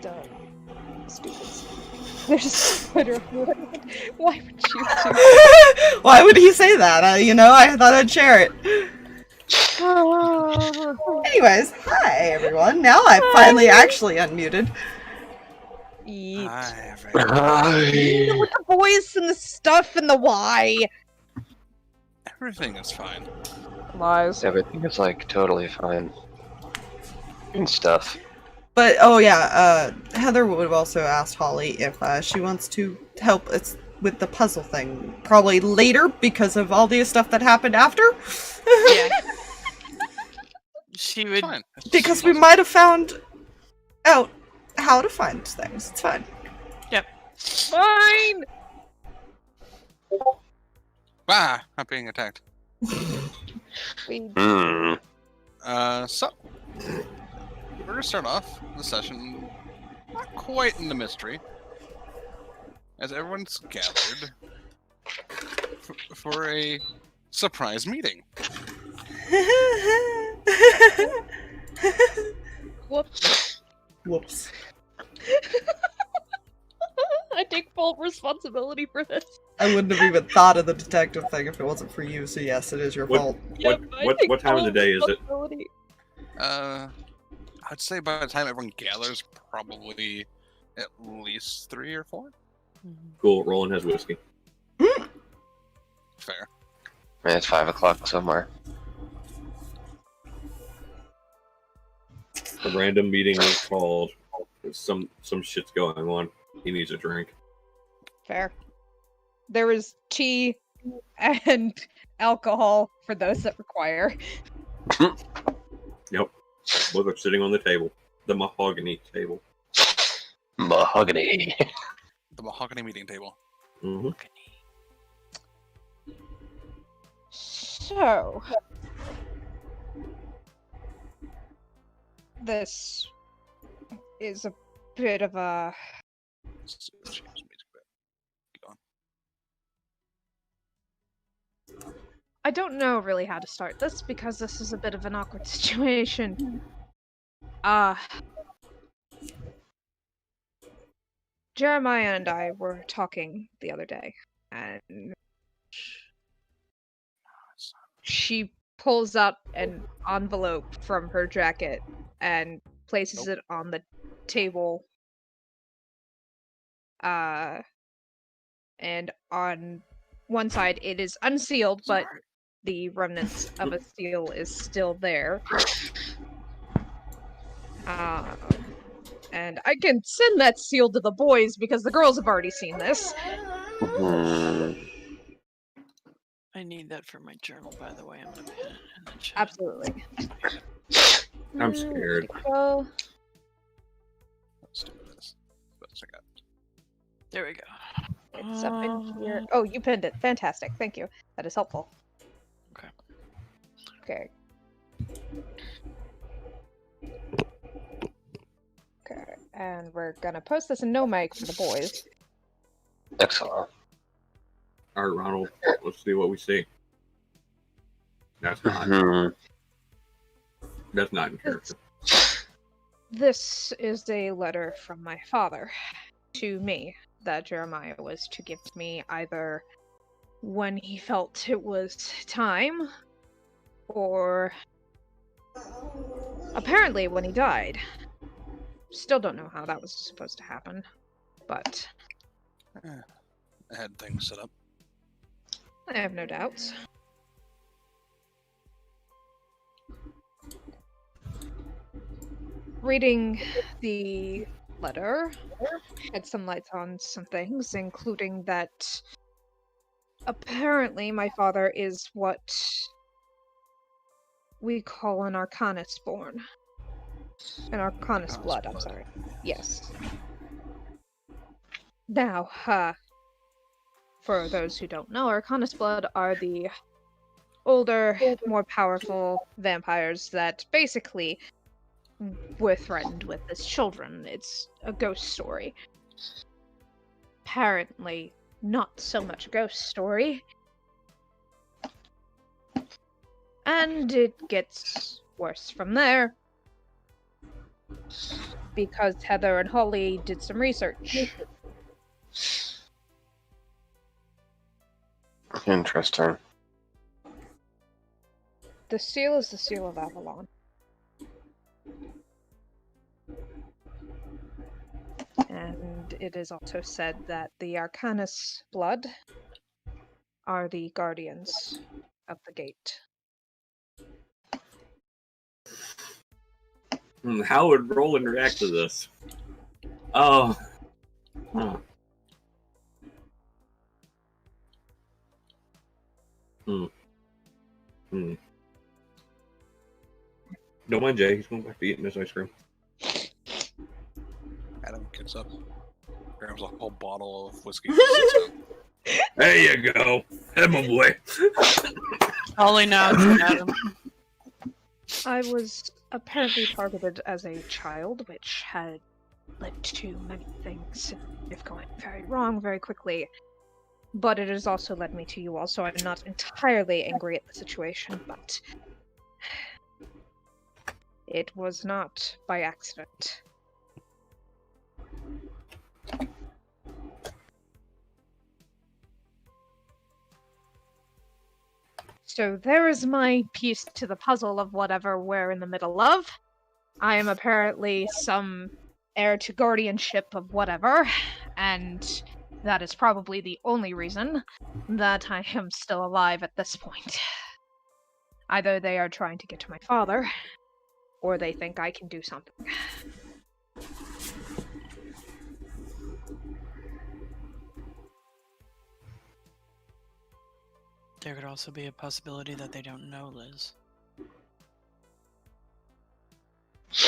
Dumb. Stupid. There's a spider. Why would you do Why would he say that? I thought I'd share it. Anyways, hi everyone. Now I'm finally actually unmuted. Eat. Hi, With the voice and the stuff and the why. everything is fine. Lies. Everything is like totally fine. And stuff. But oh yeah, Heather would have also asked Holly if she wants to help us with the puzzle thing. Probably later because of all the stuff that happened after. Yeah. She would. Fine. Because we might have found out how to find things. It's fine. Fine. Ah, I'm being attacked. Hmm. So we're gonna start off the session not quite in the mystery, as everyone's gathered for a surprise meeting. Whoops. Whoops. I take full responsibility for this. I wouldn't have even thought of the detective thing if it wasn't for you, so yes, it is your fault. What time of the day is it? I'd say by the time everyone gathers, probably at least 3 or 4. Cool, Rolland has whiskey. Fair. Man, it's 5 o'clock somewhere. A random meeting is called. Some shit's going on. He needs a drink. Fair. There is tea and alcohol for those that require. Yep. Both are sitting on the table. The mahogany table. Mahogany. The mahogany meeting table. Mm-hmm. So, this is a bit of a... I don't know really how to start this because this is a bit of an awkward situation. Jeremiah and I were talking the other day, and she pulls up an envelope from her jacket and places it on the table. And on one side it is unsealed, but the remnants of a seal is still there. And I can send that seal to the boys because the girls have already seen this. I need that for my journal, by the way. I'm gonna pin it in the chat. Absolutely. I'm scared. Well, Let's do this. Let's check out. There we go. it's up in here. Oh, you pinned it. Fantastic. Thank you. That is helpful. Okay. Okay. Okay, and we're gonna post this in no mic for the boys. Excellent. Alright, Ronald, let's see what we see. That's not. That's not in character. This is a letter from my father to me that Jeremiah was to give to me either when he felt it was time or apparently when he died. Still don't know how that was supposed to happen, but I had things set up. I have no doubts. Reading the letter had some lights on some things, including that apparently my father is what we call an Arcanus born. An Arcanus blood, I'm sorry. Yes. Now, for those who don't know, Arcanus blood are the older, more powerful vampires that basically were threatened with as children. It's a ghost story. Apparently, not so much a ghost story. And it gets worse from there. because Heather and Holly did some research. Interesting. The seal is the seal of Avalon. And it is also said that the Arcanus blood are the guardians of the gate. How would Rolland react to this? Oh. Huh. Don't mind Jay, he's going back to eating his ice cream. Adam gets up, grabs a whole bottle of whiskey, and sits down. There you go. Hey, my boy. Holly nods at him. I was apparently targeted as a child, which had led to many things if going very wrong very quickly. But it has also led me to you all, so I'm not entirely angry at the situation, but it was not by accident. So there is my piece to the puzzle of whatever we're in the middle of. I am apparently some heir to guardianship of whatever, and that is probably the only reason that I am still alive at this point. Either they are trying to get to my father, or they think I can do something. There could also be a possibility that they don't know Liz. I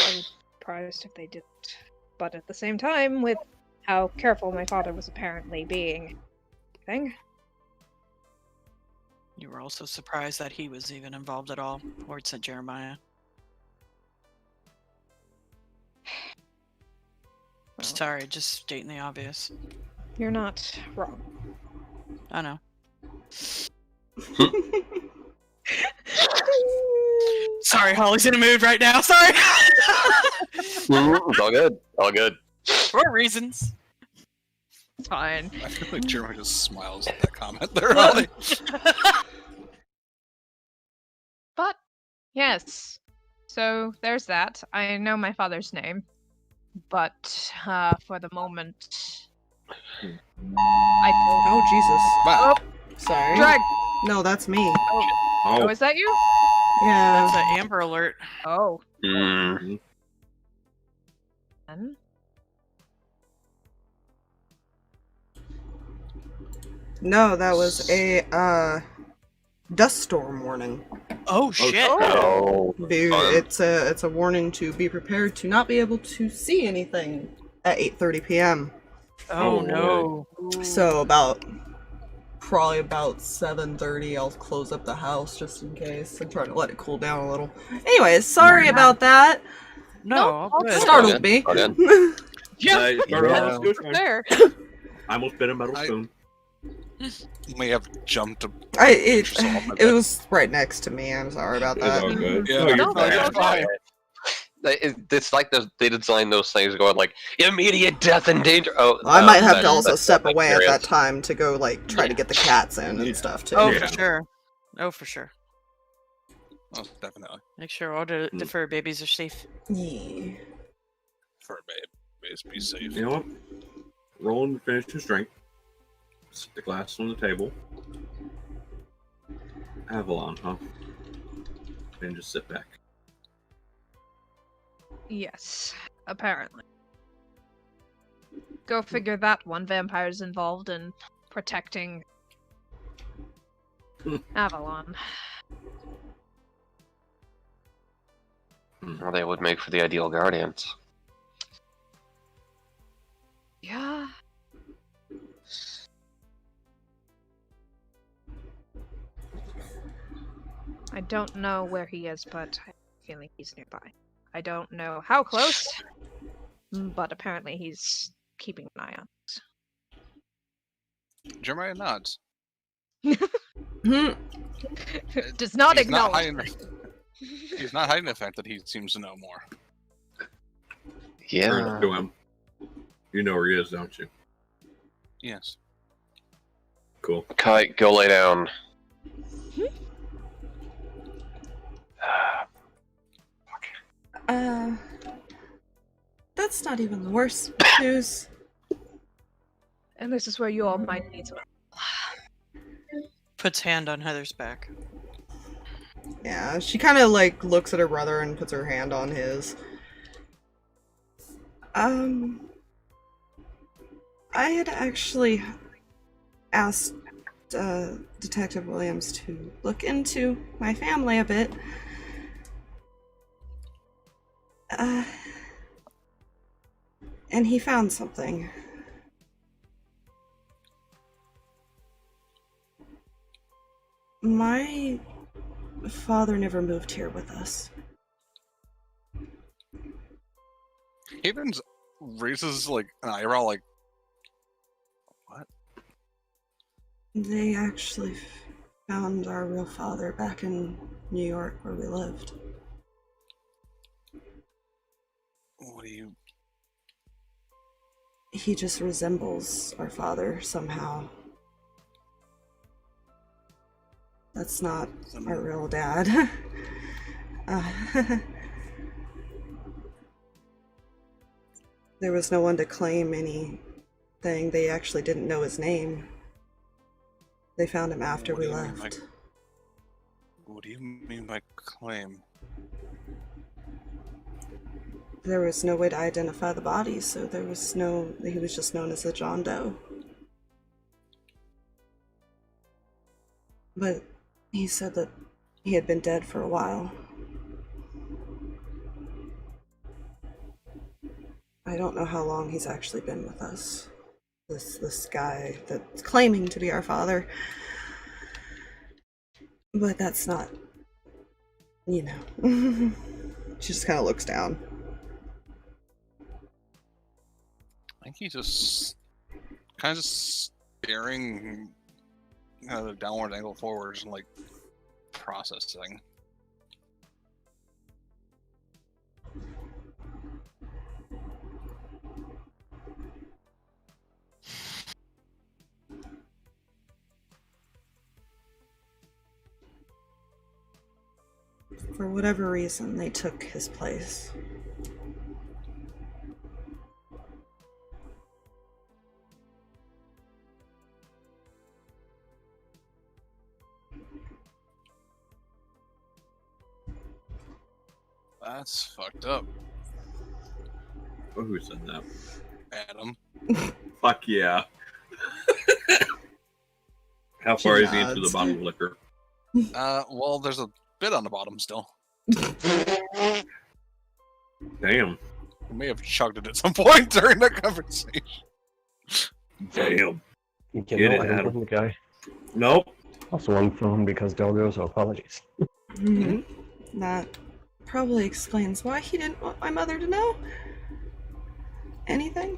would be surprised if they didn't. But at the same time, with how careful my father was apparently being, You were also surprised that he was even involved at all, or it said Jeremiah. Sorry, just stating the obvious. You're not wrong. I know. Sorry, Holly's in a mood right now. Sorry. It's all good. All good. For reasons. It's fine. I feel like Jeremy just smiles at that comment there, Holly. But, yes. So, there's that. I know my father's name. But, for the moment... Oh, Jesus. Wow. Sorry. Drag! No, that's me. Oh, is that you? Yeah. That's an Amber Alert. Oh. Mm. Then? No, that was a, dust storm warning. Oh shit! Oh. It's a warning to be prepared to not be able to see anything at 8:30 p.m. Oh no! So probably about 7:30, I'll close up the house just in case. I'm trying to let it cool down a little. Anyways, sorry about that. No, all good. Startled me. Yeah, There. I almost bit him by the spoon. You may have jumped. It was right next to me. I'm sorry about It's all that. good. Yeah, No, you're you're fine. fine. You're fine. It's like they designed those things going like immediate death and danger. Oh, I might have to that's- also that's step away at experience. that time to go like try to get the cats in and stuff too. Oh, Yeah. for sure. Oh, for sure. Oh, definitely. Make sure all the fur babies are safe. Yeah. For babe, be safe. You know what? Rolland finished his drink. Set the glass on the table. Avalon, huh? And just sit back. Yes, apparently. Go figure that one. Vampires involved in protecting Avalon. Well, they would make for the ideal guardians. Yeah. I don't know where he is, but I have a feeling he's nearby. I don't know how close, but apparently he's keeping an eye on us. Jeremiah nods. Does not He's acknowledge. He's not hiding the fact that he seems to know more. Turns Yeah. to him. You know where he is, don't you? Yes. Cool. Kite, go lay down. That's not even the worst news. And this is where you all might need some. Puts hand on Heather's back. Yeah, she kind of like looks at her brother and puts her hand on his. I had actually asked Detective Williams to look into my family a bit. And he found something. My father never moved here with us. Havens raises like an eyebrow, like, what? They actually found our real father back in New York where we lived. What do you? He just resembles our father somehow. That's not our real dad. There was no one to claim anything. They actually didn't know his name. They found him after we left. What do you mean by claim? There was no way to identify the bodies, so he was just known as a John Doe. But he said that he had been dead for a while. I don't know how long he's actually been with us. This guy that's claiming to be our father. But that's not, you know. She just kind of looks down. I think he's just kind of just staring at a downward angle forwards and like processing. For whatever reason, they took his place. That's fucked up, Oh, who said that? Adam. Fuck yeah. How far is he into the bottle of liquor? Well, there's a bit on the bottom still. Damn. We may have chugged it at some point during that conversation. Damn. You Get know, it, I don't Adam. blame the guy. Nope. Also on phone because Delgo, so apologies. That probably explains why he didn't want my mother to know anything.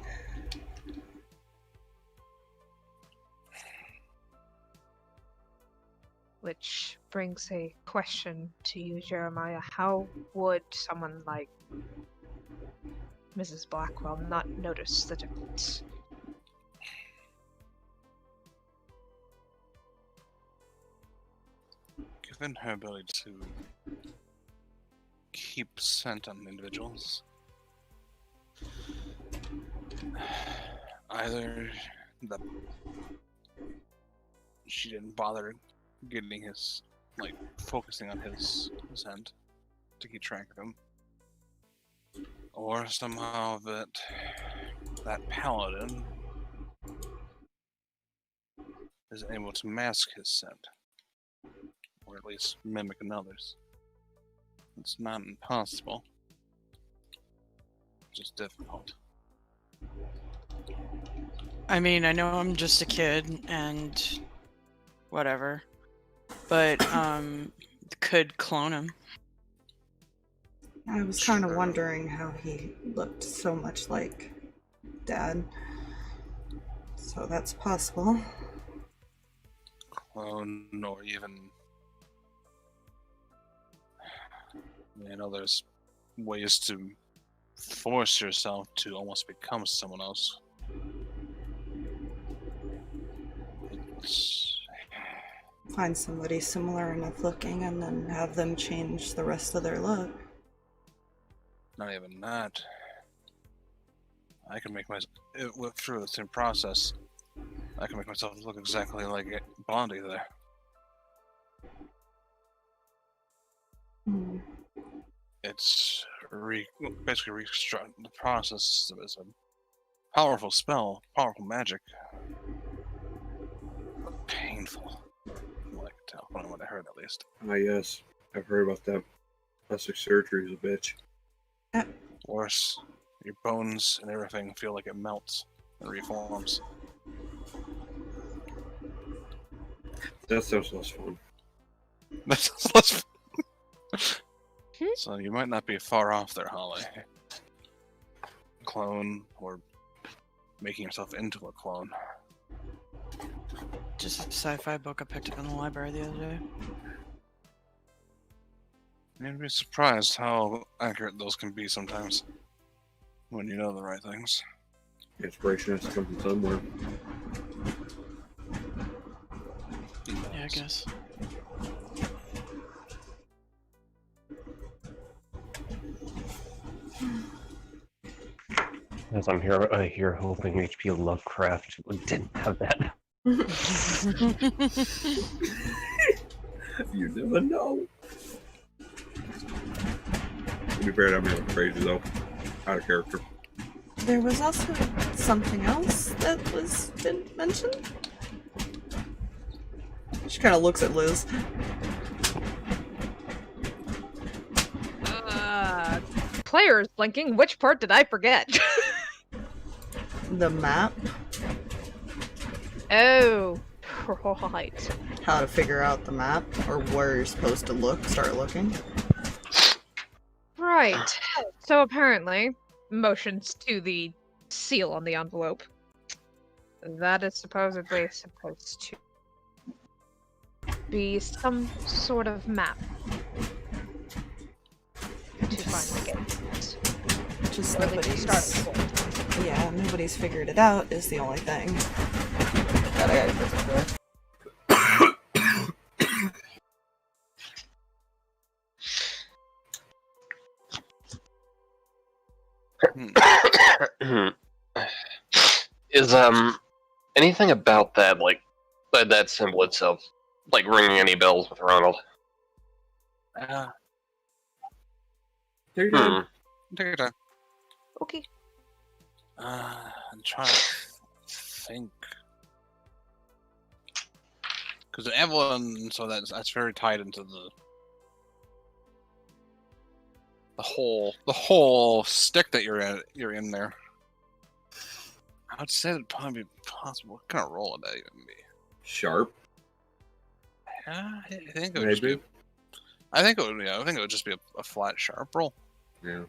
Which brings a question to you, Jeremiah. How would someone like Mrs. Blackwell not notice the difference? Given her ability to keep scent on individuals, either that she didn't bother getting his, like, focusing on his scent to keep track of him, or somehow that paladin is able to mask his scent, or at least mimic another's. It's not impossible, just difficult. I mean, I know I'm just a kid and whatever, but could clone him. I was kind of wondering how he looked so much like Dad. So that's possible. Clone, or even, you know, there's ways to force yourself to almost become someone else. It's... Find somebody similar enough looking and then have them change the rest of their look. Not even that. I can make myself through the same process. I can make myself look exactly like Blondie there. Hmm. It's basically reconstruct the process is a powerful spell, powerful magic. Painful. From what I could tell, from what I heard at least. Ah, yes. I've heard about that. Plastic surgery is a bitch. Worse, your bones and everything feel like it melts and reforms. That sounds less fun. That sounds less fun. So you might not be far off there, Holly. Clone, or making yourself into a clone. Just a sci-fi book I picked up in the library the other day. You'd be surprised how accurate those can be sometimes. When you know the right things. Inspiration has to come from somewhere. Yeah, I guess. As I'm here hoping H.P. Lovecraft didn't have that. You never know. To be fair, I'm really crazy though. Out of character. There was also something else that didn't mention. She kind of looks at Liz. Player is blinking. Which part did I forget? The map. Oh, right. How to figure out the map, or where you're supposed to start looking. Right. So apparently, motions to the seal on the envelope. That is supposedly supposed to be some sort of map to finally get it. Just Or at least start nobody's. with. Yeah, nobody's figured it out is the only thing. That I gotta fix it for. Is anything about that, like that symbol itself, like ringing any bells with Ronald? There you go. Take your time. Okay. I'm trying to think. Because Evelyn, so that's very tied into the whole stick that you're in there. I would say that'd probably be possible. What kind of roll would that even be? Sharp. Yeah, I think it would just be. I think it would. Yeah, I think it would just be a flat sharp roll. Yeah.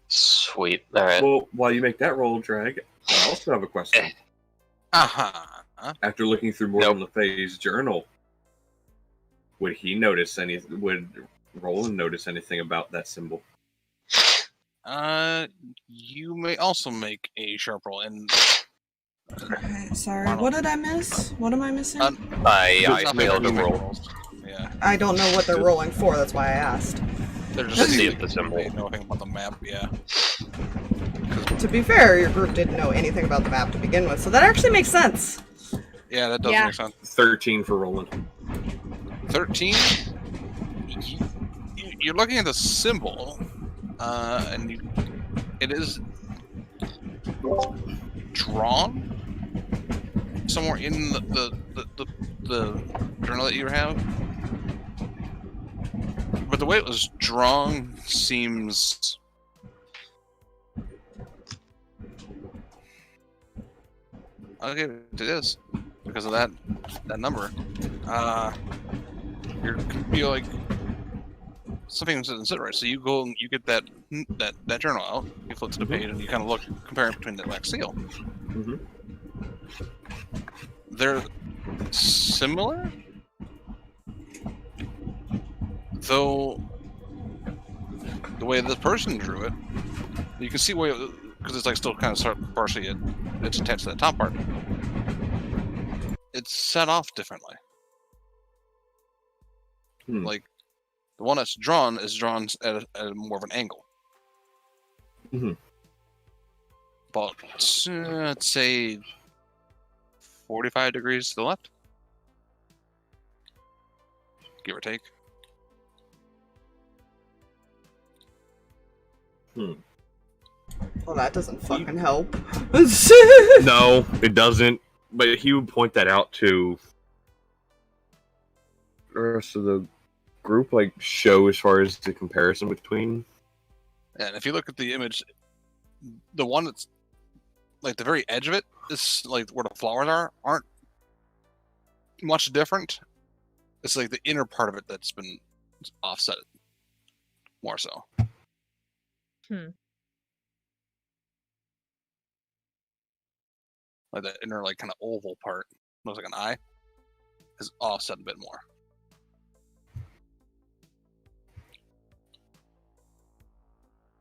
Sweet. All right. Well, while you make that roll, Drag, I also have a question. After looking through Morgan Le Fay's journal, would he notice anything? Would Rolland notice anything about that symbol? You may also make a sharp roll, and Okay, sorry, what did I miss? What am I missing? I failed to roll. Yeah, I don't know what they're rolling for, that's why I asked. they're To just see if the symbol. they know anything about the map. Yeah, To be fair, your group didn't know anything about the map to begin with, so that actually makes sense. yeah, that does Yeah. make sense. 13 for Rolland. 13. You're looking at the symbol, and it is drawn somewhere in the journal that you have. But the way it was drawn seems okay. It is because of that number. You're like something doesn't sit right. So you go and you get that journal out. You flip to the page and you kind of look, compare it between the black seal. Mm-hmm. They're similar, though the way this person drew it You can see where, because it's like still kind of partially it's attached to the top part. It's set off differently. Like the one that's drawn is drawn at a more of an angle. About let's say 45 degrees to the left, give or take. Well, that doesn't fucking help. No, it doesn't. But he would point that out to the rest of the group, like show as far as the comparison between. And if you look at the image, the one that's like the very edge of it is like where the flowers aren't much different. It's like the inner part of it that's been offset more so. Like the inner, like kind of oval part, looks like an eye, is offset a bit more.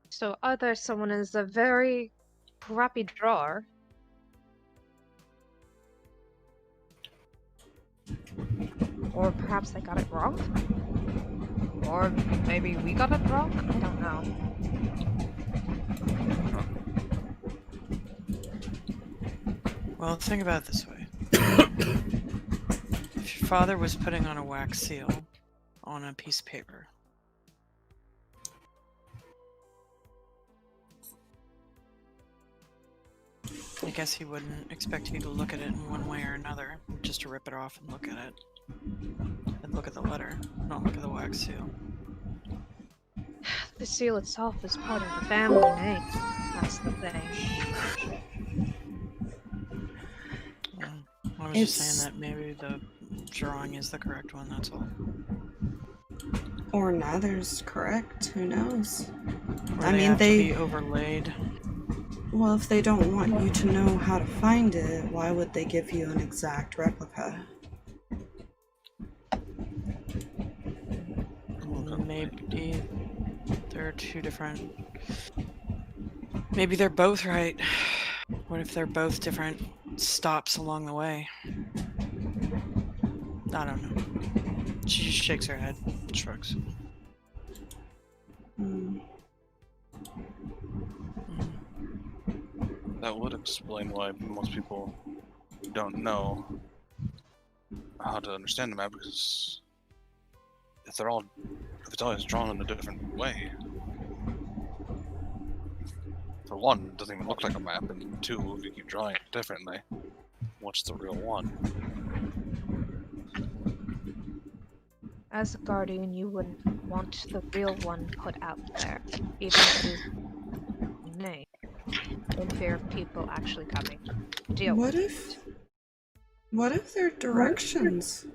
So either someone is a very crappy drawer, or perhaps they got it wrong, or maybe we got it wrong. I don't know. Well, think about it this way. If your father was putting on a wax seal on a piece of paper, I guess he wouldn't expect you to look at it in one way or another, just to rip it off and look at it. And look at the letter, not look at the wax seal. The seal itself is part of the family name. That's the thing. I was just saying that maybe the drawing is the correct one, that's all. Or neither's correct, who knows? Or I mean, have they to be overlaid. Well, if they don't want you to know how to find it, why would they give you an exact replica? Maybe they're two different. Maybe they're both right. What if they're both different stops along the way? I don't know. She just shakes her head, shrugs. That would explain why most people don't know how to understand the map, because if it's always drawn in a different way. For one, it doesn't even look like a map, and two, if you keep drawing it differently, what's the real one? As a guardian, you wouldn't want the real one put out there, even if it is name, in fear of people actually coming to deal with it. What if they're directions?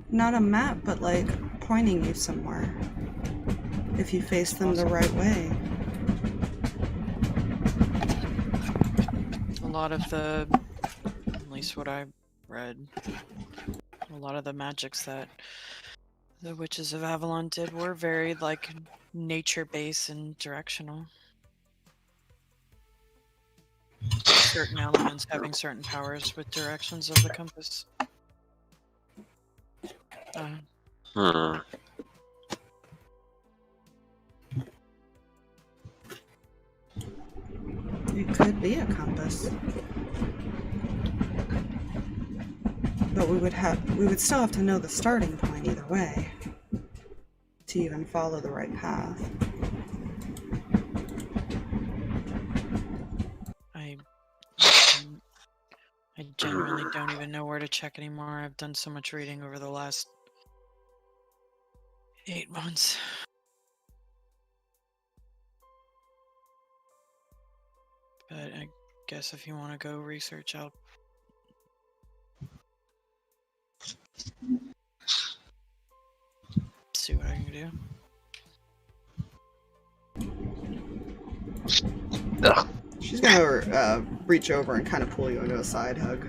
Not a map, but like pointing you somewhere. If you face them the right way. A lot of the, at least what I read, a lot of the magics that the Witches of Avalon did were very, like, nature-based and directional. Certain elements having certain powers with directions of the compass. It could be a compass. But we would still have to know the starting point either way. To even follow the right path. I genuinely don't even know where to check anymore. I've done so much reading over the last 8 months. But I guess if you want to go research, I'll see what I can do. Ugh. She's gonna reach over and kind of pull you into a side hug.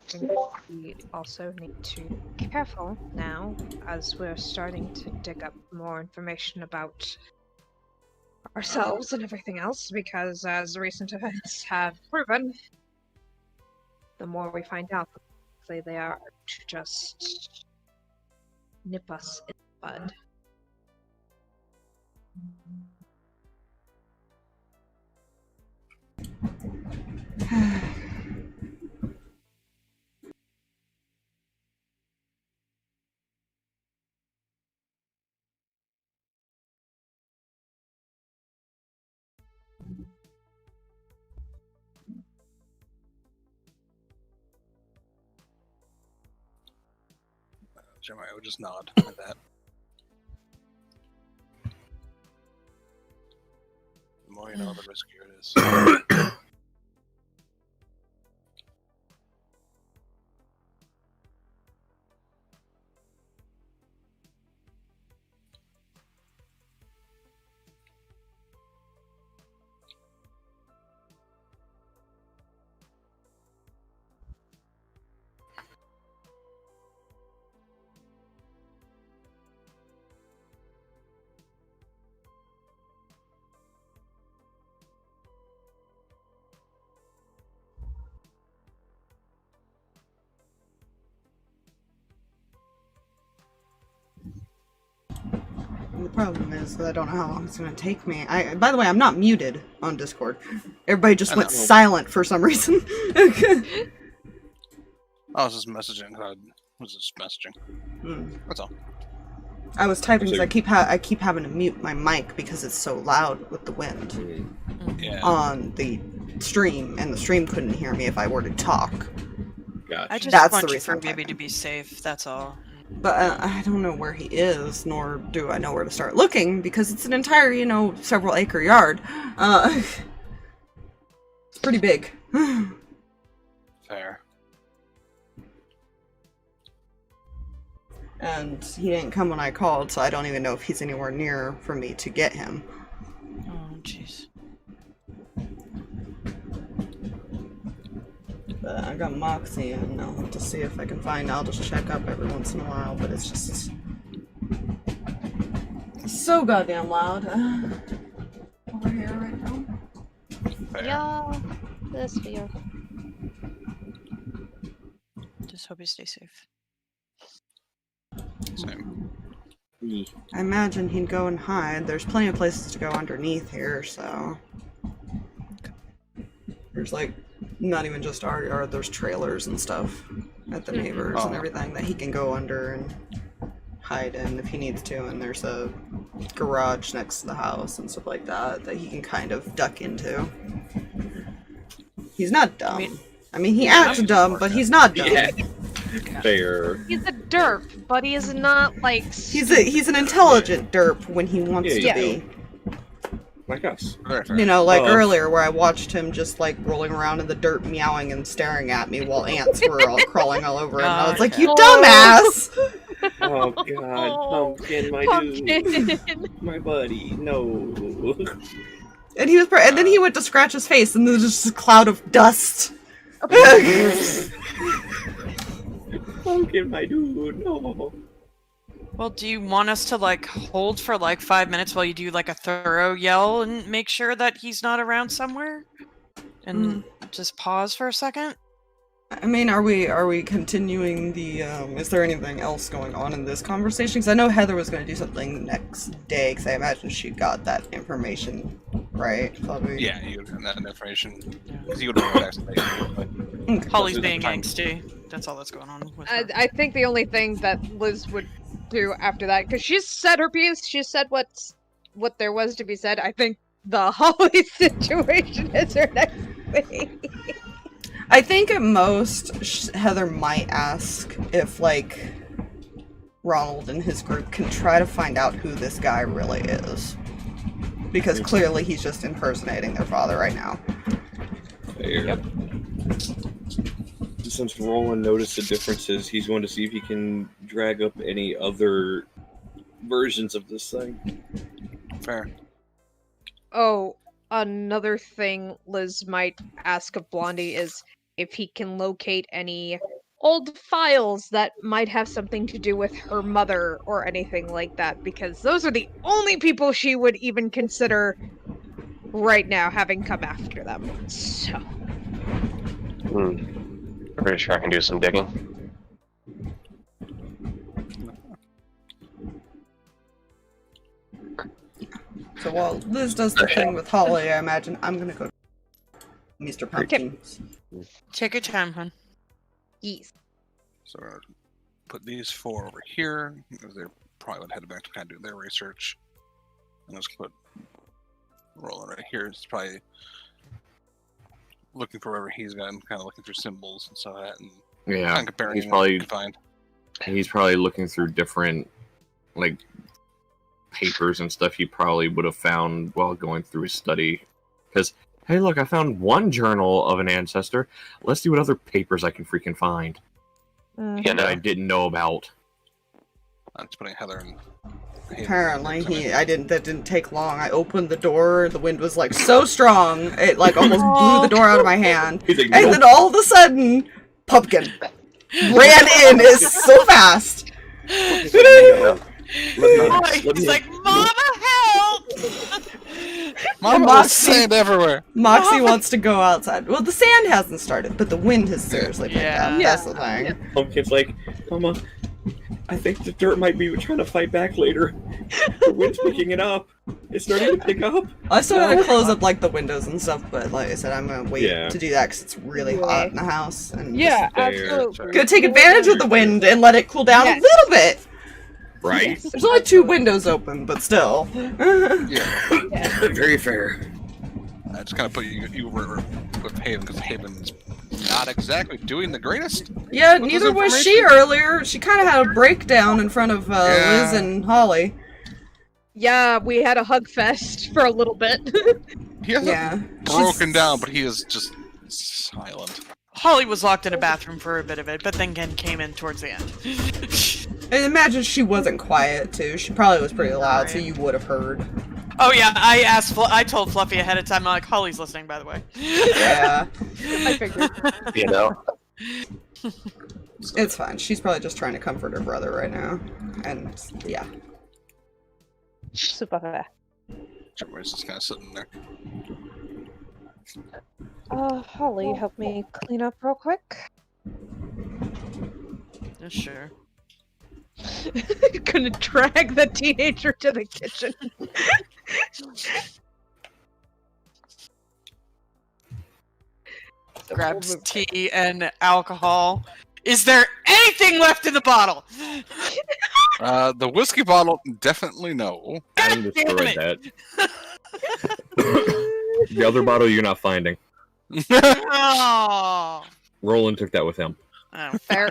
think we also need to be careful now, as we're starting to dig up more information about ourselves and everything else, because as recent events have proven, the more we find out, the more likely they are to just nip us in the bud. Jeremiah would just nod at that. The more you know, the riskier it is. The problem is that I don't know how long it's going to take me. By the way, I'm not muted on Discord. Everybody just went silent for some reason. I was just messaging. I was just messaging. That's all. I was typing because I keep having to mute my mic because it's so loud with the wind on the stream, and the stream couldn't hear me if I were to talk. Gotcha. I just That's want the you reason for I'm maybe typing. to be safe, that's all. But I don't know where he is, nor do I know where to start looking, because it's an entire, several acre yard. It's pretty big. Fair. And he didn't come when I called, so I don't even know if he's anywhere near for me to get him. Oh, jeez. But I got Moxie, and I'll have to see if I can find. I'll just check up every once in a while, but it's just so goddamn loud over here right now. Fair. Yeah, that's fair. Just hope you stay safe. Same. I imagine he'd go and hide. There's plenty of places to go underneath here, so there's not even just our yard, there's trailers and stuff at the neighbors and everything that he can go under and hide in if he needs to, and there's a garage next to the house and stuff like that that he can kind of duck into. He's not dumb. I mean, he acts dumb, but he's not dumb. Yeah. Fair. He's a derp, but he is not He's an intelligent derp when he wants to be. Like us. Very fair. Earlier where I watched him just rolling around in the dirt, meowing and staring at me while ants were all crawling all over him. And I was like, "You dumbass!" Oh god, Pumpkin, my dude, my buddy, no. And and then he went to scratch his face, and there's just a cloud of dust. Pumpkin, my dude, no. Well, do you want us to hold for 5 minutes while you do a thorough yell and make sure that he's not around somewhere? And just pause for a second? I mean, are we continuing the, is there anything else going on in this conversation? Because I know Heather was going to do something next day, because I imagine she got that information, right? Fluffy? Yeah, you would have that information. Because you would have next day. Holly's being angsty. That's all that's going on with her. I think the only thing that Liz would do after that, because she's said her piece, she said what there was to be said. I think the Holly situation is her next thing. I think at most, Heather might ask if, Ronald and his group can try to find out who this guy really is. Because clearly he's just impersonating their father right now. Yep. Since Rolland noticed the differences, he's going to see if he can drag up any other versions of this thing. Fair. Oh, another thing Liz might ask of Blondie is if he can locate any old files that might have something to do with her mother or anything like that, because those are the only people she would even consider right now, having come after them. So. Pretty sure I can do some digging. So while Liz does the thing with Holly, I imagine I'm gonna go to Mr. Pumpkins. Take your time, hon. Yes. So we're gonna put these 4 over here, because they're probably would head back to kind of do their research. And let's put Rolland right here. It's probably looking for wherever he's got, and kind of looking through symbols and stuff like that, and Yeah, kind of comparing he's what he probably can find. he's probably looking through different like papers and stuff he probably would have found while going through his study. Because hey, look, I found one journal of an ancestor. Let's see what other papers I can freaking find Yeah, that I no. didn't know about. I'm just putting Heather and Apparently, that didn't take long. I opened the door, the wind was like so strong, it like almost blew the door out of my hand. He's like, And "Nope." then all of a sudden, Pumpkin ran in so fast. Let He's me- like, Mama, help! Mama Moxie- was sand everywhere. Moxie wants to go outside. Well, the sand hasn't started, but the wind has seriously picked Yeah. up. That's the thing. Pumpkin's like, Mama, I think the dirt might be trying to fight back later. The wind's picking it up. It's starting to pick up. I still gotta close up like the windows and stuff, but like I said, I'm gonna wait Yeah. to do that because it's really hot in the house. And Yeah, there. absolutely. gonna take advantage of the wind and let it cool down Yes. a little bit. Right? There's only 2 windows open, but still. Yeah. Very fair. I just kind of put you were with Haven, because Haven's not exactly doing the greatest. Yeah, With neither this was she information. earlier. She kind of had a breakdown in front of Liz and Holly. Yeah, we had a hug fest for a little bit. He hasn't Yeah. broken down, but he is just silent. Holly was locked in a bathroom for a bit of it, but then again came in towards the end. And imagine she wasn't quiet too. She probably was pretty loud, so Right. you would have heard. Oh yeah, I told Fluffy ahead of time, I'm like, Holly's listening, by the way. Yeah, I figured. You know? it's fine. She's probably just trying to comfort her brother right now. And yeah. Super fair. Everybody's just kind of sitting there. Holly, help me clean up real quick. Yeah, sure. Gonna drag the teenager to the kitchen. Grabs tea and alcohol. Is there anything left in the bottle? The whiskey bottle, definitely no. Adam damn destroyed it. that. The other bottle you're not finding. Oh, Roland took that with him. Fair.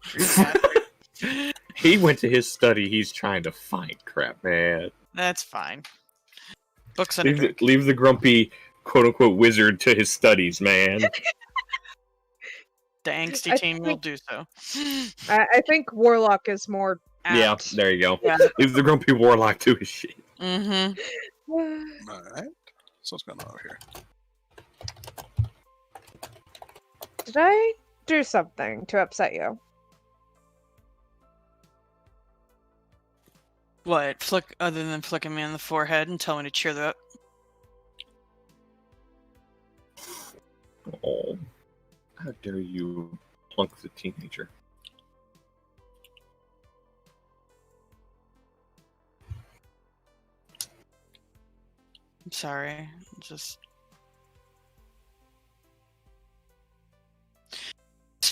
Fine. He went to his study. He's trying to find crap, man. That's fine. Books and a Leave drink. leave the grumpy, quote-unquote, wizard to his studies, man. The angsty I team will think- do so. I think Warlock is more Yeah, apt. there you go. Yeah. Leave the grumpy warlock to his shit. Mm-hmm. Alright. So what's going on over here? Did I do something to upset you? What? Flick other than flicking me on the forehead and telling me to cheer up? Oh, how dare you plunk the teenager? I'm sorry. Just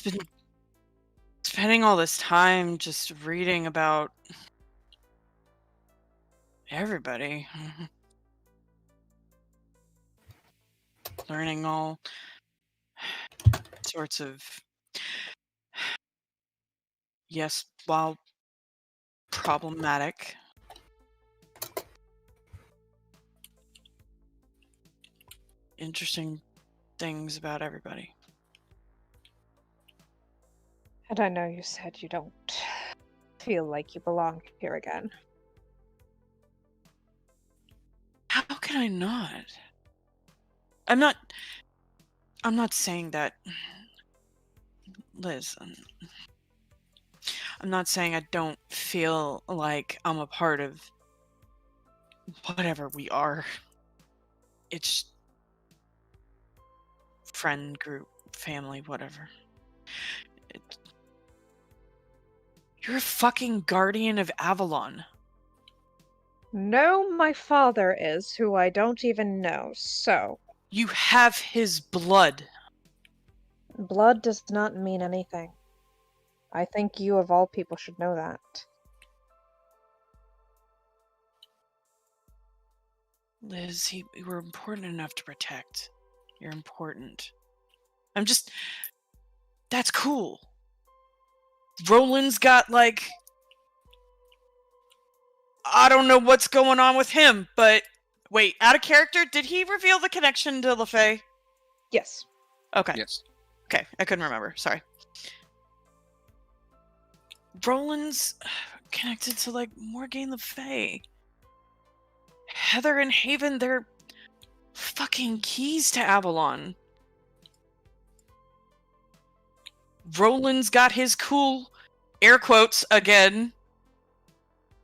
been spending all this time just reading about everybody. Learning all sorts of, yes, while problematic, interesting things about everybody. And I know you said you don't feel like you belong here again. How can I not? I'm not saying that Liz, I'm not saying I don't feel like I'm a part of whatever we are. It's friend group, family, whatever. You're a fucking guardian of Avalon. No, my father is, who I don't even know, so... You have his blood. Blood does not mean anything. I think you, of all people, should know that. Liz, you were important enough to protect. You're important. I'm just... That's cool. Roland's got, like... I don't know what's going on with him, but... Wait, out of character, did he reveal the connection to LaFay? Yes. Okay. Yes. Okay, I couldn't remember. Sorry. Roland's connected to, like, Morgaine Le Fay. Heather and Haven, they're fucking keys to Avalon. Roland's got his cool, air quotes again,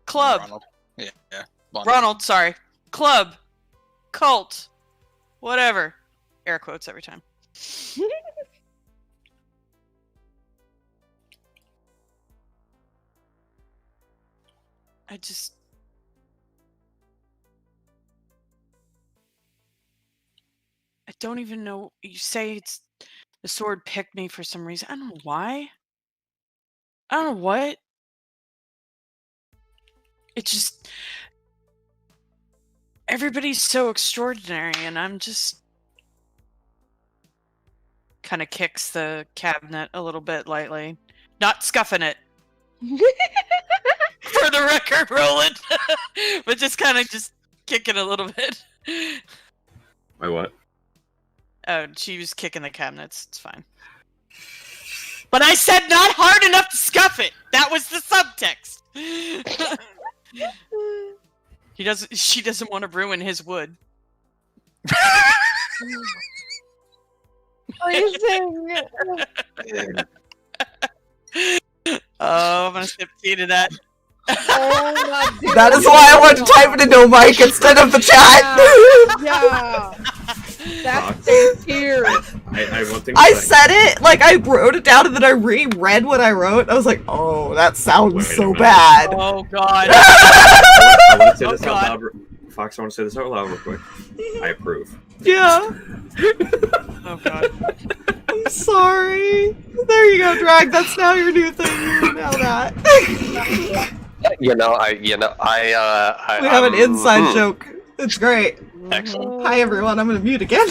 club. Ronald. Yeah. Ronald, sorry. Club. Cult. Whatever. Air quotes every time. I don't even know. You say it's the sword picked me for some reason. I don't know why. I don't know what. It just... Everybody's so extraordinary, and I'm just... Kind of kicks the cabinet a little bit lightly. Not scuffing it. For the record, Rolland. But just kind of just kick it a little bit. My what? Oh, she was kicking the cabinets. It's fine. But I said not hard enough to scuff it. That was the subtext. She doesn't want to ruin his wood. Amazing. Oh, I'm gonna sip tea to that. That is why I wanted to type it into a mic instead of the chat. Yeah. That's here. I said it, like I wrote it down and then I reread what I wrote. I was like, oh, that sounds so bad. Oh god. I want to say this out loud. Fox, I want to say this out loud real quick. I approve. Yeah. Oh god. I'm sorry. There you go, Drag. That's now your new thing. You know that. We have an inside joke. It's great. Excellent. Hi everyone. I'm gonna mute again.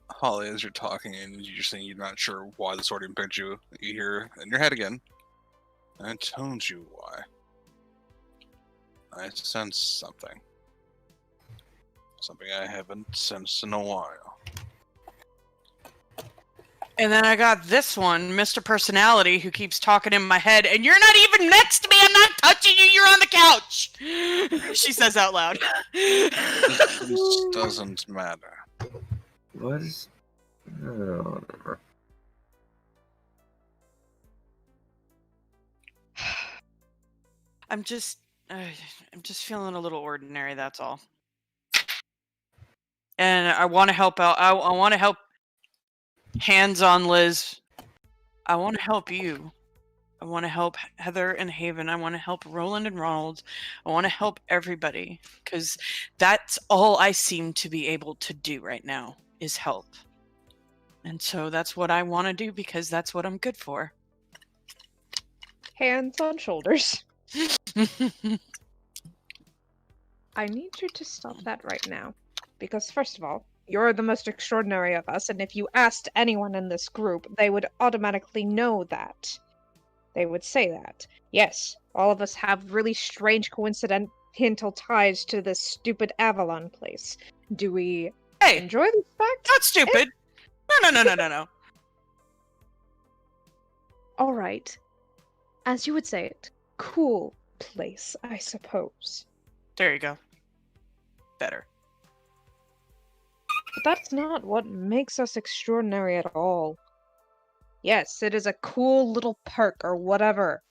Holly, as you're talking and you're saying you're not sure why the sword even picked you, you hear in your head again, I told you why. I sense something. Something I haven't sensed in a while. And then I got this one, Mr. Personality, who keeps talking in my head, and you're not even next to me! I'm not touching you! You're on the couch! She says out loud. This doesn't matter. What is... I'm just feeling a little ordinary, that's all. And I want to help out. I want to help hands on Liz. I want to help you. I want to help Heather and Haven. I want to help Rolland and Ronald. I want to help everybody. Because that's all I seem to be able to do right now, is help. And so that's what I want to do, because that's what I'm good for. Hands on shoulders. I need you to stop that right now. Because first of all, you're the most extraordinary of us, and if you asked anyone in this group, they would automatically know that. They would say that. Yes, all of us have really strange coincidental ties to this stupid Avalon place. Do we enjoy the fact? Not stupid! No. Alright. As you would say it, cool place, I suppose. There you go. Better. But that's not what makes us extraordinary at all. Yes, it is a cool little perk or whatever.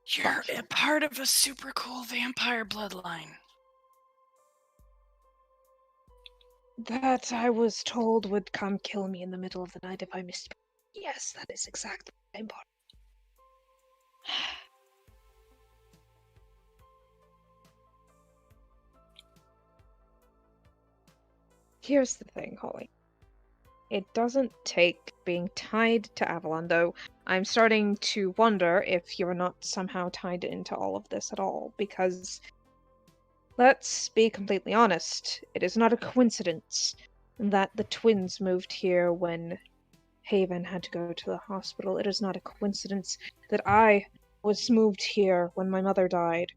You're a part of a super cool vampire bloodline. That I was told would come kill me in the middle of the night if I missed. Yes, that is exactly the same part. Here's the thing, Holly. It doesn't take being tied to Avalon, though I'm starting to wonder if you're not somehow tied into all of this at all, because let's be completely honest, it is not a coincidence that the twins moved here when Haven had to go to the hospital. It is not a coincidence that I was moved here when my mother died.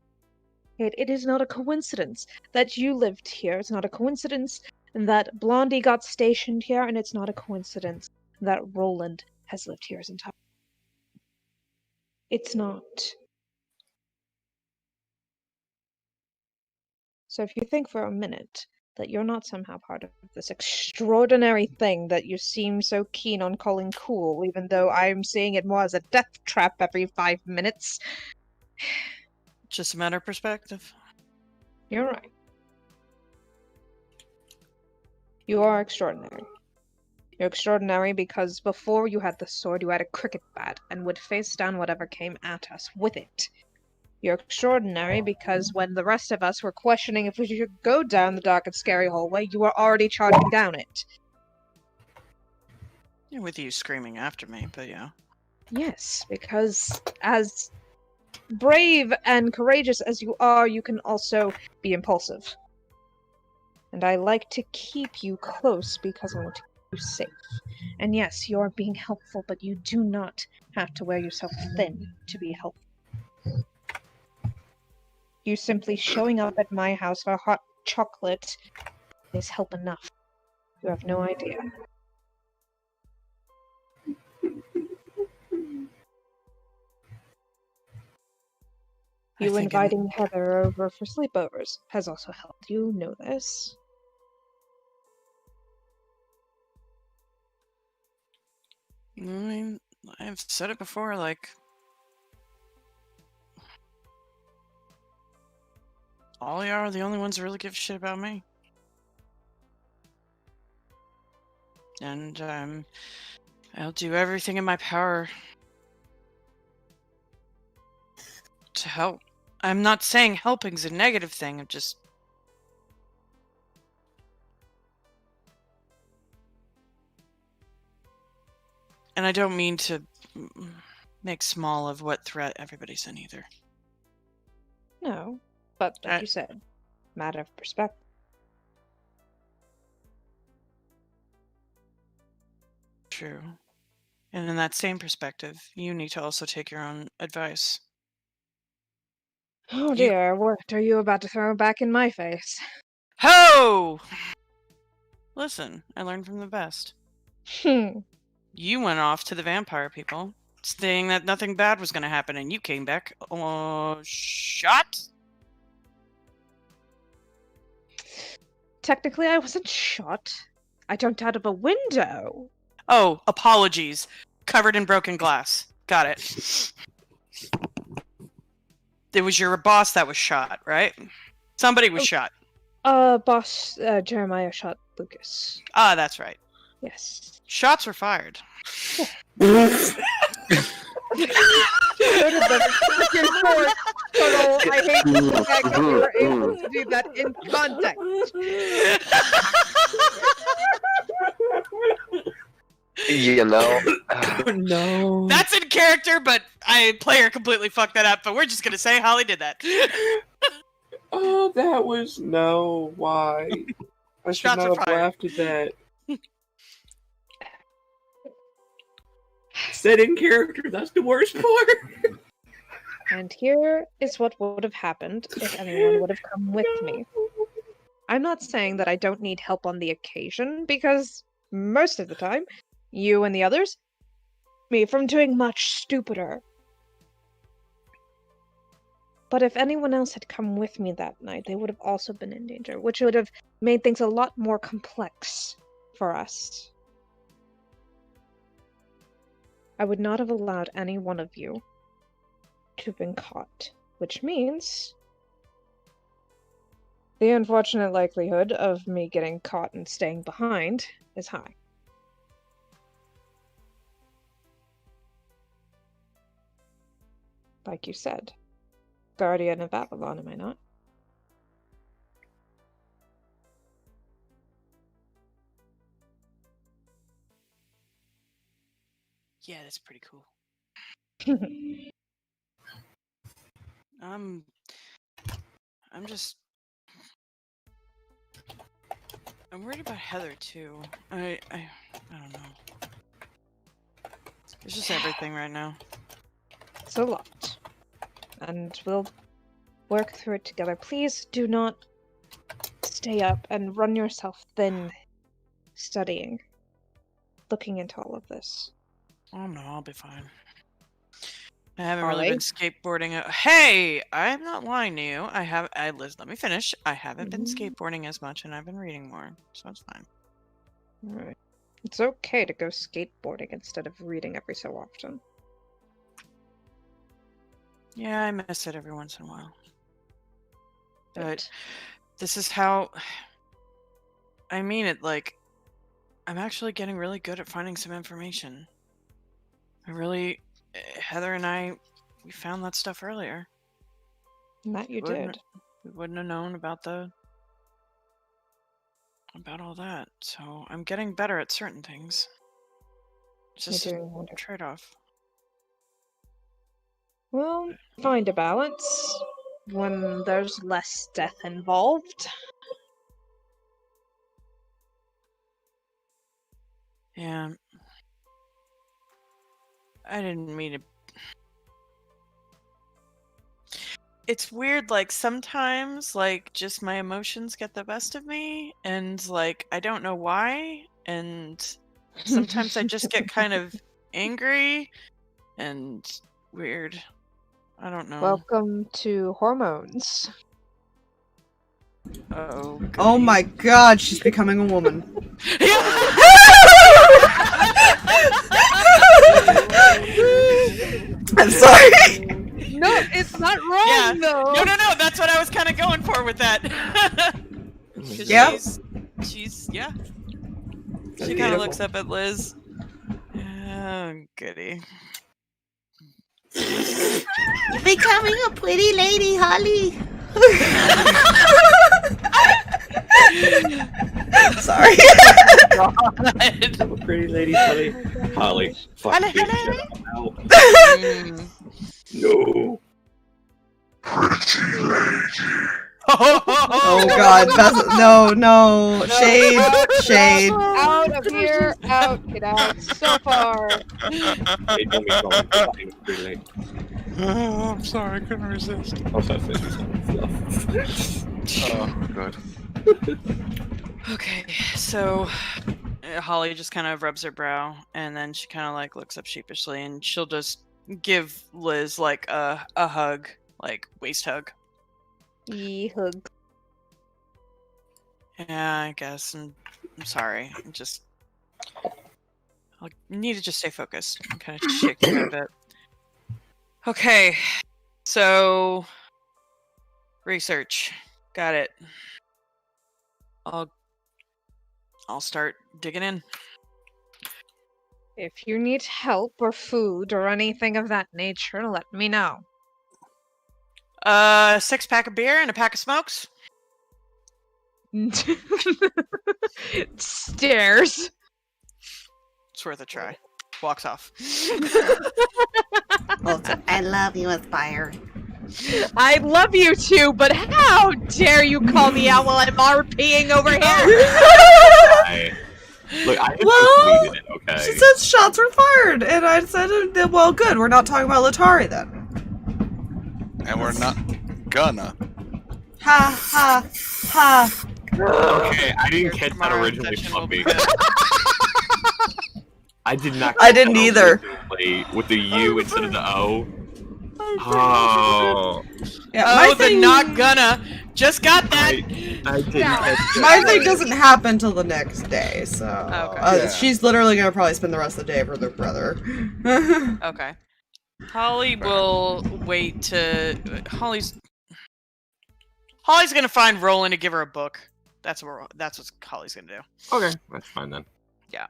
It is not a coincidence that you lived here. It's not a coincidence that Blondie got stationed here, and it's not a coincidence that Rolland has lived here his entire life. It's not. So if you think for a minute that you're not somehow part of this extraordinary thing that you seem so keen on calling cool, even though I'm seeing it more as a death trap every 5 minutes. Just a matter of perspective. You're right. You are extraordinary. You're extraordinary because before you had the sword, you had a cricket bat and would face down whatever came at us with it. You're extraordinary because when the rest of us were questioning if we should go down the dark and scary hallway, you were already charging down it. Yeah, with you screaming after me, but yeah. Yes, because as brave and courageous as you are, you can also be impulsive. And I like to keep you close because I want to keep you safe. And yes, you're being helpful, but you do not have to wear yourself thin to be helpful. You simply showing up at my house for hot chocolate is help enough. You have no idea. You inviting Heather over for sleepovers has also helped. You know this. I mean, I've said it before, like, all y'all are the only ones who really give a shit about me. And, I'll do everything in my power to help. I'm not saying helping's a negative thing, I'm just... And I don't mean to make small of what threat everybody's in either. No, but like you said, matter of perspective. True. And in that same perspective, you need to also take your own advice. Oh dear, what are you about to throw back in my face? Ho! Listen, I learned from the best. Hmm. You went off to the vampire people, saying that nothing bad was going to happen, and you came back, shot? Technically, I wasn't shot. I jumped out of a window. Oh, apologies. Covered in broken glass. Got it. It was your boss that was shot, right? Somebody was shot. Boss Jeremiah shot Lucas. Ah, that's right. Yes. Shots were fired. I hate the fact that we were able to do that in context. You know. No. That's in character, but player completely fucked that up, but we're just gonna say Holly did that. Oh, that was... No, why? I should Shots not are have fired. laughed at that. Said in character, that's the worst part. And here is what would have happened if anyone would have come with me. I'm not saying that I don't need help on the occasion, because most of the time, you and the others, me from doing much stupider. But if anyone else had come with me that night, they would have also been in danger, which would have made things a lot more complex for us. I would not have allowed any one of you to have been caught, which means the unfortunate likelihood of me getting caught and staying behind is high. Like you said, Guardian of Avalon, am I not? Yeah, that's pretty cool. I'm worried about Heather too. I don't know. It's just everything right now. It's a lot. And we'll work through it together. Please do not stay up and run yourself thin studying, looking into all of this. Oh no, I'll be fine. I haven't really Ollie? been skateboarding. Hey, I'm not lying to you. Liz, let me finish. I haven't been skateboarding as much, and I've been reading more, so it's fine. Alright. It's okay to go skateboarding instead of reading every so often. Yeah, I miss it every once in a while. But Right. this is how I mean it. Like, I'm actually getting really good at finding some information. Heather and I, we found that stuff earlier. That you Wouldn't- did. We wouldn't have known about all that. So I'm getting better at certain things. It's just You're a doing wonderful. trade-off. Well, find a balance when there's less death involved. Yeah. I didn't mean to. It's weird, like, sometimes, like, just my emotions get the best of me, and, like, I don't know why, and sometimes I just get kind of angry and weird. I don't know. Welcome to hormones. Oh. Oh my god, she's becoming a woman. I'm sorry. No, it's not wrong though. No. That's what I was kind of going for with that. 'Cause Yeah. She's yeah. That's She kind of beautiful. looks up at Liz. Oh, goody. Becoming a pretty lady, Holly. Sorry. Pretty lady, Holly. Fuck Holly, you, Holly. shut up. Ow. Mm. No. Oh god, that's no. Shade. Out of here, out, get out, so far. They told me something pretty lady. Oh, I'm sorry, I couldn't resist. Also, I said fluff. Oh, good. Okay, so Holly just kind of rubs her brow, and then she kind of like looks up sheepishly, and she'll just give Liz like a hug, like waist hug. Hug. Yeah, I guess. And I'm sorry. I need to just stay focused. I'm kind of shaking a bit. Okay, so research. Got it. I'll start digging in. If you need help or food or anything of that nature, let me know. 6-pack of beer and a pack of smokes. Stairs. It's worth a try. Walks off. Also, I love you, Aspire. I love you too, but how dare you call me out while I'm RPing over here? Look, I just Well, tweeted it, okay? She said shots were fired, and I said, well, good. We're not talking about Latari then. And we're not gonna. Ha ha ha. Okay, I didn't catch that Tomorrow originally, session will be Fluffy. good. I did not. I catch didn't that either. originally with the U instead of the O. Oh. Yeah, Oh, the not gonna. Just got that. I didn't. My thing doesn't happen till the next day, so Okay. she's literally gonna probably spend the rest of the day with her brother. Okay. Holly will wait to. Holly's gonna find Rolland to give her a book. That's what Holly's gonna do. Okay, that's fine then. Yeah.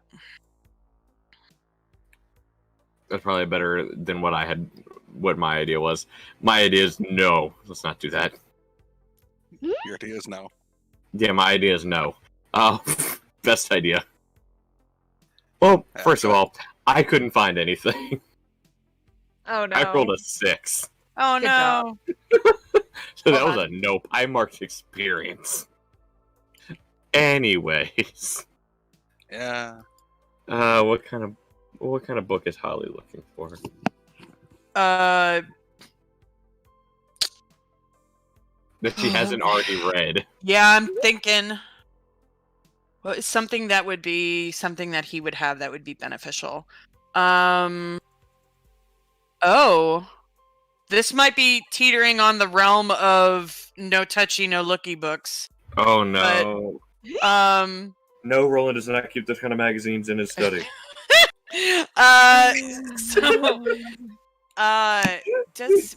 That's probably better than what my idea was. My idea is no. Let's not do that. Your idea is no. Yeah, my idea is no. Best idea. Well, first of all, I couldn't find anything. Oh no. I rolled a 6. Oh Good no. So that was a nope. I marked experience. Anyways. Yeah. What kind of book is Holly looking for? That she hasn't already read. Yeah, I'm thinking. Well, it's something that would be something that he would have that would be beneficial. Oh, this might be teetering on the realm of no touchy, no looky books. Oh no. But, no, Roland does not keep those kind of magazines in his study.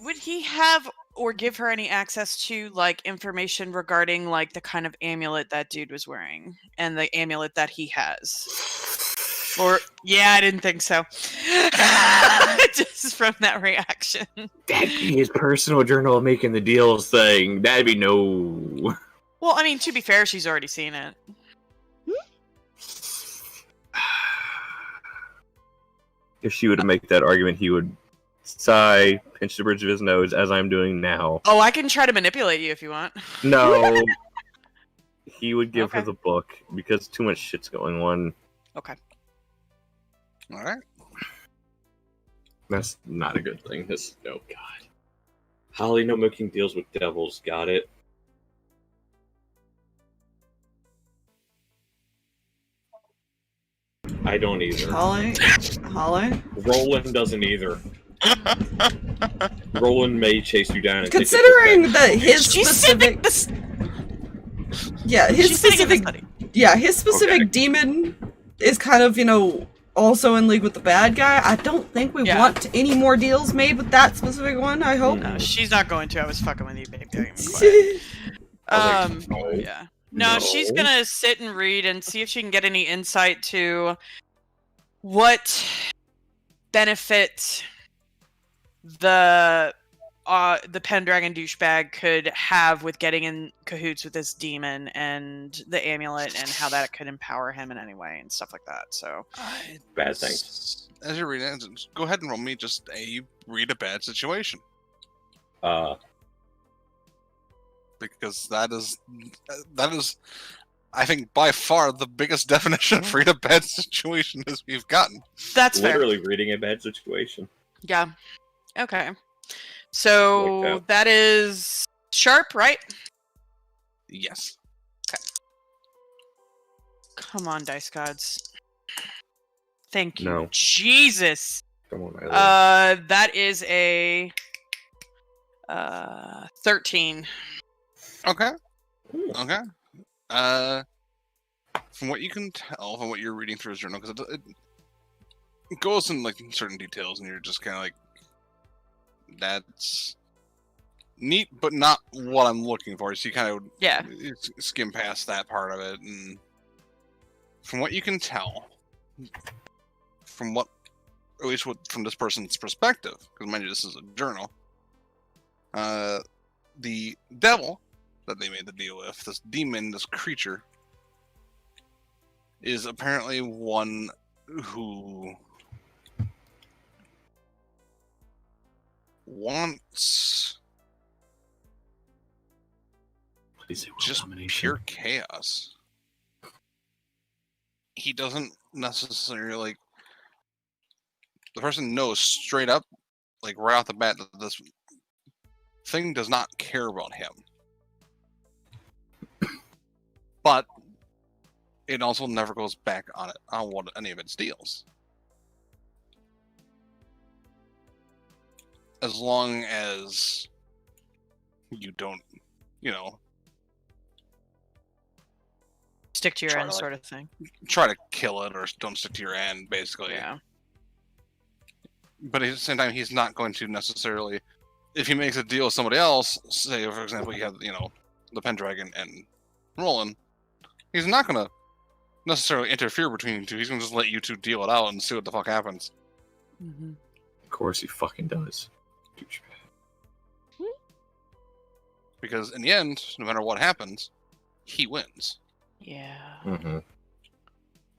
Would he have or give her any access to like information regarding like the kind of amulet that dude was wearing and the amulet that he has? Or yeah, I didn't think so. Just from that reaction. That'd be his personal journal of making the deals thing. That'd be no. Well, I mean, to be fair, she's already seen it. If she were to make that argument, he would sigh, pinch the bridge of his nose, as I'm doing now. Oh, I can try to manipulate you if you want. No. He would give her the book, because too much shit's going on. Okay. Alright. That's not a good thing. Oh, God. Holly, no making deals with devils. Got it. I don't either. Holly? Roland doesn't either. Roland may chase you down and considering that his specific his specific demon is kind of, also in league with the bad guy. I don't think we want any more deals made with that specific one, I hope. No, she's not going to. I was fucking with you, babe. Yeah. No, she's gonna sit and read and see if she can get any insight to what benefit the Pendragon douchebag could have with getting in cahoots with this demon and the amulet and how that could empower him in any way and stuff like that. So bad things. As you're reading, go ahead and roll me just read a bad situation. Because that is, I think, by far the biggest definition of read a bad situation as we've gotten. That's literally reading a bad situation. Yeah. Okay. So that is sharp, right? Yes. Okay. Come on, dice gods. Thank you. No. Jesus. Come on, Eileen. That is a 13. Okay. Okay. From what you can tell, from what you're reading through his journal, because it goes in like certain details, and you're just kind of like, that's neat, but not what I'm looking for. So you kind of skim past that part of it, and from what you can tell, from from this person's perspective, because mind you, this is a journal. The devil that they made the deal with, this demon, this creature, is apparently one who wants just pure chaos. He doesn't necessarily, the person knows straight up, like right off the bat, that this thing does not care about him. But it also never goes back on what any of its deals. As long as you don't, you know, Stick to your Try end, to, like- sort of thing. try to kill it or don't stick to your end, basically. Yeah. But at the same time, he's not going to necessarily, if he makes a deal with somebody else, say, for example, you have, the Pendragon and Rolland, he's not going to necessarily interfere between you two. He's going to just let you two deal it out and see what the fuck happens. Mm-hmm. Of course he fucking does. Because in the end, no matter what happens, he wins. Yeah. Mm-hmm.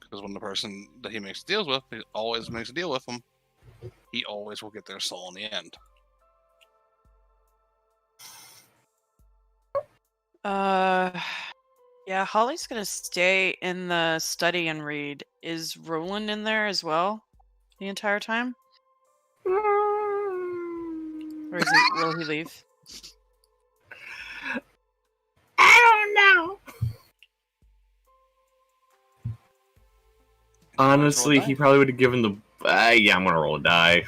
Because when the person that he makes deals with, he always makes a deal with them, he always will get their soul in the end. Yeah, Holly's gonna stay in the study and read. Is Roland in there as well the entire time? Or will he leave? I don't know. Honestly, Roll a he die? probably would have given the. Yeah, I'm gonna roll a die.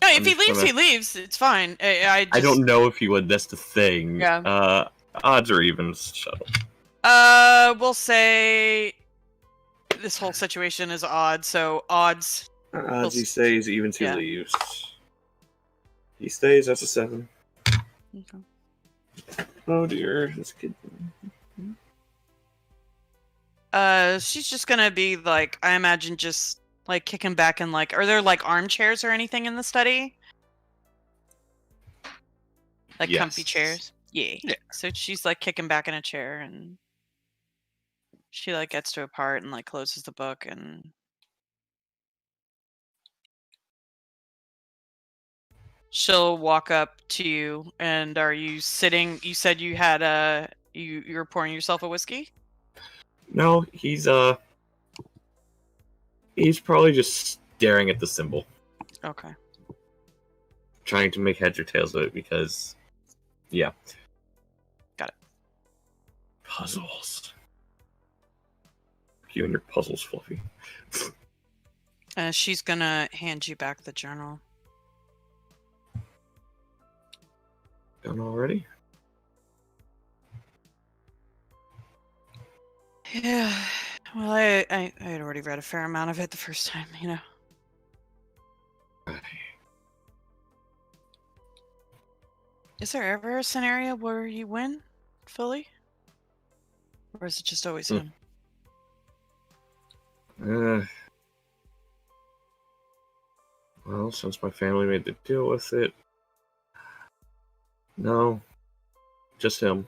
No, if I'm he just leaves, gonna- he leaves. It's fine. I I don't know if he would. That's the thing. Yeah. Odds or evens, Shuttle. We'll say this whole situation is odd, so odds. Odds he stays, evens he leaves. He stays. That's a 7. Okay. Oh dear, this kid. She's just gonna be like, I imagine, just like kicking back and like, are there like armchairs or anything in the study? Like comfy Yes. chairs? Yeah. Yeah. So she's like kicking back in a chair and she like gets to a part and like closes the book and she'll walk up to you and are you sitting, you said you had you were pouring yourself a whiskey? No, he's probably just staring at the symbol, Okay. trying to make heads or tails of it because, yeah. Got it. Puzzles. You and your puzzles, Fluffy. She's gonna hand you back the journal. Done already? Yeah. Well, I had already read a fair amount of it the first time, you know. Right. Is there ever a scenario where you win fully? Or is it just always him? Well, since my family made the deal with it, no, just him.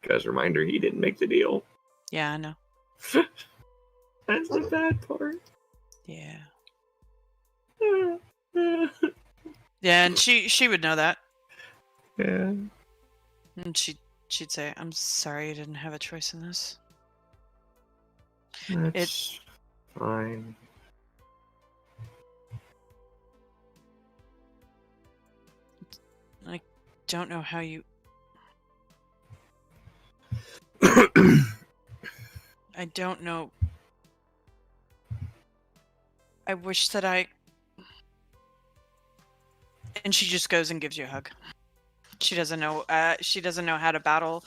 Guys, reminder, he didn't make the deal. Yeah, I know. That's the bad part. Yeah. Yeah, and she would know that. Yeah. And she'd say, I'm sorry you didn't have a choice in this. That's fine. I don't know how you... I don't know. I wish that I... And she just goes and gives you a hug. She doesn't know. She doesn't know how to battle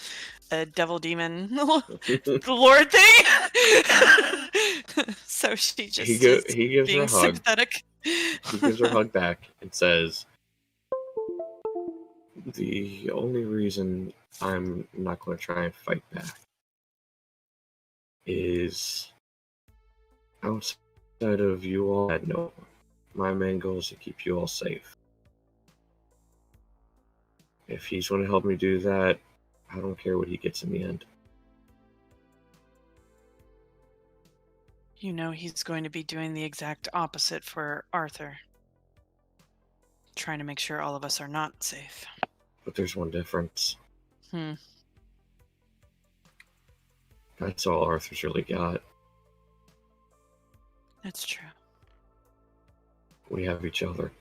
a devil demon lord thing. So she just he gives her being a hug. sympathetic. He gives her a hug back and says, "The only reason I'm not going to try and fight back is outside of you all. No, my main goal is to keep you all safe. If he's going to help me do that, I don't care what he gets in the end." You know he's going to be doing the exact opposite for Arthur. Trying to make sure all of us are not safe. But there's one difference. Hmm. That's all Arthur's really got. That's true. We have each other.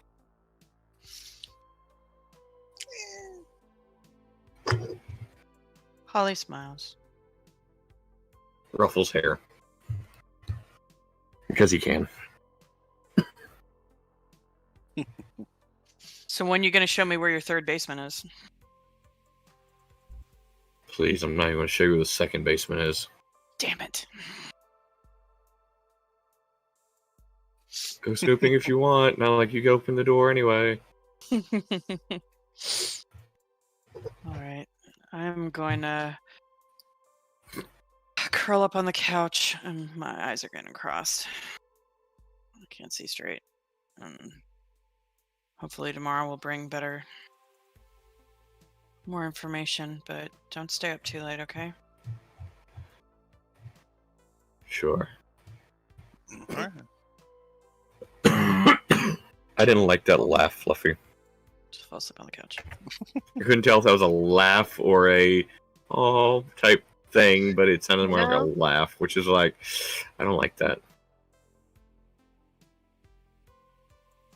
Holly smiles. Ruffles hair. Because he can. So when you gonna show me where your third baseman is? Please, I'm not even going to show you where the second basement is. Damn it. Go snooping if you want. Not like you can open the door anyway. Alright. I'm going to curl up on the couch and my eyes are getting crossed. I can't see straight. Hopefully tomorrow will bring more information, but don't stay up too late, okay? Sure. Alright. I didn't like that laugh, Fluffy. Just fall asleep on the couch. I couldn't tell if that was a laugh or a oh type thing, but it sounded more like a laugh, which is like, I don't like that.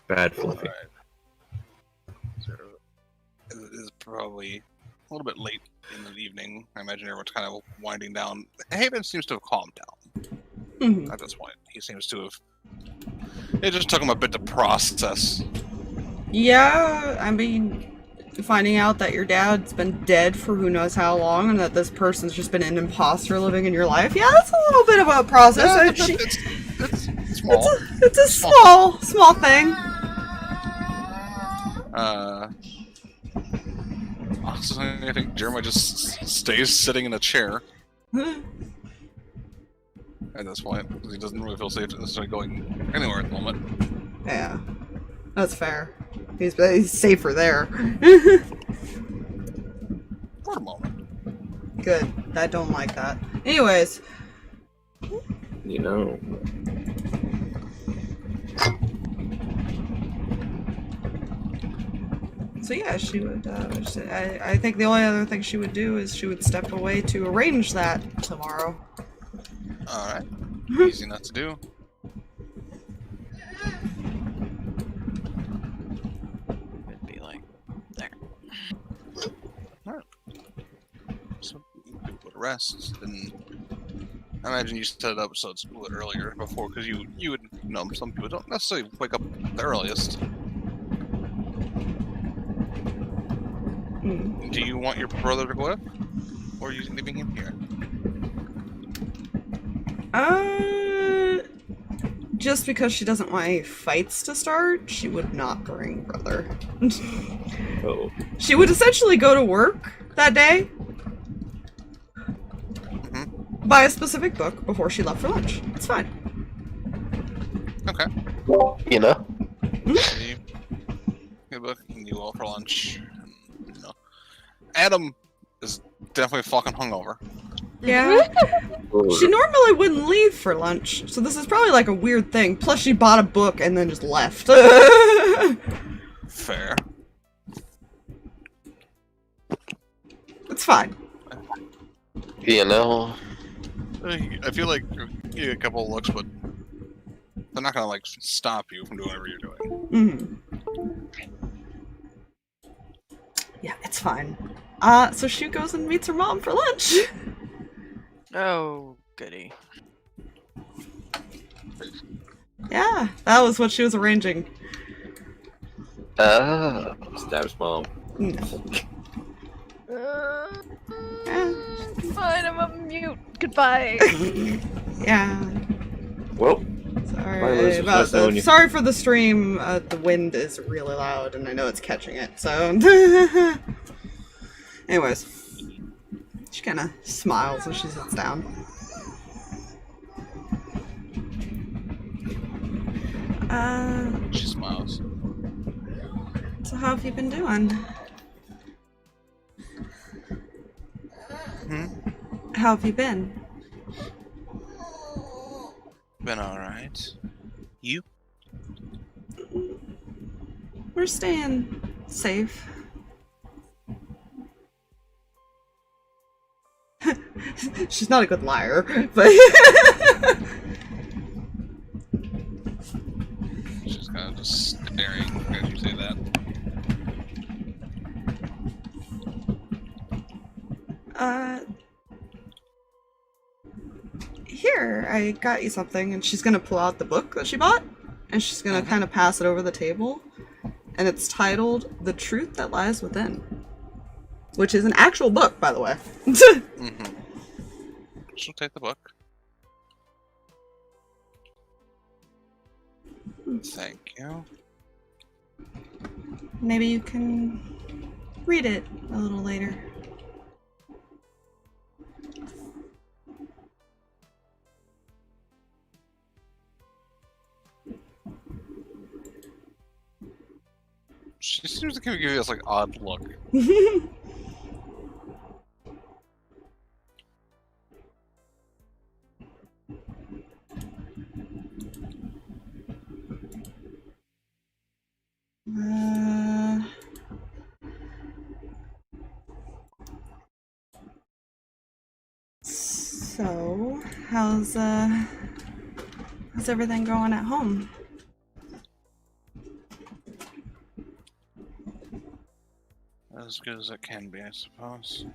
Bad Fluffy. So, it is probably a little bit late in the evening. I imagine everyone's kind of winding down. Haven seems to have calmed down at this point. He seems to have... It just took him a bit to process. Yeah, I mean, finding out that your dad's been dead for who knows how long and that this person's just been an imposter living in your life, yeah, that's a little bit of a process. Yeah, it's small. It's a small thing. Honestly, I think Jeremiah just stays sitting in a chair at this point, because he doesn't really feel safe necessarily going anywhere at the moment. Yeah, that's fair. He's safer there. For a moment. Good. I don't like that. Anyways. You know. So yeah, she would, I think the only other thing she would do is she would step away to arrange that tomorrow. Alright. Easy enough to do. It'd be like there. Alright. So you could go to rest, and I imagine you set it up so it's a little bit earlier before, because you would know some people don't necessarily wake up the earliest. Do you want your brother to go with? Or are you leaving him here? Just because she doesn't want any fights to start, she would not bring brother. Oh. She would essentially go to work that day, buy a specific book before she left for lunch. It's fine. Okay. You know? You get a book, and you all for lunch. And, you know, Adam is definitely fucking hungover. Yeah. She normally wouldn't leave for lunch, so this is probably like a weird thing. Plus she bought a book and then just left. Fair. It's fine. You know? I feel like you get a couple of looks, but they're not gonna like stop you from doing whatever you're doing. Yeah, it's fine. So she goes and meets her mom for lunch. Oh, goody. Yeah, that was what she was arranging. Stabs mom. No. Fine, I'm on mute. Goodbye. Yeah. Well, Sorry about the, sorry for the stream. The wind is really loud, and I know it's catching it. So, anyways, she kind of smiles as she sits down. She smiles. So how have you been doing? How have you been? Been alright. You? We're staying safe. She's not a good liar, but She's kind of just staring as you say that. Here, I got you something, and she's gonna pull out the book that she bought, and she's gonna kind of pass it over the table. and it's titled The Truth That Lies Within, which is an actual book, by the way. Mm-hmm. She'll take the book. Thank you. Maybe you can read it a little later. She seems to give you this like odd look. So, how's everything going at home? As good as it can be, I suppose.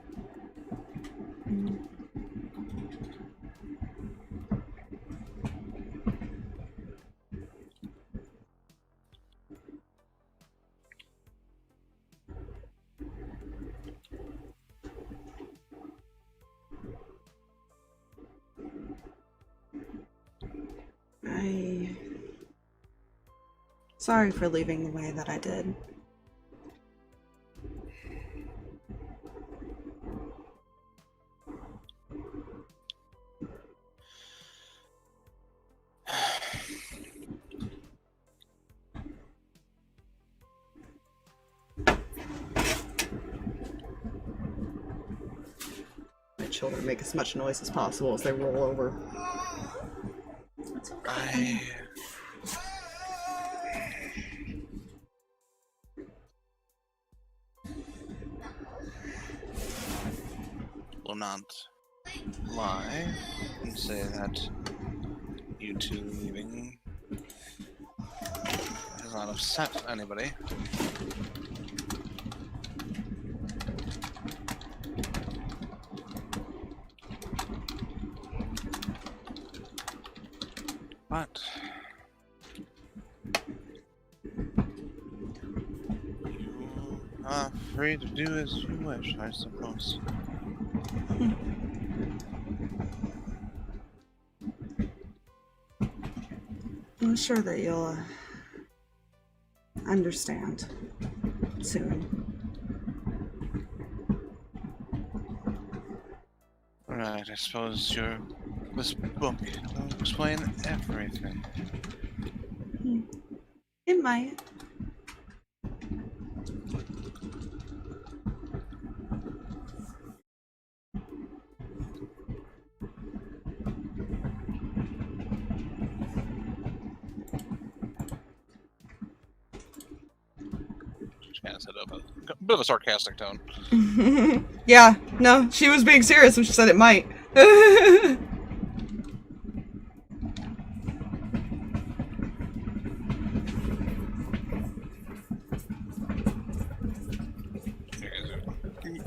Sorry for leaving the way that I did. My children make as much noise as possible as they roll over. That's okay. Will not lie and say that you two leaving has not upset anybody. But you are free to do as you wish, I suppose. I'm sure that you'll understand soon. Right, I suppose this book will explain everything. It might. She kind of said a bit of a sarcastic tone. Yeah, no, she was being serious when she said it might. You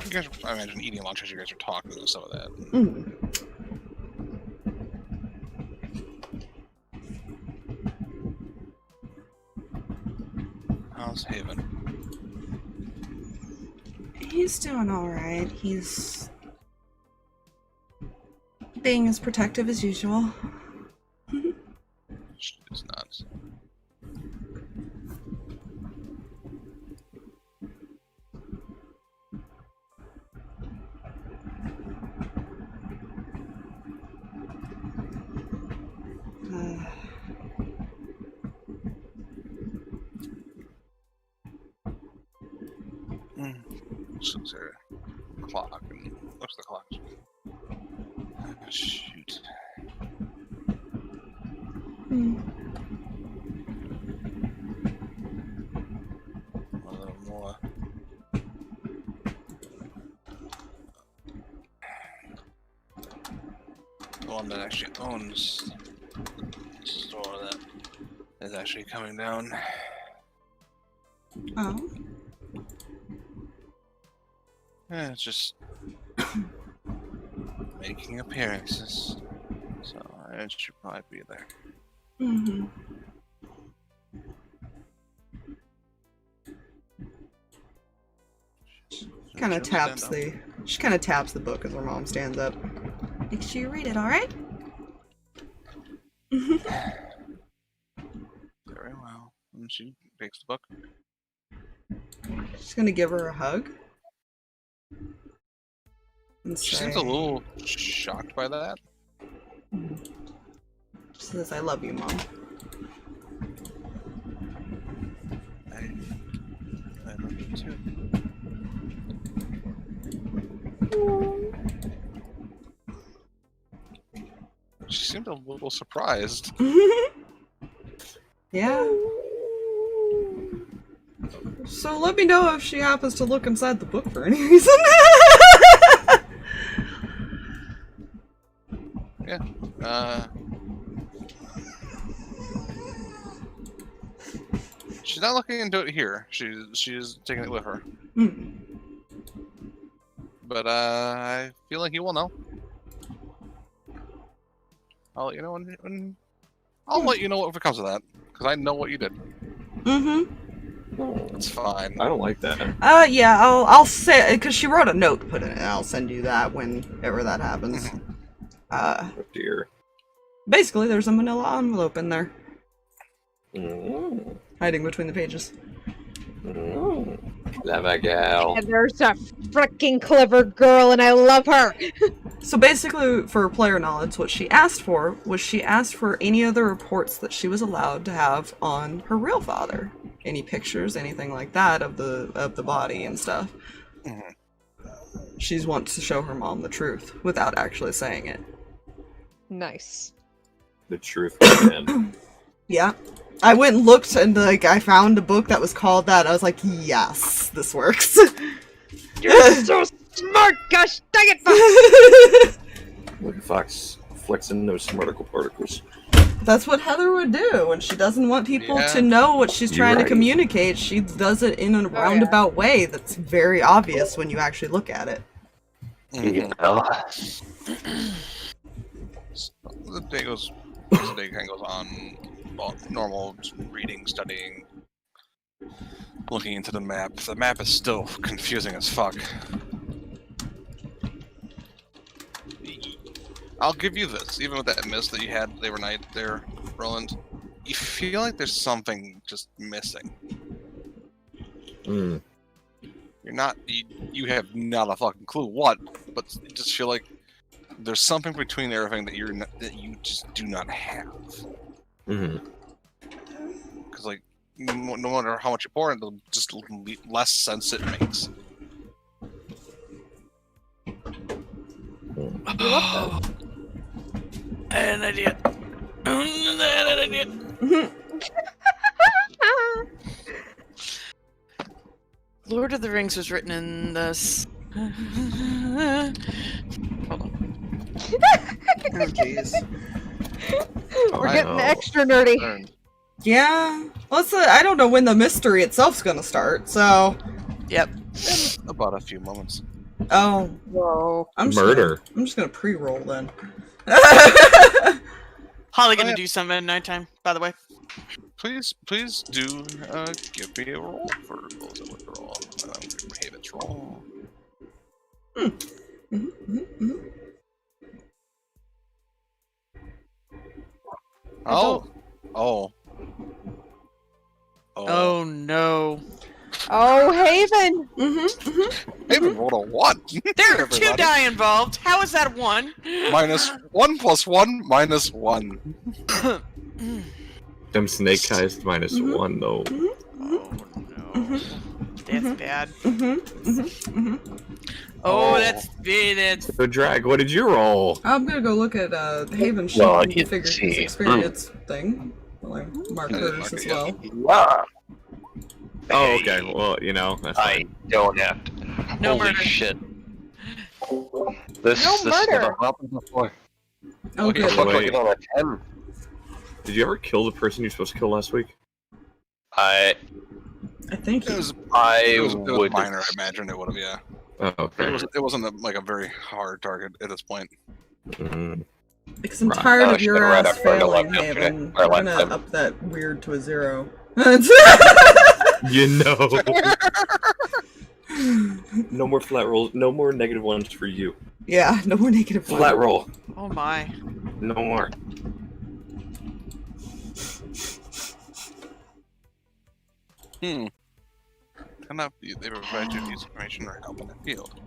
guys, I imagine, eating lunch as you guys are talking and some of that. How's Haven? He's doing alright. He's being as protective as usual. It's nuts. Looks at the clock and looks at the clock. Shoot. A little more. The one that actually owns the store that is actually coming down. Oh. Yeah, it's just making appearances, so I should probably be there. kind of taps the book as her mom stands up. Make sure you read it, all right? Very well. And she takes the book. She's gonna give her a hug. And She seems a little shocked by that. She says, "I love you, Mom." I love you too. She seemed a little surprised. Yeah. So let me know if she happens to look inside the book for any reason. Yeah. She's not looking into it here. She's taking it with her. Mm. But I feel like you will know. I'll let you know when I'll let you know if it comes to that, because I know what you did. Mm-hmm. It's fine. I don't like that. Yeah, I'll say, because she wrote a note to put in it. I'll send you that whenever that happens. Oh dear. Basically, there's a manila envelope in there, Mm. hiding between the pages. Clever gal. And there's a freaking clever girl, and I love her. So basically, for player knowledge, what she asked for was she asked for any other reports that she was allowed to have on her real father. Any pictures, anything like that of the body and stuff. She wants to show her mom the truth without actually saying it. Nice. The truth again. Yeah. I went and looked and I found a book that was called that. I was like, yes, this works. You're so smart, gosh dang it, Fox. Look at Fox flexing those smarticle particles. That's what Heather would do when she doesn't want people Yeah. to know what she's trying to right. communicate. She does it in a roundabout way that's very obvious when you actually look at it. The day kind of goes on. Well, normal reading, studying, looking into the map. The map is still confusing as fuck. I'll give you this, even with that miss that you had the overnight there, Roland. You feel like there's something just missing. Mm. You're not. You have not a fucking clue what, but you just feel like there's something between everything that that you just do not have. Mm-hmm. Because like, no matter how much you pour into, just less sense it makes. An idiot. An idiot. Lord of the Rings was written in this. Hold on. Oh, jeez. We're getting extra nerdy. Yeah. Well, I don't know when the mystery itself's gonna start, so... Yep. About a few moments. Oh. Whoa. I'm just gonna pre-roll then. Holly gonna do something at nighttime, by the way. Please do give me a roll for those that would roll. Havens roll. Oh no. Oh, Haven! Haven rolled a 1. There are 2 die involved. How is that 1? Minus 1 plus 1 minus 1. Them snake eyes -1 though. Oh no. That's bad. Oh, that's bad. So Drag, what did you roll? I'm gonna go look at Haven sheet Well, and you figure his see. experience thing. Well, I mark I didn't hers mark as it yet. well. Oh, okay. Well, you know, that's I fine. don't have to. No Holy murder. shit. This murder. never happened before. Oh, Okay, good. It looked like Wait. it on a 10. Did you ever kill the person you're supposed to kill last week? I I think It was would minor, I imagine it would have, yeah. Oh, okay. It wasn't like a very hard target at this point. Mhm. because I'm Right. tired Oh, of shit, your right ass after I failing, left yesterday. Haven. Or I'm last gonna time. up that weird to a 0. You know. No more flat rolls. No more negative ones for you. Yeah, no more negative Flat one. roll. Oh my. No more. Cannot be. They provide you news information or help in the field.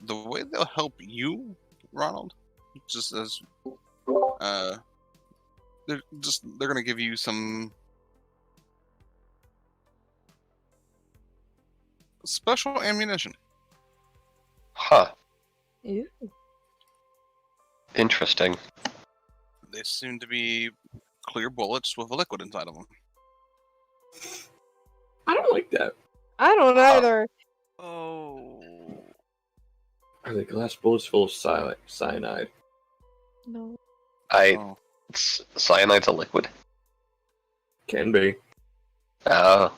The way they'll help you, Ronald, just as they're gonna give you some special ammunition. Huh. Ew. Interesting. They seem to be clear bullets with a liquid inside of them. I don't like that. I don't either. Oh. Are they glass bullets full of cyanide? No. Oh. Cyanide's a liquid. Can be. Oh.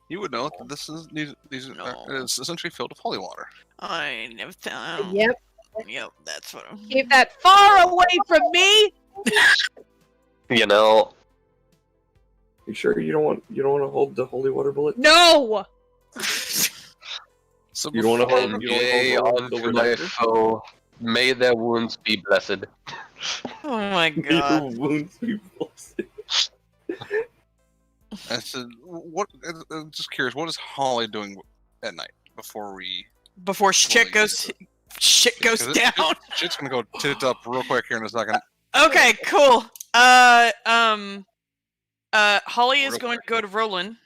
You would know that these it's essentially filled with holy water. I never thought. Yep. Yep, that's what I'm. Keep that far away from me. You know, You sure you don't want to hold the holy water bullet? No. So You don't want to hold. You yea, don't want to unto hold my the foe, may their wounds be blessed. Oh my Your god. wounds be blessed. I said, "What?" I'm just curious. What is Holly doing at night before we? Before shit goes down. Shit's gonna go tits up real quick here in a second. Okay, cool. Holly is going to go to Rolland.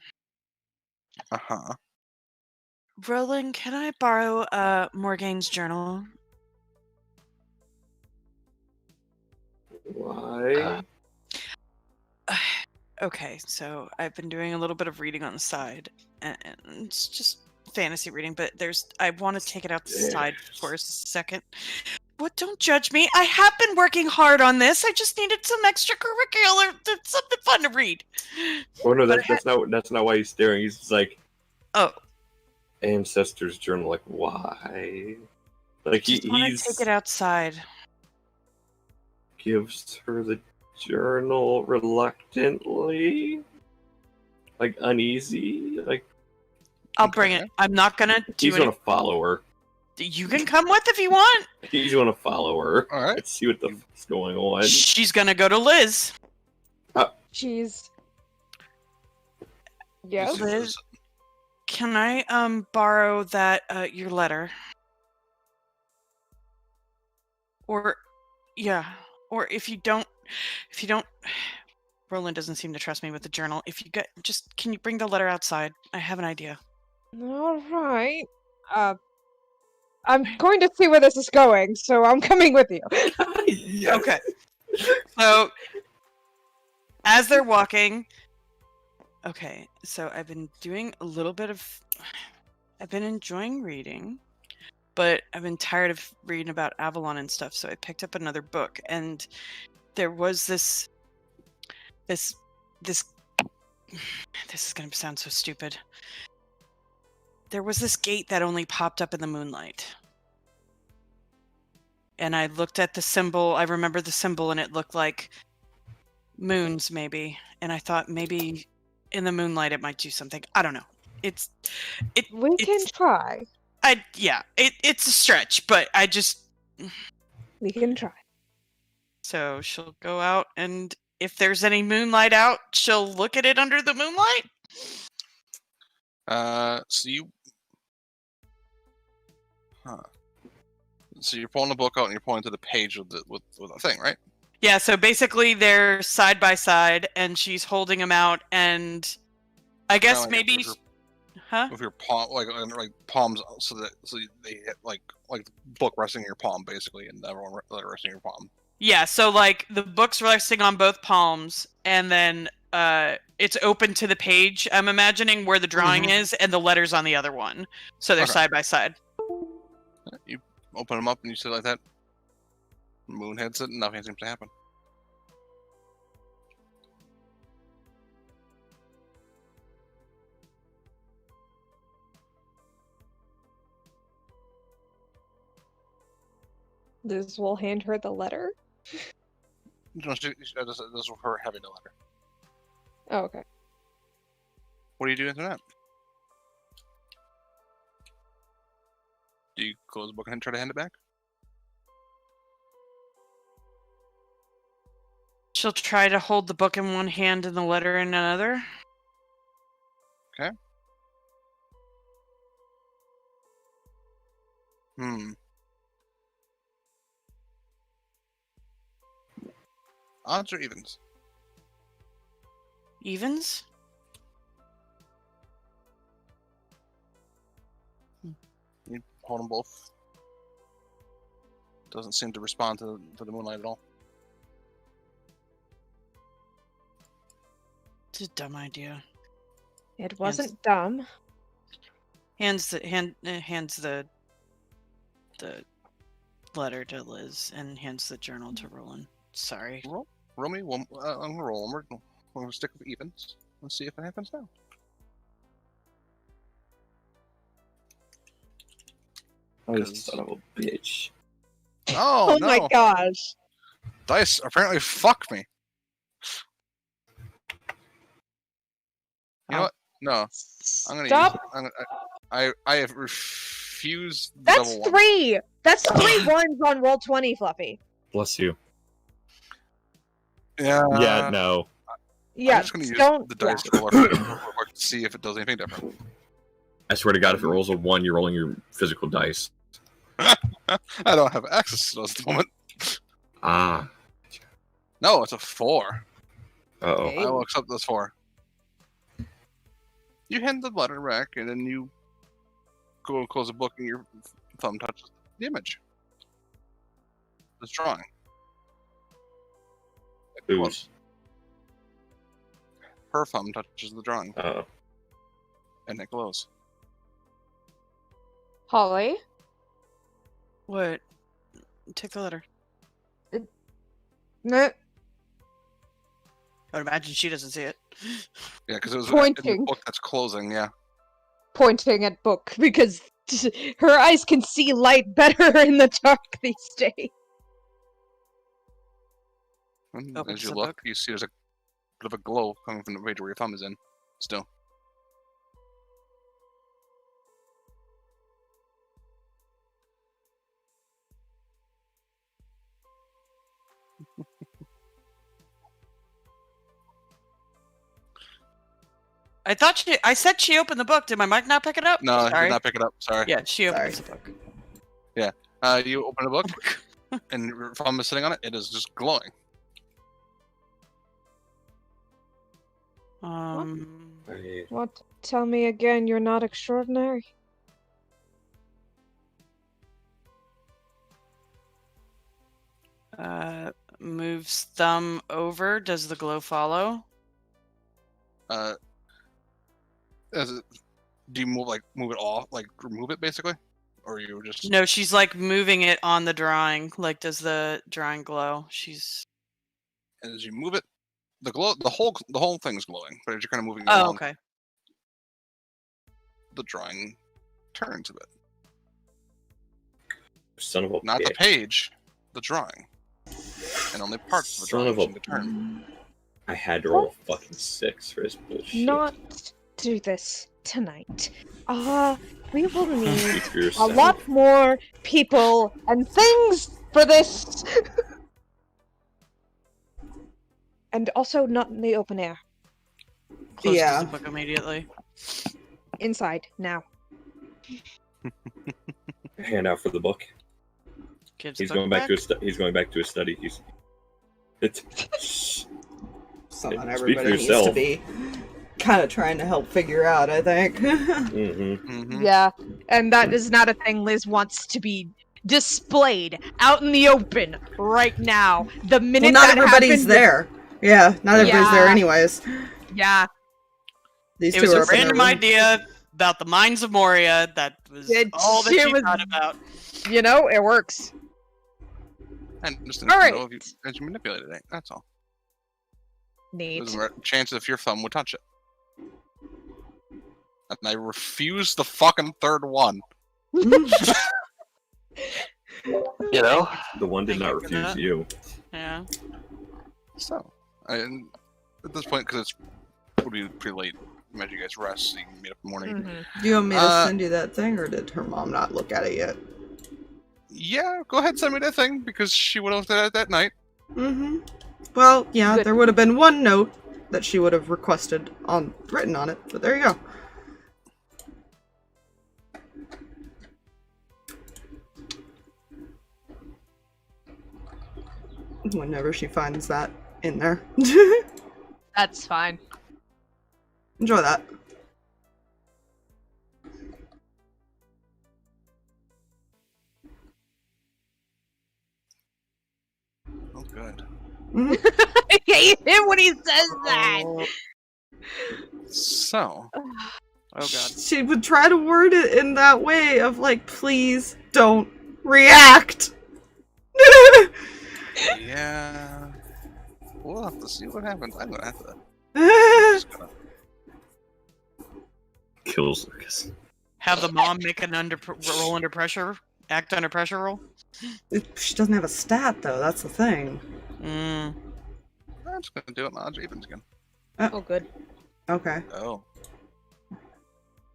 Uh-huh. Rolland, can I borrow Morgane's journal? Why? Okay, so I've been doing a little bit of reading on the side, and it's just fantasy reading, but I want to take it outside for a second. What? Don't judge me. I have been working hard on this. I just needed some extracurricular, something fun to read. Oh no, that's not why he's staring. He's just like, oh, ancestors journal. Like, why? Like I just want to take it outside. Gives her the journal reluctantly, like uneasy. Like, I'll bring it. I'm not gonna do he's gonna follow her. You can come with if you want. He's gonna follow her. All right. Let's see what the fuck's going on. She's gonna go to Liz. Jeez. Yeah. Liz, can I borrow that your letter? Or if you don't Rolland doesn't seem to trust me with the journal. If you can you bring the letter outside? I have an idea. All right. I'm going to see where this is going, so I'm coming with you. Yes. Okay. So as they're walking, okay, so I've been doing a little bit of I've been enjoying reading, but I've been tired of reading about Avalon and stuff, so I picked up another book, and there was this is going to sound so stupid. There was this gate that only popped up in the moonlight. And I looked at the symbol, I remember the symbol, and it looked like moons, maybe. And I thought maybe in the moonlight it might do something. I don't know. We can try. It's a stretch, but We can try. So she'll go out, and if there's any moonlight out, she'll look at it under the moonlight. So you're pulling the book out and you're pointing to the page with the thing, right? Yeah, so basically they're side by side, and she's holding them out, and I guess maybe, with your palm, like palms, so they hit like the book resting in your palm, basically, and everyone resting in your palm. Yeah, so like the book's resting on both palms, and then it's open to the page. I'm imagining where the drawing is, and the letters on the other one, so they're side by side. You open them up and you sit like that. Moon hits it and nothing seems to happen. Liz will hand her the letter. No, this is her having the letter. Oh, okay. What do you do after that? Do you close the book and try to hand it back? She'll try to hold the book in one hand and the letter in another. Okay. Odds or evens? Evens? You hold them both. Doesn't seem to respond to the moonlight at all. It's a dumb idea. It wasn't dumb. Hands the letter to Liz and hands the journal to Rolland. Sorry. Roll me one. I'm gonna roll. We're gonna stick with evens. Let's see if it happens now. Oh, son of a bitch. Oh, no. My gosh. Dice apparently fuck me. You know what? No. I'm gonna Stop. I have refused the That's double one. 3! That's 3 ones on roll 20, Fluffy. Bless you. Yeah. Yeah, no. Yeah, I'm just gonna use the dice to roll real quick to see if it does anything different. I swear to God, if it rolls a 1, you're rolling your physical dice. I don't have access to those at the moment. Ah. No, it's a 4. Uh-oh. Okay. I will accept this 4. You hand the letter back, and then you go and close the book, and your thumb touches the image. This drawing. Whose? Her thumb touches the drawing, Uh-oh. and it glows. Holly? What? Take the letter. No. I would imagine she doesn't see it. Yeah, because it was in Pointing. the book that's closing, yeah. Pointing at book, because her eyes can see light better in the dark these days. And Opens as you the look, book. you see there's a bit of a glow coming from the page where your thumb is in, still. I said she opened the book. Did my mic not pick it up? No, I Sorry. did not pick it up, sorry. Yeah, she opens the book. You open the book, and your thumb is sitting on it, it is just glowing. What? Tell me again, you're not extraordinary? Moves thumb over. Does the glow follow? Do you move it off, like remove it basically, or you just? No, she's like moving it on the drawing. Like, does the drawing glow? She's. And as you move it, the whole thing's glowing, but as you're kind of moving it Oh, along, okay. the drawing turns a bit. Son of a Not bitch. the page, the drawing, and only parts of the Son drawing of a- seem to turn. I had to roll a fucking 6 for this bullshit. Not do this tonight. We will need Speak for a yourself. lot more people and things for this. And also not in the open air. Closes Yeah. the book immediately. Inside, now. Hand out for the book. Gives He's the book going back to back. he's going back to his study. It's Something Speak for everybody needs to yourself. be kind of trying to help figure out, I think. Mm-hmm. Yeah, and that is not a thing Liz wants to be displayed out in the open right now. The minute Well, not that everybody's happened- there. Yeah, not everybody's there Yeah. anyways. Yeah, These It two was are a up in their random room. idea about the mines of Moria. That was all that It she was- thought about. you know, it works. And just All right. know if you, as you manipulate it, that's all. Neat. There's a chance if your thumb would touch it. And I refuse the fucking third one. You know? The one did Thank not you for refuse that. you. Yeah. So, and at this point, because it would be pretty late, imagine you guys rest, so you can meet up in the morning. Mm-hmm. Do you want me to send you that thing, or did her mom not look at it yet? Yeah, go ahead and send me that thing, because she would have looked at it that night. Mm-hmm. Well, yeah, Good. there would have been one note that she would have requested written on it, but there you go. Whenever she finds that in there. That's fine. Enjoy that. Oh, good. Mhm. I hate him when he says that. So, Oh god. She would try to word it in that way of like, please don't react. yeah, we'll have to see what happens. I'm gonna have to. Just gonna, Kills Lucas. Have the mom make an roll under pressure, act under pressure roll. She doesn't have a stat though. That's the thing. Mm. I'm just gonna do it. Odds or evens again. Oh, good. Okay. Oh,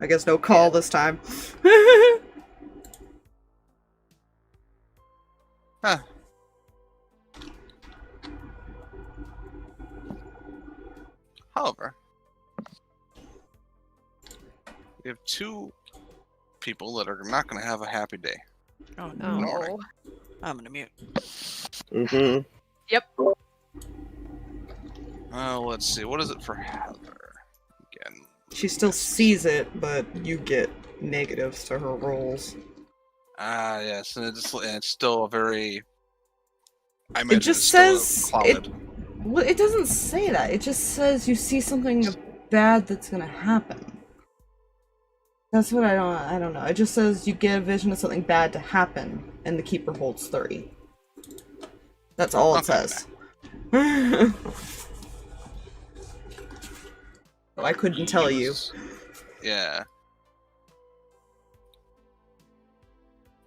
I guess no call this time. huh. However, we have two people that are not going to have a happy day. Oh Oh. no. Morning. I'm gonna mute. Mm-hmm. Let's see. What is it for Heather? Again. She still sees it, but you get negatives to her rolls. Ah, yes, and it's still a very. I It imagine just it's still says clouded. Well, it doesn't say that. It just says you see something bad that's gonna happen. That's what I don't know. It just says you get a vision of something bad to happen, and the keeper holds 3. That's all it Okay. says. So I couldn't tell you. Yeah.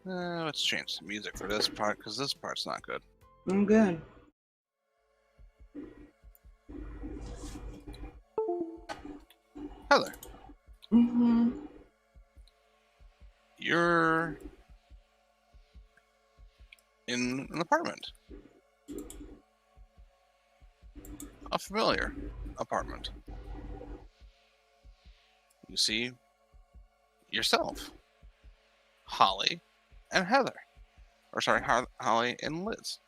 Let's change the music for this part, because this part's not good. I'm good. Heather, Mm-hmm. you're in an apartment. A familiar apartment. You see yourself, Holly, and Heather. Or sorry, Holly and Liz.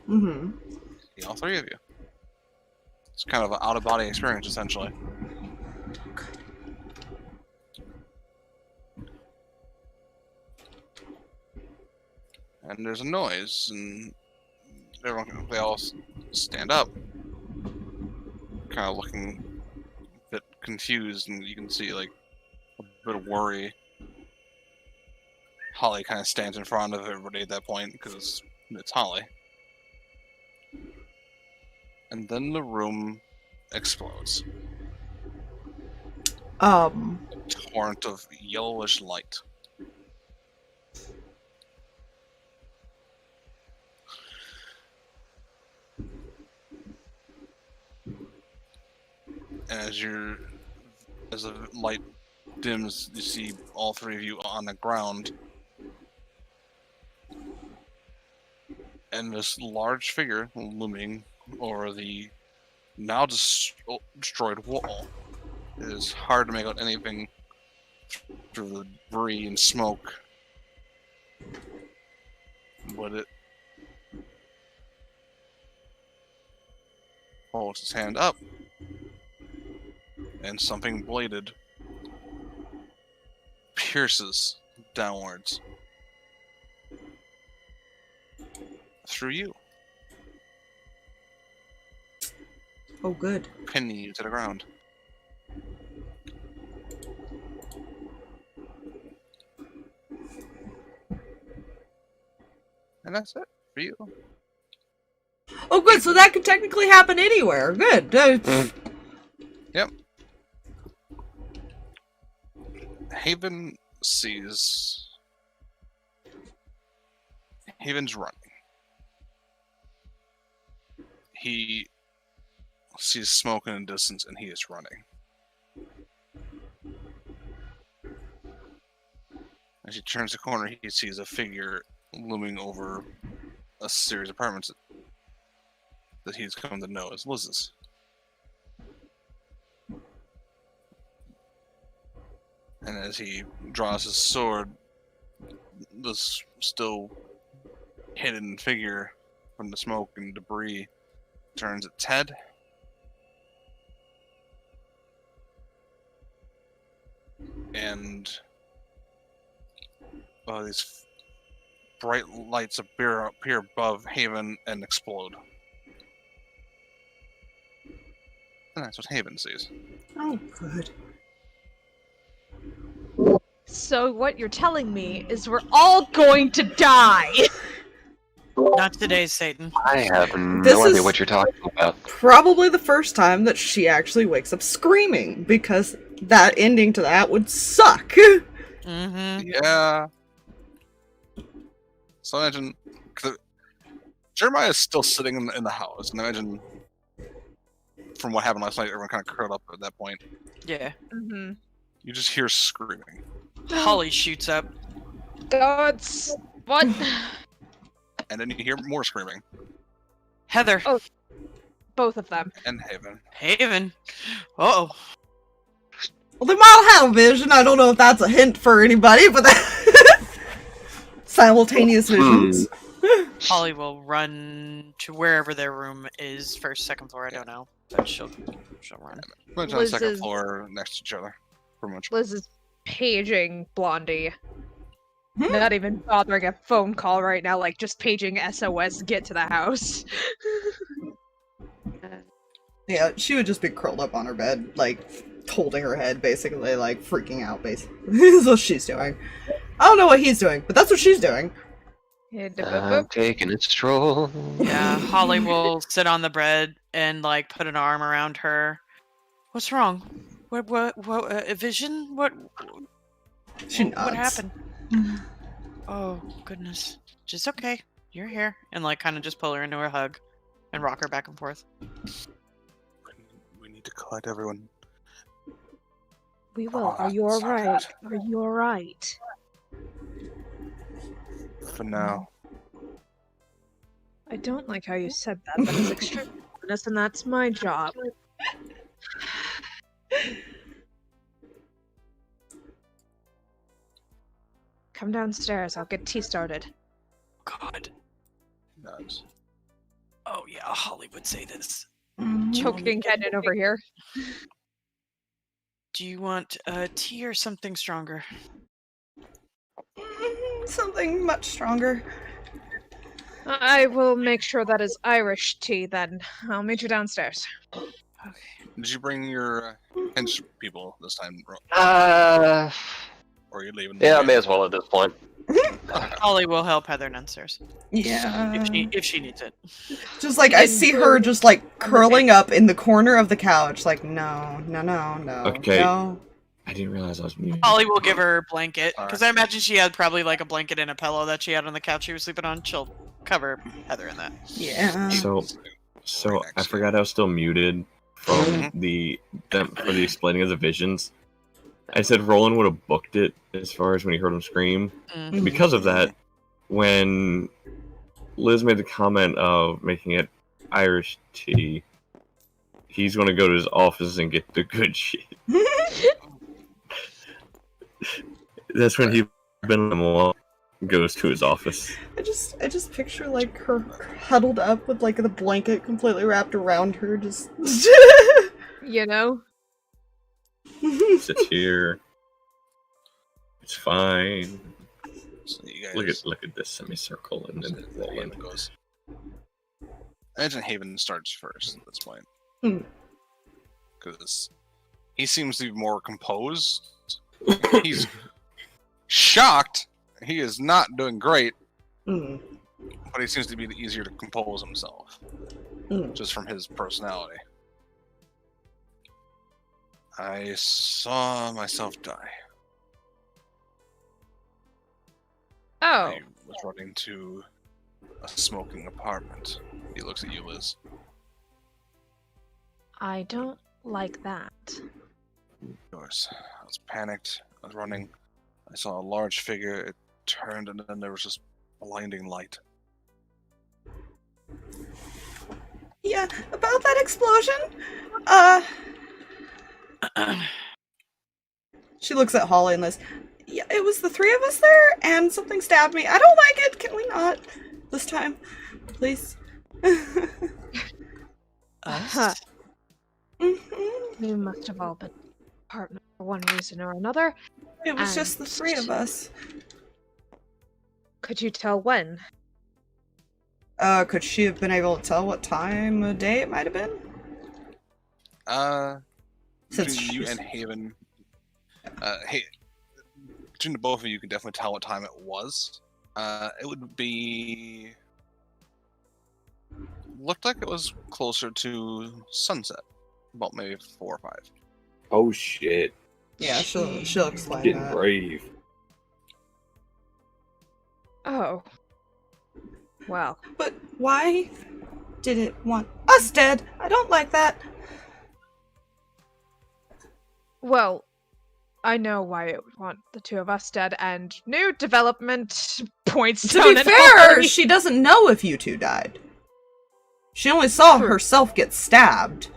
Mm-hmm. See all 3 of you. It's kind of an out-of-body experience, essentially. And there's a noise, and they all stand up, kind of looking a bit confused, and you can see like a bit of worry. Holly kind of stands in front of everybody at that point because it's Holly. And then the room explodes. A torrent of yellowish light. And as the light dims, you see all 3 of you on the ground. And this large figure looming over the now destroyed wall. It is hard to make out anything through the debris and smoke. But it holds its hand up. And something bladed pierces downwards through you, Oh, good. pinning you to the ground. And that's it for you. Oh, good. So that could technically happen anywhere. Good. Yep. Haven sees Haven's running. He sees smoke in the distance, and he is running. As he turns the corner, he sees a figure looming over a series of apartments that he's come to know as Liz's. And as he draws his sword, this still hidden figure from the smoke and debris turns its head. And these bright lights appear above Haven and explode. And that's what Haven sees. Oh, good. So what you're telling me is we're all going to die. Not today, Satan. I have no This idea is- what you're talking about. Probably the first time that she actually wakes up screaming, because that ending to that would suck. Mm-hmm. Yeah. So imagine, Jeremiah is still sitting in the house, and imagine from what happened last night, everyone kind of curled up at that point. Yeah. Mm-hmm. You just hear screaming. Holly shoots up. Gods. What? And then you hear more screaming. Heather. Oh. Both of them. And Haven. Haven. Uh-oh. Well, they might have vision. I don't know if that's a hint for anybody, but simultaneous visions. Holly will run to wherever their room is, first, second floor, I don't know. But she'll run. Went on the second Liz is- floor next to each other. Pretty much. Liz is paging Blondie. Not even bothering a phone call right now, like just paging SOS, get to the house. Yeah, she would just be curled up on her bed, like, holding her head, basically, like, freaking out, basically. That's what she's doing. I don't know what he's doing, but that's what she's doing. I'm taking a stroll. Yeah, Holly will sit on the bed and, like, put an arm around her. What's wrong? What, a vision? What She What nods. happened? Oh, goodness. Just okay. You're here. And, like, kind of just pull her into a hug and rock her back and forth. We need to collect everyone. We will. Are you alright? Are you alright? For now. I don't like how you said that. That is extremely honest, and that's my job. Come downstairs. I'll get tea started. God. Nods. Oh, yeah, Holly would say this. Choking head in over here. Do you want tea or something stronger? Something much stronger. I will make sure that is Irish tea then. I'll meet you downstairs. Okay. Did you bring your hench people this time, Ro? Or are you leaving? Yeah, I may as well at this point. Holly will help Heather downstairs Yeah. if she needs it. Just like, I see her just like curling up in the corner of the couch, like, no. Okay. No. I didn't realize I was muted. Holly will give her a blanket because I Alright. imagine she had probably like a blanket and a pillow that she had on the couch she was sleeping on. She'll cover Heather in that. Yeah. So I forgot I was still muted from the for the explaining of the visions. I said Rolland would have booked it as far as when he heard him scream. Mm. And because of that, when Liz made the comment of making it Irish tea, he's going to go to his office and get the good shit. That's when he goes to his office. I just picture like her huddled up with like the blanket completely wrapped around her, just You know? Sits here. It's fine. So you guys Look at this semicircle and then Haven Rolland. goes. I imagine Haven starts first at this point. Hmm. Because he seems to be more composed. He's shocked. He is not doing great, Mm. but he seems to be easier to compose himself. Just from his personality. I saw myself die. Oh. I was running to a smoking apartment. He looks at you, Liz. I don't like that. Yours. I was panicked. I was running. I saw a large figure. It turned, and then there was just blinding light. Yeah, about that explosion. She looks at Holly and Liz. Yeah, it was the three of us there, and something stabbed me. I don't like it. Can we not this time, please? Us? We must have all been partners for one reason or another. It was just the And- three of us. Could you tell when? Could she have been able to tell what time of day it might have been? Since Between you she's- and Haven, between the both of you, can definitely tell what time it was. It would be. Looked like it was closer to sunset, about maybe 4 or 5. Oh shit. Yeah, she'll explain Getting that. brave. Oh. Well, But why did it want us dead? I don't like that. well, I know why it would want the two of us dead, and new development points To down be at fair, Holly. she doesn't know if you two died. She only saw True. herself get stabbed.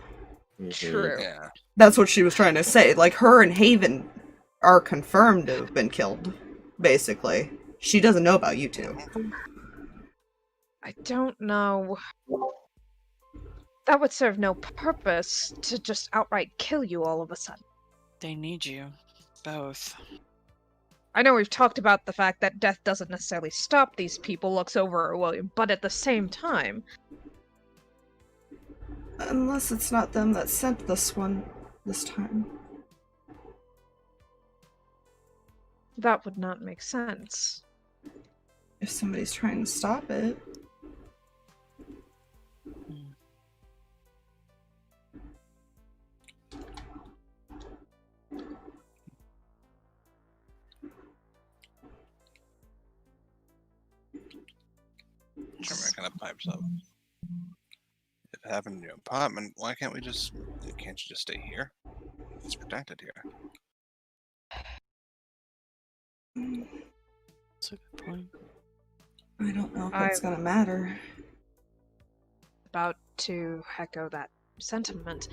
True. Yeah. That's what she was trying to say. Like, her and Haven are confirmed to have been killed, basically. She doesn't know about you two. I don't know. That would serve no purpose to just outright kill you all of a sudden. They need you. Both. I know we've talked about the fact that death doesn't necessarily stop these people, looks over at William, but at the same time, Unless it's not them that sent this one this time. that would not make sense. If somebody's trying to stop it. Sherman kind of pipes up. If it happened in your apartment, why can't you just stay here? It's protected here. That's a good point. I don't know if that's gonna matter. About to echo that sentiment.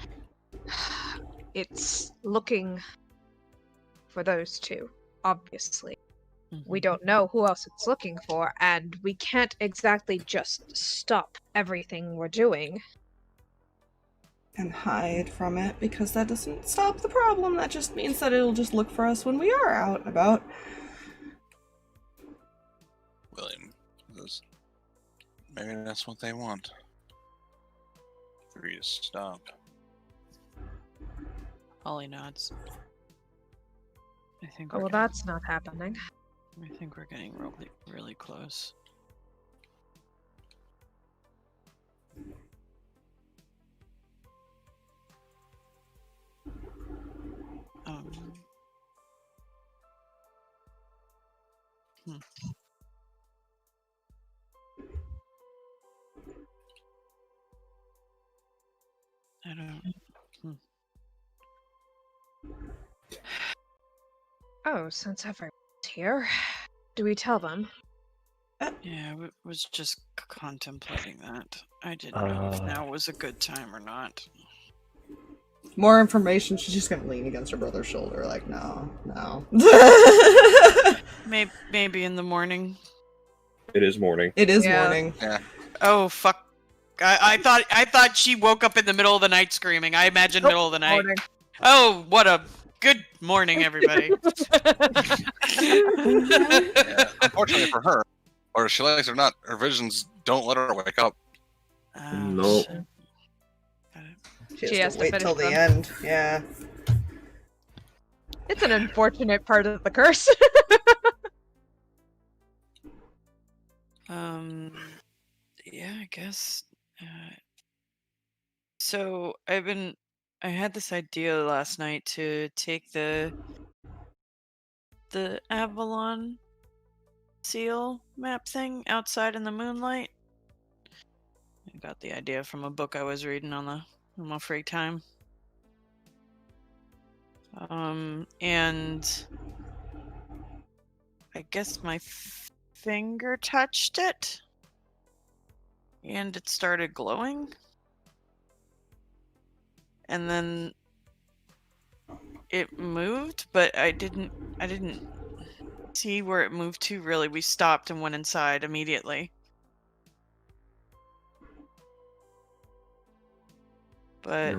It's looking for those two, obviously. We don't know who else it's looking for, and we can't exactly just stop everything we're doing. And hide from it, because that doesn't stop the problem. That just means that it'll just look for us when we are out and about. William says, maybe that's what they want. For you to stop. Holly nods. I think Oh, we're well, getting, that's not happening. I think we're getting really, really close. Um. Hmm. I don't. Oh, since everyone's here, do we tell them? Yeah, I was just contemplating that. I didn't know if now was a good time or not. More information, she's just gonna lean against her brother's shoulder, like, no. Maybe in the morning. It is morning. It is Yeah. morning. Yeah. Oh fuck! I thought she woke up in the middle of the night screaming. I imagined Nope, middle of the night. morning. Oh, what a good morning, everybody. Yeah. Unfortunately for her, or she likes it or not, her visions don't let her wake up. Nope. Shit. Got it. She has to wait finish till the them. end. Yeah. It's an unfortunate part of the curse. Yeah, I guess. So I had this idea last night to take the Avalon seal map thing outside in the moonlight got the idea from a book I was reading on my free time. And I guess my finger touched it, and it started glowing. And then it moved, but I didn't see where it moved to, really. We stopped and went inside immediately. But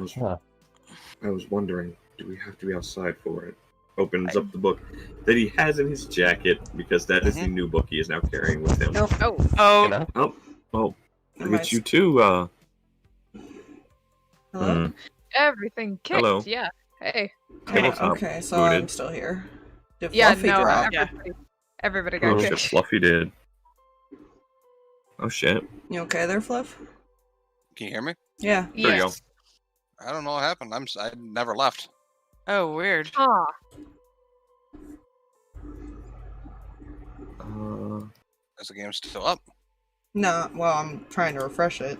I was wondering, do we have to be outside for it? Opens up the book that he has in his jacket, because that is the new book he is now carrying with him. Nope. oh, Well, look at you too, Hello? Everything kicked. Hello. Yeah. Hey. Tabletop Okay, so booted. I'm still here. Did Yeah. Fluffy No. drop? Everybody Oh got shit, kicked. Fluffy did. Oh shit. You okay there, Fluff? Can you hear me? Yeah. There you go. I don't know what happened. I never left. oh, weird. Ah. Is the game still up? No, well, I'm trying to refresh it.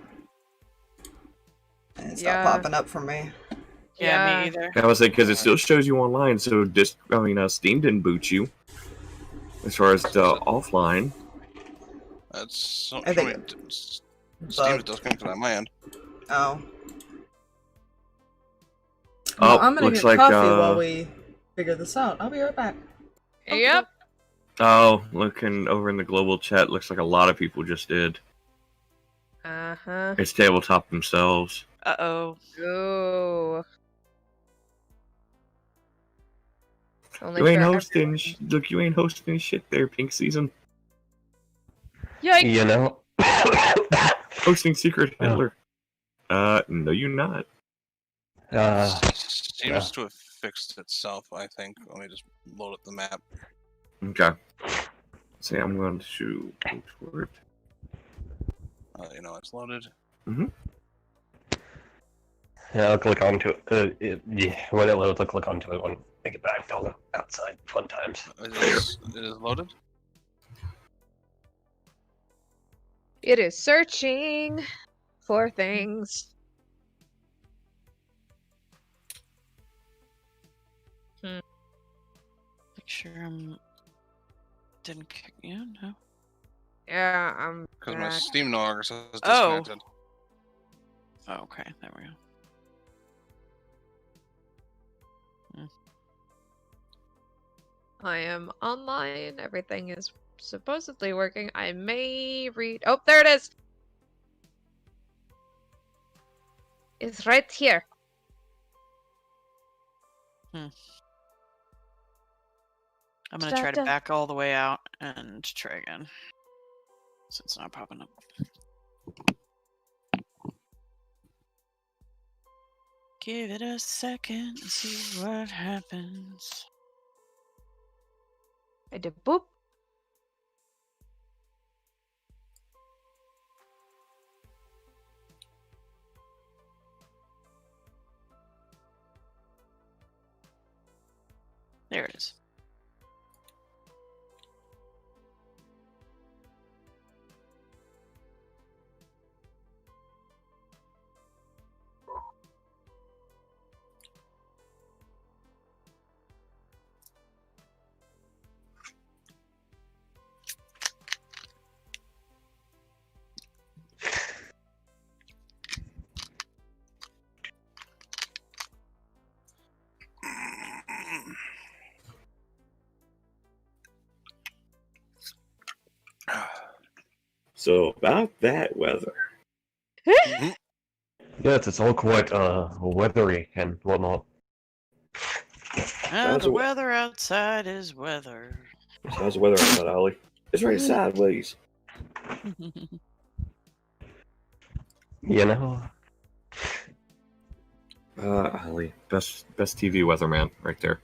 And it's not Yeah. popping up for me. Yeah, me either. I was like, because it still shows you online, so Steam didn't boot you. As far as the offline. That's I think Steam does come to my end. Oh. Oh, Well, I'm gonna looks get like coffee while we figure this out. I'll be right back. Yep. oh, looking over in the global chat, looks like a lot of people just did. Uh-huh. It's tabletop themselves. Uh-oh. Go. Only You ain't for hosting. everyone. Look, you ain't hosting shit there, Pink Season. Yikes. You know? Hosting Secret Hitler. No, you're not. Seems to have fixed itself, I think. Let me just load up the map. Okay. See, I'm going to go toward. You know, it's loaded. Yeah, I'll click onto it. Yeah, when it loads, I'll click onto it when I get back to all the outside fun times. It is loaded? It is searching for things. Make sure I'm... Didn't kick me out, no? Yeah, I'm Because my back. Steam no longer says Oh. disconnected. Oh, okay, there we go. I am online. Everything is supposedly working. I may read. Oh, there it is. It's right here. I'm gonna try to back all the way out and try again. So it's not popping up. Give it a second and see what happens. I did boop. There it is. So about that weather. Yes, it's all quite weathery and whatnot. And the weather outside is weather. How's the weather outside, Ollie? It's raining sideways. You know? Ollie, best TV weatherman right there.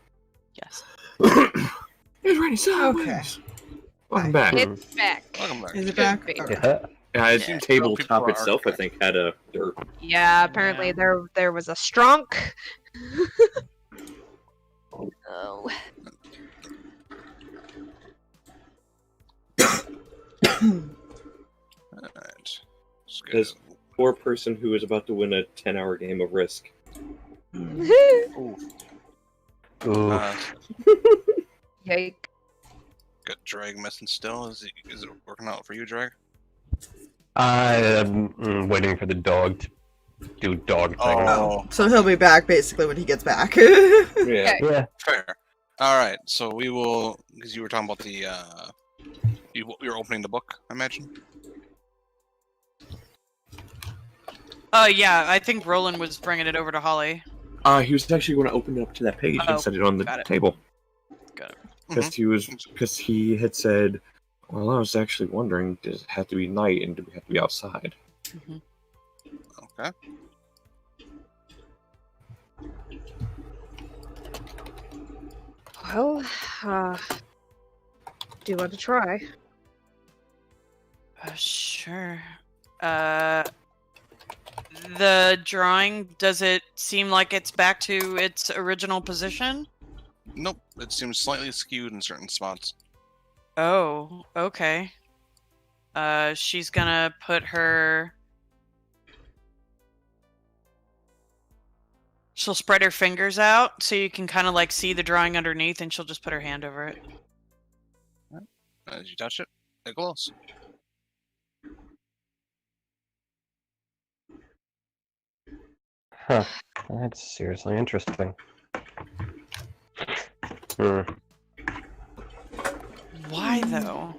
Yes. It's raining sideways. Welcome back. It's back. Welcome back. Is it back? Be. Okay. Yeah. Yeah, I Yeah, assume people tabletop are itself, I architect. think, had a dirt. Yeah, apparently Yeah. there was a strunk. Oh. Alright. Let's get Yes. poor person who is about to win a 10-hour game of Risk. Ooh. Ooh. Yike. Got Drag missing still. Is it working out for you, Drag? I am waiting for the dog to do dog thing. Oh, so he'll be back basically when he gets back. Yeah. Yeah. Fair. All right. So we will, because you were talking about the you're opening the book, I imagine. Yeah, I think Rolland was bringing it over to Holly. He was actually going to open it up to that page Oh, and set it on the table. Got it. Because he had said, well, I was actually wondering, does it have to be night and do we have to be outside? Okay. Well, do you want to try? Sure. The drawing, does it seem like it's back to its original position? Nope. It seems slightly skewed in certain spots. Oh, okay. She's gonna put her... She'll spread her fingers out so you can kind of like see the drawing underneath, and she'll just put her hand over it. As you touch it, it glows. Huh. That's seriously interesting. Hmm. Why though?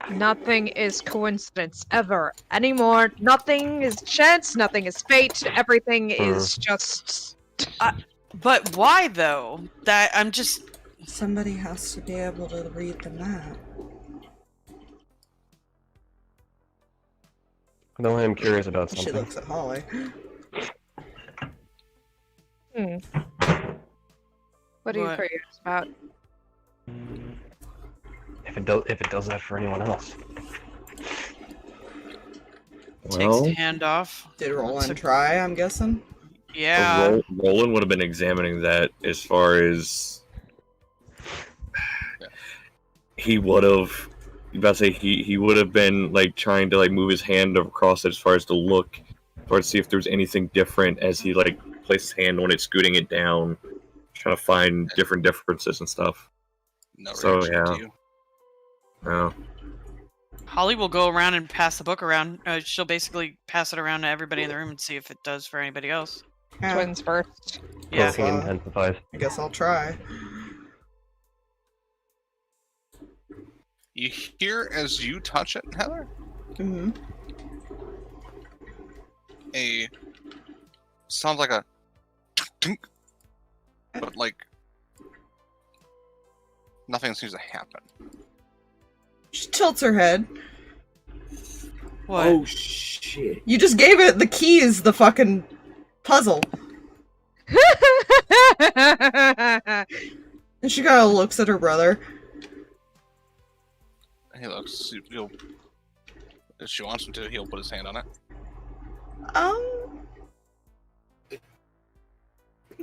Nothing is coincidence ever anymore. Nothing is chance. Nothing is fate. Everything is just. But why though? That I'm just. Somebody has to be able to read the map. Though I am curious about something. She looks at Holly. What are you What? curious about? If it does that for anyone else. Takes Well, the hand off. Did Rolland try, I'm guessing? Yeah. Rolland would have been examining that as far as he would have. You about to say he would have been like trying to like move his hand across it as far as to look or to see if there's anything different as he like placed his hand on it, scooting it down, trying to find different differences and stuff. No So, reaction yeah. to you. Oh. Holly will go around and pass the book around. She'll basically pass it around to everybody in the room and see if it does for anybody else. Yeah, Twins first. Yeah. Poking intensifies. I guess I'll try. You hear as you touch it, Heather, Mm-hmm. sounds like a tink, but like nothing seems to happen. She tilts her head. What? Oh shit! You just gave it the keys, the fucking puzzle. And she kind of looks at her brother. He looks. If she wants him to, he'll put his hand on it.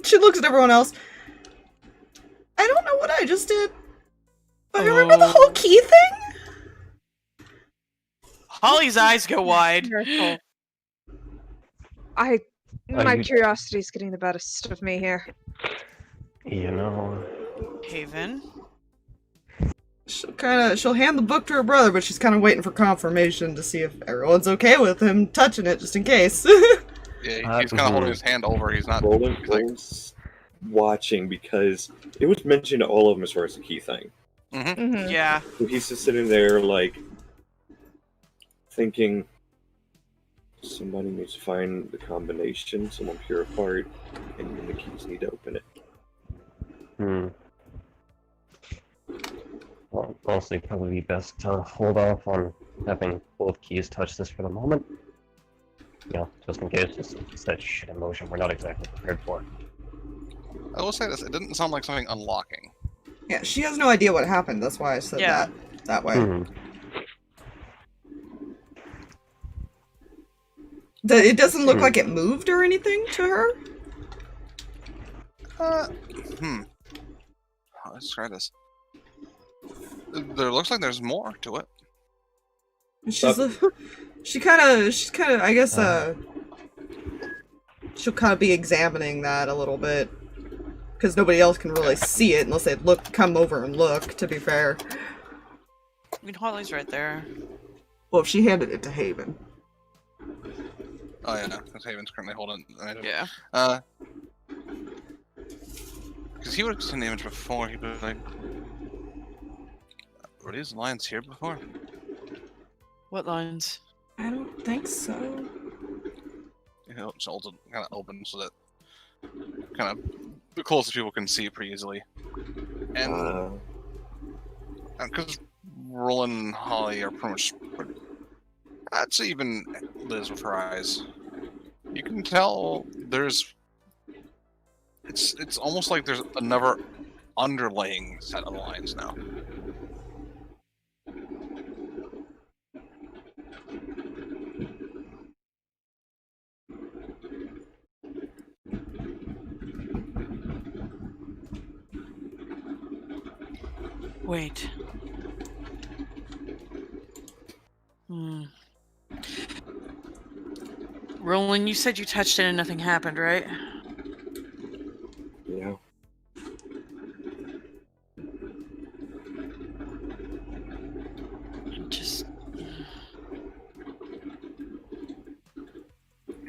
She looks at everyone else. I don't know what I just did. But remember the whole key thing? Holly's eyes go wide. Careful. My curiosity's getting the best of me here. You know. Haven. She'll hand the book to her brother, but she's kind of waiting for confirmation to see if everyone's okay with him touching it, just in case. Yeah, he's kind of holding his hand over. He's not. Roland's watching because it was mentioned to all of them as far as the key thing. Mm-hmm. Yeah. So he's just sitting there, like, thinking, somebody needs to find the combination, someone pure apart, and then the keys need to open it. Hmm. Well, honestly, probably be best to hold off on having both keys touch this for the moment. You know, just in case it's that shit emotion we're not exactly prepared for. I will say this: it didn't sound like something unlocking. Yeah, she has no idea what happened. That's why I said that way. Hmm. It doesn't look like it moved or anything to her. Let's try this. There looks like there's more to it. she's kind of, I guess, she'll kind of be examining that a little bit. Because nobody else can really see it unless they come over and look, to be fair. I mean, Holly's right there. Well, if she handed it to Haven. Oh yeah, because Haven's currently holding the item. Yeah. Because he would have seen the image before, he'd be like, were these lines here before? What lines? I don't think so. It's kind of open so that kind of the closest people can see it pretty easily. And because Rolland and Holly are pretty much, I'd say even Liz with her eyes, you can tell there's, it's almost like there's another underlying set of lines now. Wait. Rolland, you said you touched it and nothing happened, right? Yeah. Just...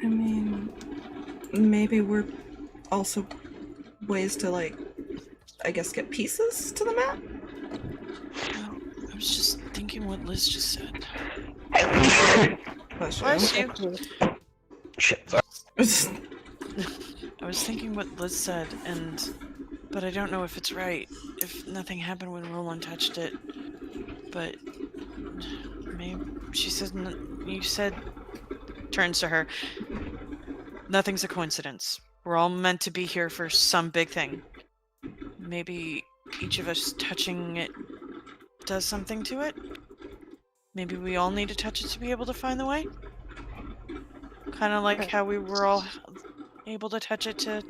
I mean, maybe we're also ways to, like, I guess get pieces to the map? Well, I was just thinking what Liz just said. Bless you. Shit, sorry. I was thinking what Liz said, but I don't know if it's right. If nothing happened when Rolland touched it, but maybe she said you said. Turns to her. Nothing's a coincidence. We're all meant to be here for some big thing. Maybe each of us touching it does something to it? Maybe we all need to touch it to be able to find the way? Kind of like how we were all able to touch it to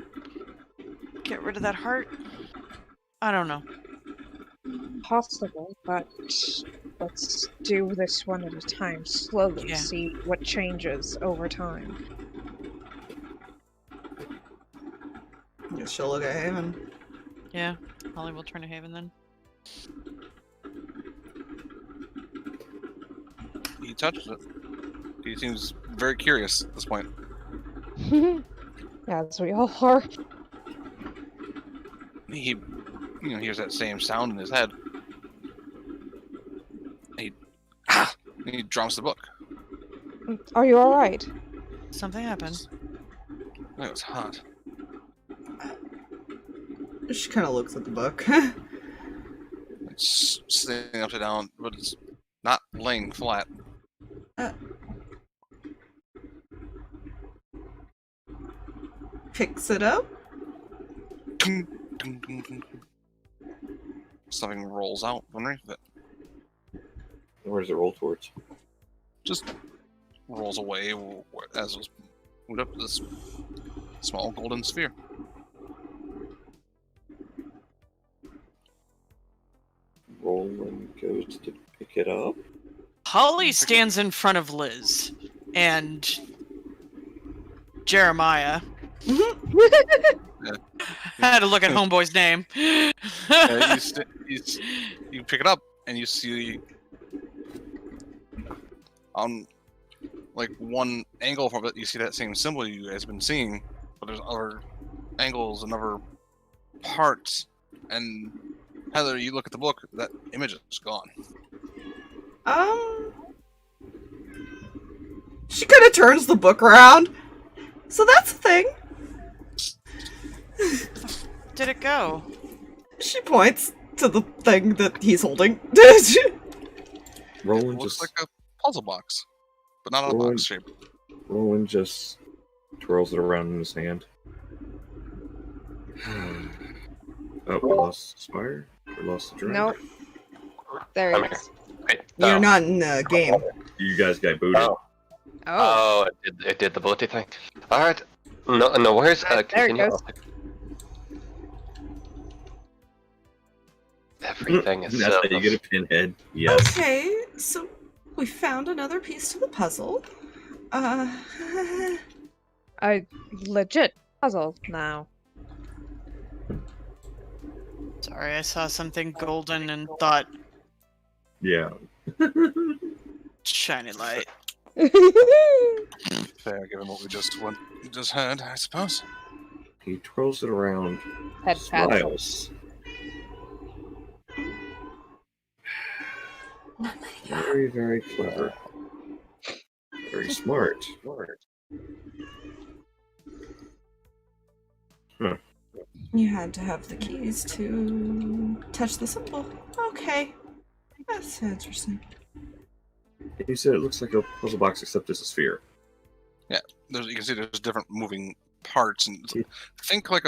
get rid of that heart? I don't know. Possible, but let's do this one at a time, slowly, Yeah. see what changes over time. Guess she'll look at Haven. Yeah, Holly will turn to Haven then. He touches it. He seems very curious at this point. As we all are. He, hears that same sound in his head. He drops the book. Are you alright? Something happened. It was hot. She kind of looks at the book. It's sitting upside down, but it's not laying flat. Picks it up. Something rolls out underneath it. Where does it roll towards? Just rolls away as it was moved up to this small golden sphere. Rolland goes to pick it up. Holly stands in front of Liz and Jeremiah. Had to look at Homeboy's name. You pick it up and you see on like one angle from it, you see that same symbol you guys have been seeing, but there's other angles and other parts. And Heather, you look at the book, that image is gone. She kind of turns the book around. So that's a thing. Did it go? She points to the thing that he's holding. Rolland It looks just like a puzzle box, but not in a box shape. Rolland just twirls it around in his hand. Oh, we lost Spire? We lost the drag? Nope. There I'm it here. is. Wait, You're not in the game. You guys got booted. Oh, Oh. it did the bullety thing. Alright. No worries. There it Continue. goes. Everything is That's so... how you get a pinhead. Yes. Okay, so we found another piece to the puzzle. I legit puzzled now. Sorry, I saw something golden and thought Yeah. shiny light. Fair, given what we just heard, I suppose. He twirls it around, Head pat. smiles. Very, very clever. Very smart. You had to have the keys to touch the symbol. Okay. That's interesting. You said it looks like a puzzle box except it's a sphere. Yeah, you can see there's different moving parts, and think like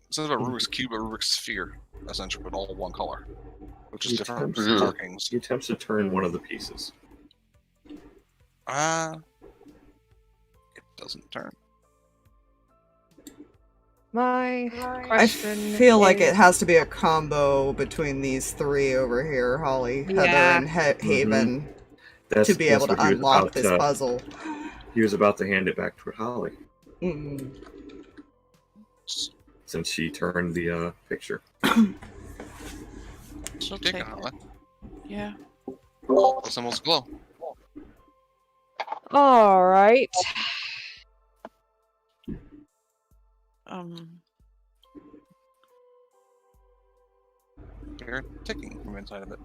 instead of a Rubik's Cube, a Rubik's Sphere, essentially, but all one color, which is different markings. He attempts to turn one of the pieces. It doesn't turn. My I question feel like is- it has to be a combo between these three over here, Holly, Heather, Yeah. and Haven, That's, to be able to what he was unlock about this to- puzzle. He was about to hand it back to Holly, since she turned the picture. She'll Take take it, Holly. Yeah. The symbols glow. All right. You're ticking from inside of it.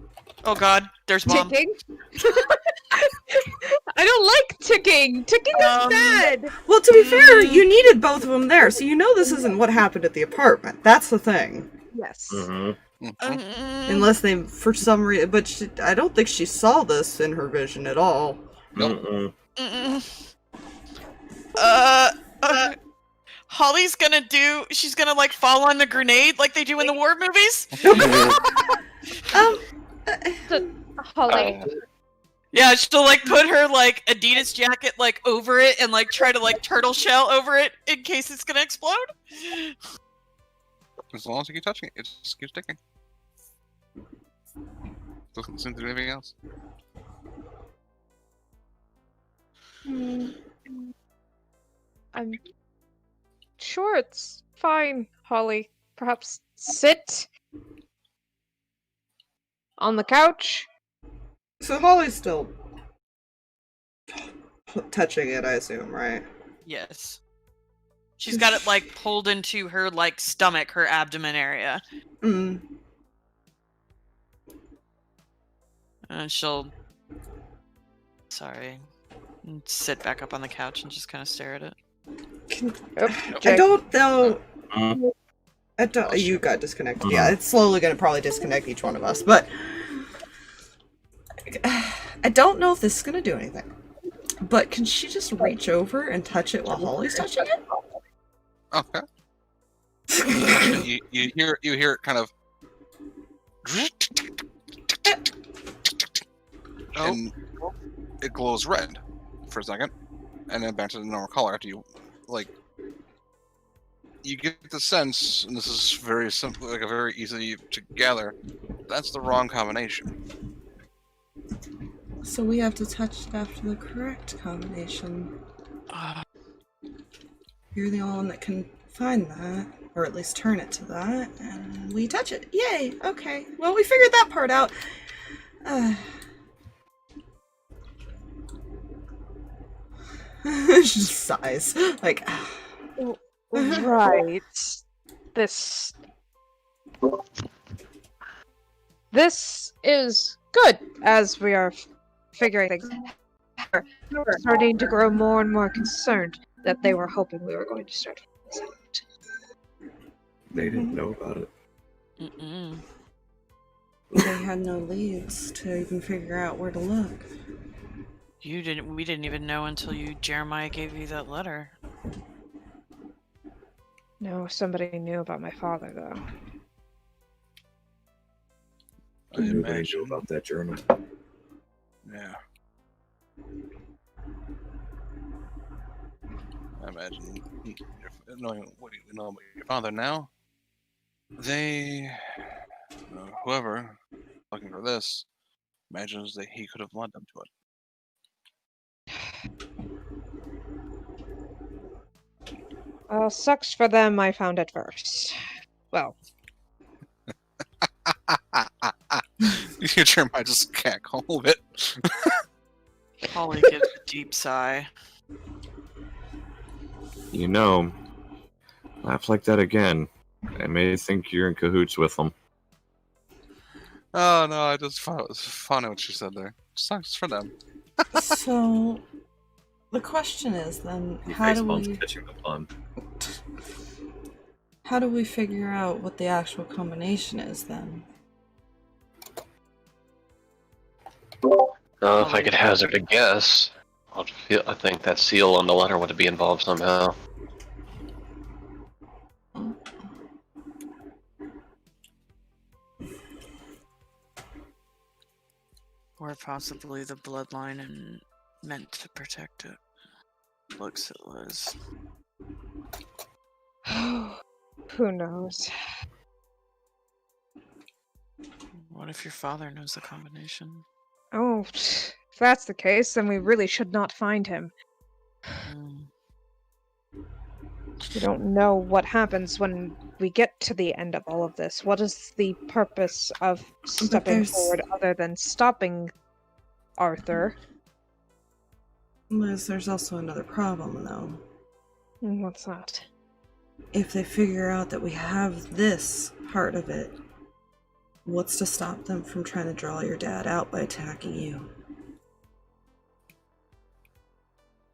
Oh God, there's bomb. Ticking? I don't like ticking! Ticking is bad! Well, to be fair, you needed both of them there, so you know this isn't what happened at the apartment. That's the thing. Yes. Unless they, for some reason, but I don't think she saw this in her vision at all. Nope. Holly's gonna she's gonna like fall on the grenade like they do in the war movies. Holly. Yeah, she'll like put her like Adidas jacket like over it and like try to like turtle shell over it in case it's gonna explode. As long as you keep touching it, it just keeps ticking. Doesn't seem to do anything else. I'm sure it's fine, Holly. Perhaps sit on the couch. So Holly's still touching it, I assume, right? Yes. She's got it like pulled into her like stomach, her abdomen area. Mm. And she'll sit back up on the couch and just kind of stare at it. I don't know. You got disconnected. Yeah, it's slowly going to probably disconnect each one of us, but I don't know if this is going to do anything. But can she just reach over and touch it while Holly's touching it? Okay. you hear it kind of, and it glows red for a second, and then back to the normal color after you you get the sense, and this is very simple, like a very easy to gather. That's the wrong combination. So we have to touch it after the correct combination. You're the only one that can find that, or at least turn it to that, and we touch it. Yay! Okay. Well, we figured that part out. She just sighs. Like, Right. This is good, as we are figuring things out. We're starting to grow more and more concerned that they were hoping we were going to start this out. They didn't know about it. they had no leads to even figure out where to look. We didn't even know until Jeremiah gave you that letter. No, somebody knew about my father, though. Nobody knew about that journal. Yeah. I imagine, knowing what you know about your father now, they, whoever looking for this, imagines that he could have led them to it. Sucks for them I found it first. Well, You Jeremiah just cackle a bit. Holly gives a deep sigh. You know, laugh like that again. I may think you're in cahoots with them. Oh no, I just thought it was funny what she said there. Sucks for them. So, the question is then, Your how do facepalm's we catching the pun. how do we figure out what the actual combination is then? If I could hazard a guess, I think that seal on the letter would be involved somehow. Or possibly the bloodline and meant to protect it. Looks it was. who knows? What if your father knows the combination? Oh, if that's the case, then we really should not find him. Hmm. We don't know what happens when we get to the end of all of this. What is the purpose of stepping there's- forward other than stopping Arthur? Liz, there's also another problem though. What's that? If they figure out that we have this part of it, what's to stop them from trying to draw your dad out by attacking you?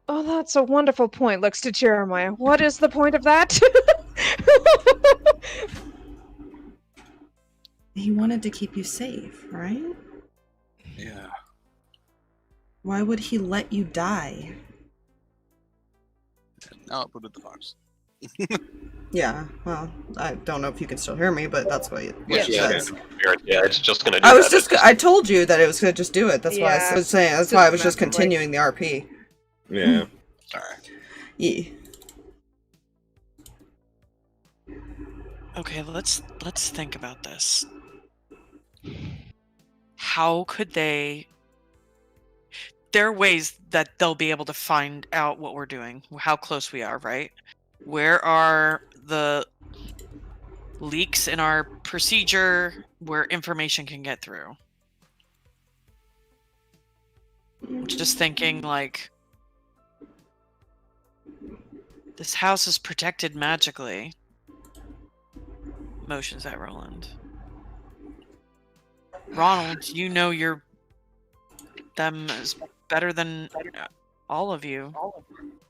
Oh, that's a wonderful point. Looks to Jeremiah. What is the point of that? He wanted to keep you safe, right? Yeah. Why would he let you die? Now I put it the box. Yeah, well, I don't know if you can still hear me, but that's what it says. Yeah, it's just gonna do I was that. I told you that it was gonna just do it. That's why Yeah, I was saying. That's why I was just continuing the RP. Yeah. Sorry. Yeah. Okay, let's think about this. How could they? There are ways that they'll be able to find out what we're doing, how close we are, right? Where are the leaks in our procedure where information can get through? Just thinking like this house is protected magically. Motions at Rolland. Ronald, you know them is better than all of you.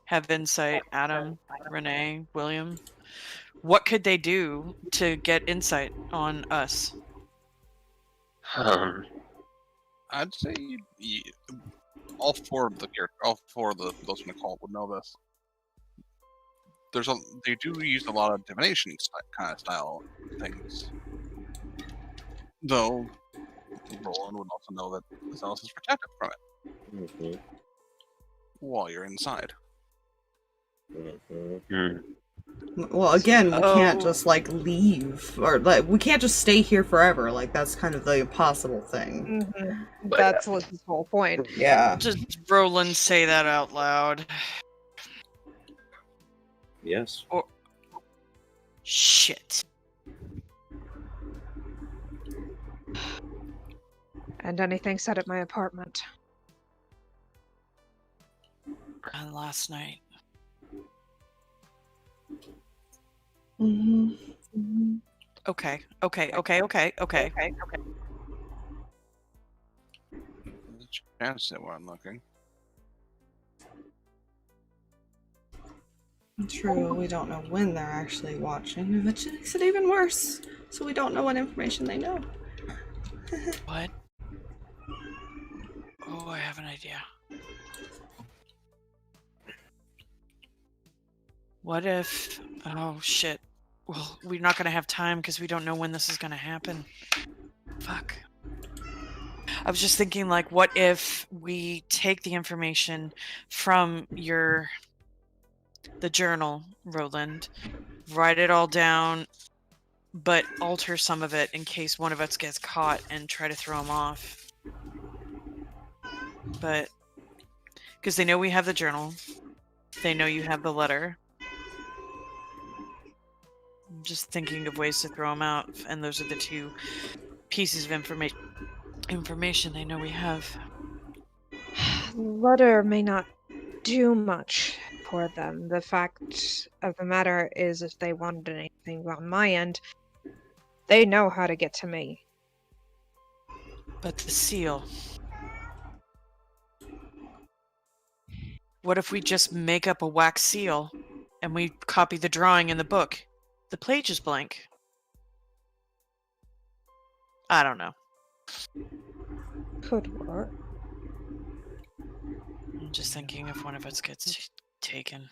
Have insight. Adam, Renee, William. What could they do to get insight on us? I'd say all four of the those in the call would know this. They do use a lot of divination kind of style things, though. Rolland would also know that this house is protected from it while you're inside. Well, again, we can't just like leave, or like we can't just stay here forever. Like that's kind of the impossible thing. Mm-hmm. That's Liz's whole point. Yeah. Just Rolland say that out loud. Yes. Or shit. And anything said at my apartment. Last night. Okay. There's a chance that we're looking. True, we don't know when they're actually watching, which makes it even worse. So we don't know what information they know. What? Oh, I have an idea. What if... Oh, shit. Well, we're not going to have time because we don't know when this is going to happen. Fuck. I was just thinking, like, what if we take the information from the journal, Rolland, write it all down, but alter some of it in case one of us gets caught and try to throw them off. But because they know we have the journal, they know you have the letter. just thinking of ways to throw them out, and those are the two pieces of information I know we have. Letter may not do much for them. The fact of the matter is, if they wanted anything on my end, they know how to get to me. But the seal. What if we just make up a wax seal and we copy the drawing in the book? The page is blank. I don't know. Could work. I'm just thinking if one of us gets taken.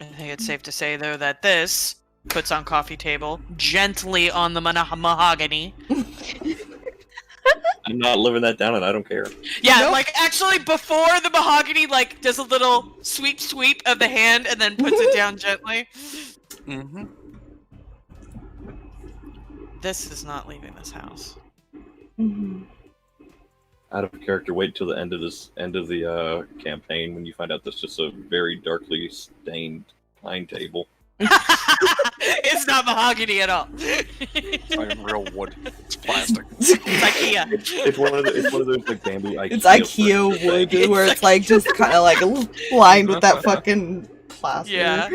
I think it's safe to say, though, that this puts on coffee table, gently on the mahogany. I'm not living that down, and I don't care. Yeah, Nope. like, actually, before the mahogany, like, does a little sweep of the hand and then puts it down gently. Mm-hmm. This is not leaving this house. Out of character, wait till the end of the campaign when you find out that's just a very darkly stained pine table. It's not mahogany at all. It's like real wood. It's plastic. It's IKEA. It's one of those like bamboo IKEA. It's IKEA wood, where it's like just kind of like lined with that fucking plastic. Yeah.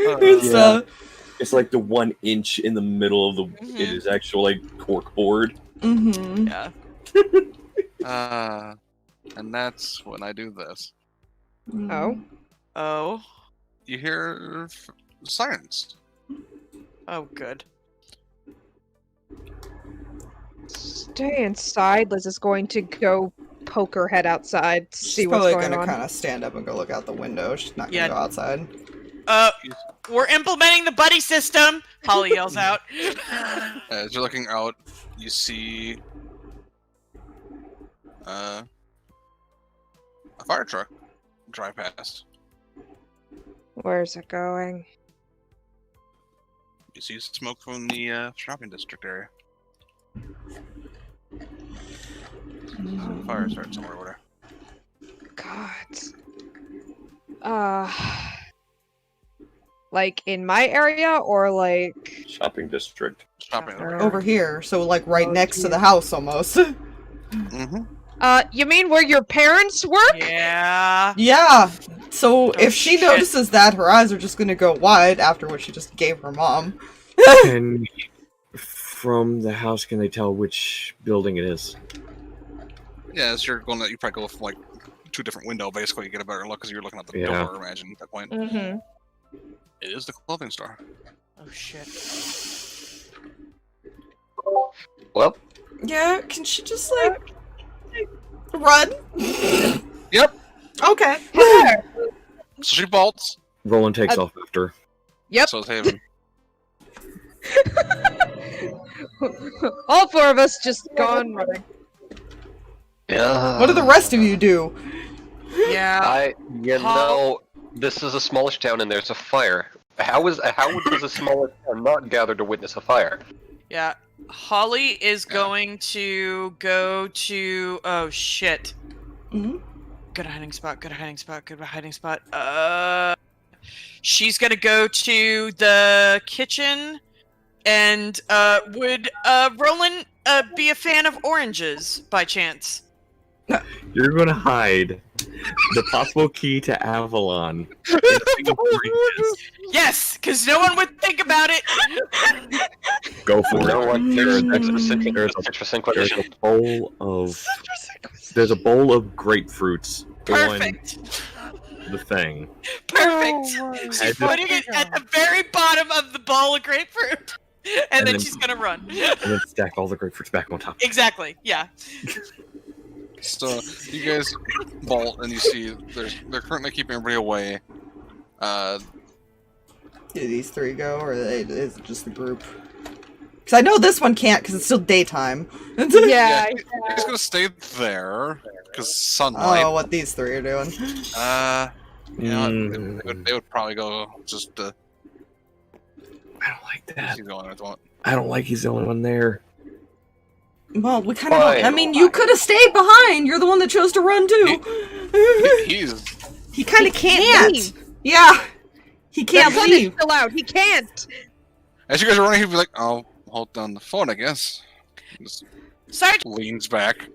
It's like the 1 inch in the middle of the. Mhm. It is actual like cork board. Mm-hmm. Yeah. And that's when I do this. Oh? Oh. You hear sirens. Oh, good. Stay inside. Liz is going to go poke her head outside to see She's what's probably going gonna on. kind of stand up and go look out the window. She's not gonna Yeah. go outside. We're implementing the buddy system! Holly yells out. As you're looking out, you see a fire truck drive past. Where's it going? You see smoke from the shopping district area. Fire started somewhere over there. God. Like in my area or like Shopping district. Shopping over Over here, so like right next to the house almost. Mm-hmm. you mean where your parents work? Yeah. Yeah. So if she shit. notices that, her eyes are just gonna go wide after what she just gave her mom. And from the house, can they tell which building it is? Yeah, as you're going, you probably go from like 2 different windows. Basically, you get a better look because you're looking at the Yeah. door. Imagine at that point, Mm-hmm. it is the clothing store. Oh, shit. Well, Yeah, can she just like run? Yep. Okay. So she bolts. Roland takes off after. Yep. So is Haven. All 4 of us just gone running. yeah. What do the rest of you do? Yeah. This is a smallish town and there's a fire. How does a smaller town not gather to witness a fire? Yeah. Holly is going to go to... Oh, shit. Mhm. Good hiding spot. She's gonna go to the kitchen, and would Rolland be a fan of oranges by chance? You're going to hide the possible key to Avalon. Yes, because no one would think about it. Go for No it. one There's cares. a bowl of. There's a bowl of grapefruits Perfect. on the thing. Perfect. As She's if- putting it at the very bottom of the bowl of grapefruit, and then then- she's gonna run. And then stack all the grapefruits back on top. Exactly. Yeah. So you guys bolt, and you see they're currently keeping everybody away. Do these 3 go, or is it just the group? Because I know this one can't, because it's still daytime. Yeah. You're just gonna stay there because sunlight. Oh, what these 3 are doing. You know, they would probably go just. I don't like that. He's the only one that won't. I don't like he's the only one there. Well, we kind of Fine. don't. I mean, you could have stayed behind. You're the one that chose to run too. He's He kind can't. Yeah, he can't The sun is leave. still out. He can't. As you guys are running, he'd be like, "I'll hold down the phone, I guess." Just Sorry. leans back.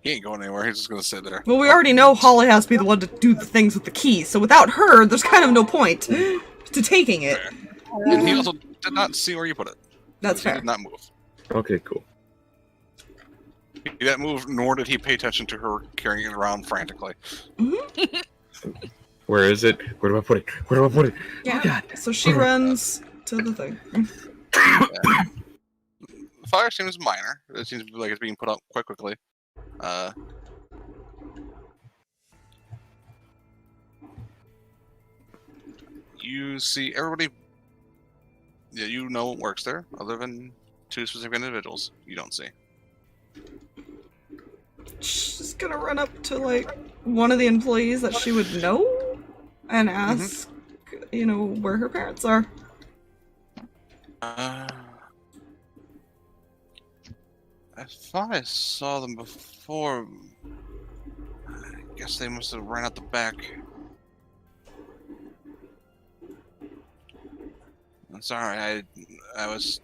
He ain't going anywhere. He's just gonna sit there. Well, we already know Holly has to be the one to do the things with the keys, so without her, there's kind of no point to taking it. And he also did not see where you put it. That's He fair. did not move. Okay, cool. He didn't move, nor did he pay attention to her carrying it around frantically. Where is it? Where do I put it? Where do I put it? Yeah. Oh, God. So she runs to the thing. The fire seems minor. It seems like it's being put out quite quickly. You see everybody. Yeah, you know what works there, other than 2 specific individuals you don't see. She's gonna run up to, like, one of the employees that she would know and ask, you know, where her parents are. I thought I saw them before. I guess they must have ran out the back. I'm sorry, I was.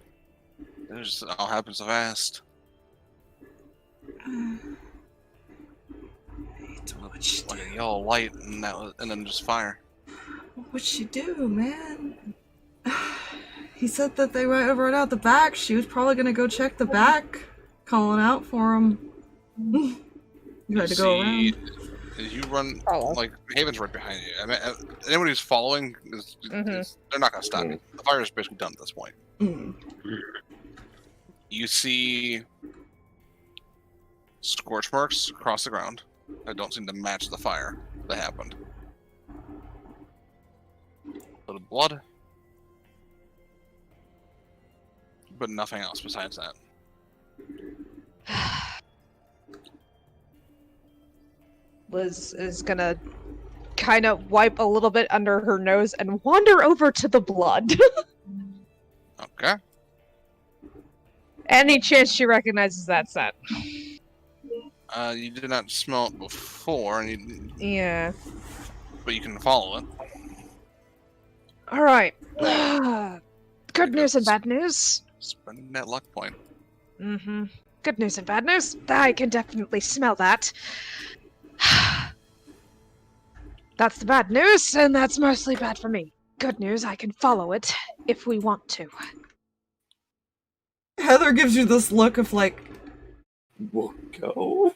It just all happened so fast. What'd she Like a do? yellow light, and and then just fire. What'd she do, man? He said that they might have run out the back. She was probably gonna go check the back, calling out for him. You had to go around. You run Follow. like Haven's right behind you. I mean, anyone who's following, they're not gonna stop you. The fire is basically done at this point. You see scorch marks across the ground that don't seem to match the fire that happened. A little blood, but nothing else besides that. Liz is gonna kind of wipe a little bit under her nose and wander over to the blood. Okay. Any chance she recognizes that scent? You did not smell it before, and Yeah. but you can follow it. All right. Good news and bad news. Spending that luck point. Mm-hmm. Good news and bad news. I can definitely smell that. That's the bad news, and that's mostly bad for me. Good news, I can follow it if we want to. Heather gives you this look of, like, We'll go.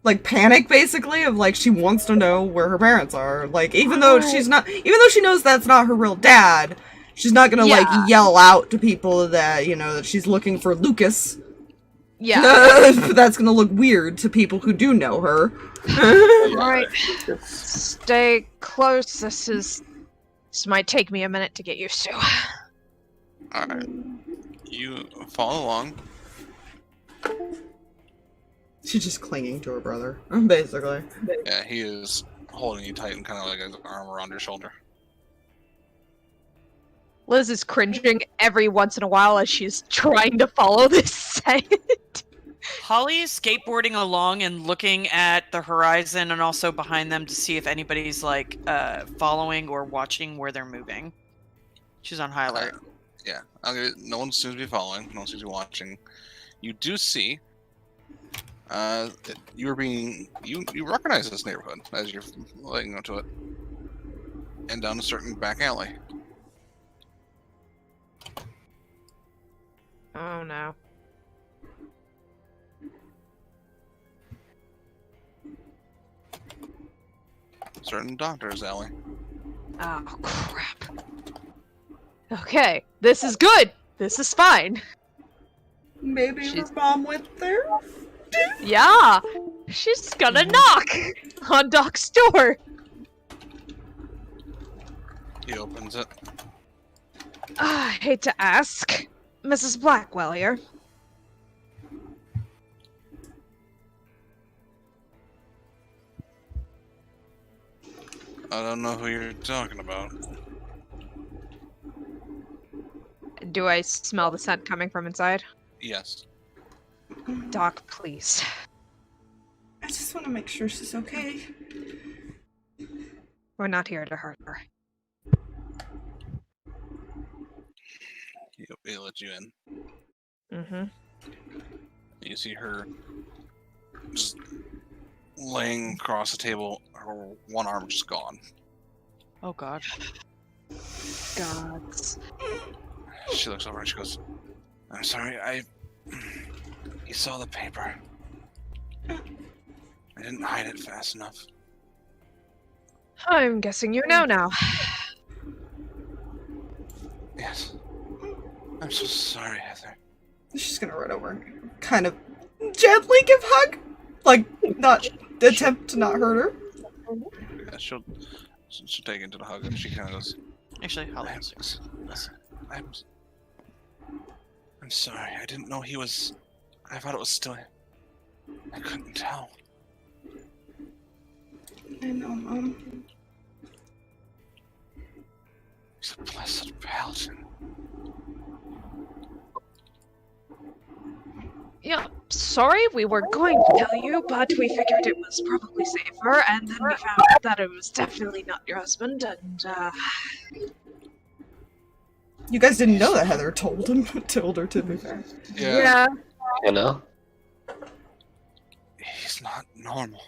like panic, basically, of like she wants to know where her parents are. Like, even though she knows that's not her real dad, she's not gonna like yell out to people that, you know, that she's looking for Lucas. Yeah. That's gonna look weird to people who do know her. Alright. Stay close. This might take me a minute to get used to. Alright. You follow along. She's just clinging to her brother, basically. Yeah, he is holding you tight and kind of like his arm around your shoulder. Liz is cringing every once in a while as she's trying to follow this scent. Holly is skateboarding along and looking at the horizon and also behind them to see if anybody's like following or watching where they're moving. She's on high alert. Yeah, no one seems to be following. No one seems to be watching. You do see. You recognize this neighborhood as you're leading up to it, and down a certain back alley. Oh no. Certain doctor's alley. Oh crap. Okay, this is good. This is fine. Maybe her mom went there? Yeah, she's gonna knock on Doc's door. He opens it. I hate to ask, Mrs. Blackwell here. I don't know who you're talking about. Do I smell the scent coming from inside? Yes. Doc, please. I just want to make sure she's okay. We're not here to hurt her. They let you in. Mm-hmm. You see her just laying across the table, her one arm just gone. Oh God. Gods. She looks over and she goes, "I'm sorry, you saw the paper. I didn't hide it fast enough." I'm guessing you know now. Yes. I'm so sorry, Heather. She's gonna run over and kind of gently give hug. Like, not attempt to not hurt her. Yeah, she'll take into the hug and she kind of goes, Actually, Holly. I'm sorry, I didn't know he was... I thought it was still... I couldn't tell. I know, Mom. He's a blessed paladin. Yeah, sorry, we were going to tell you, but we figured it was probably safer, and then we found out that it was definitely not your husband, and, You guys didn't know that Heather told her, to be fair. Yeah. You know? He's not normal.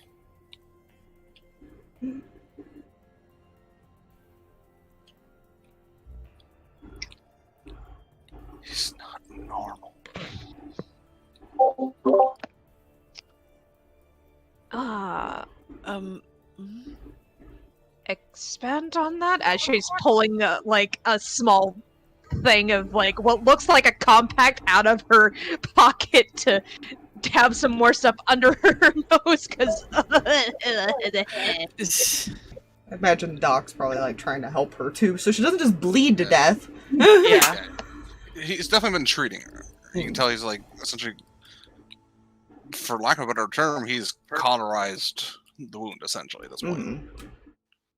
He's not normal. Expand on that? As she's pulling, like, a small thing of, like, what looks like a compact out of her pocket to have some more stuff under her nose, because... I imagine Doc's probably, like, trying to help her, too, so she doesn't just bleed to death. Yeah. He's definitely been treating her. You can tell he's, like, essentially, for lack of a better term, he's cauterized the wound, essentially, at this point. Mm-hmm.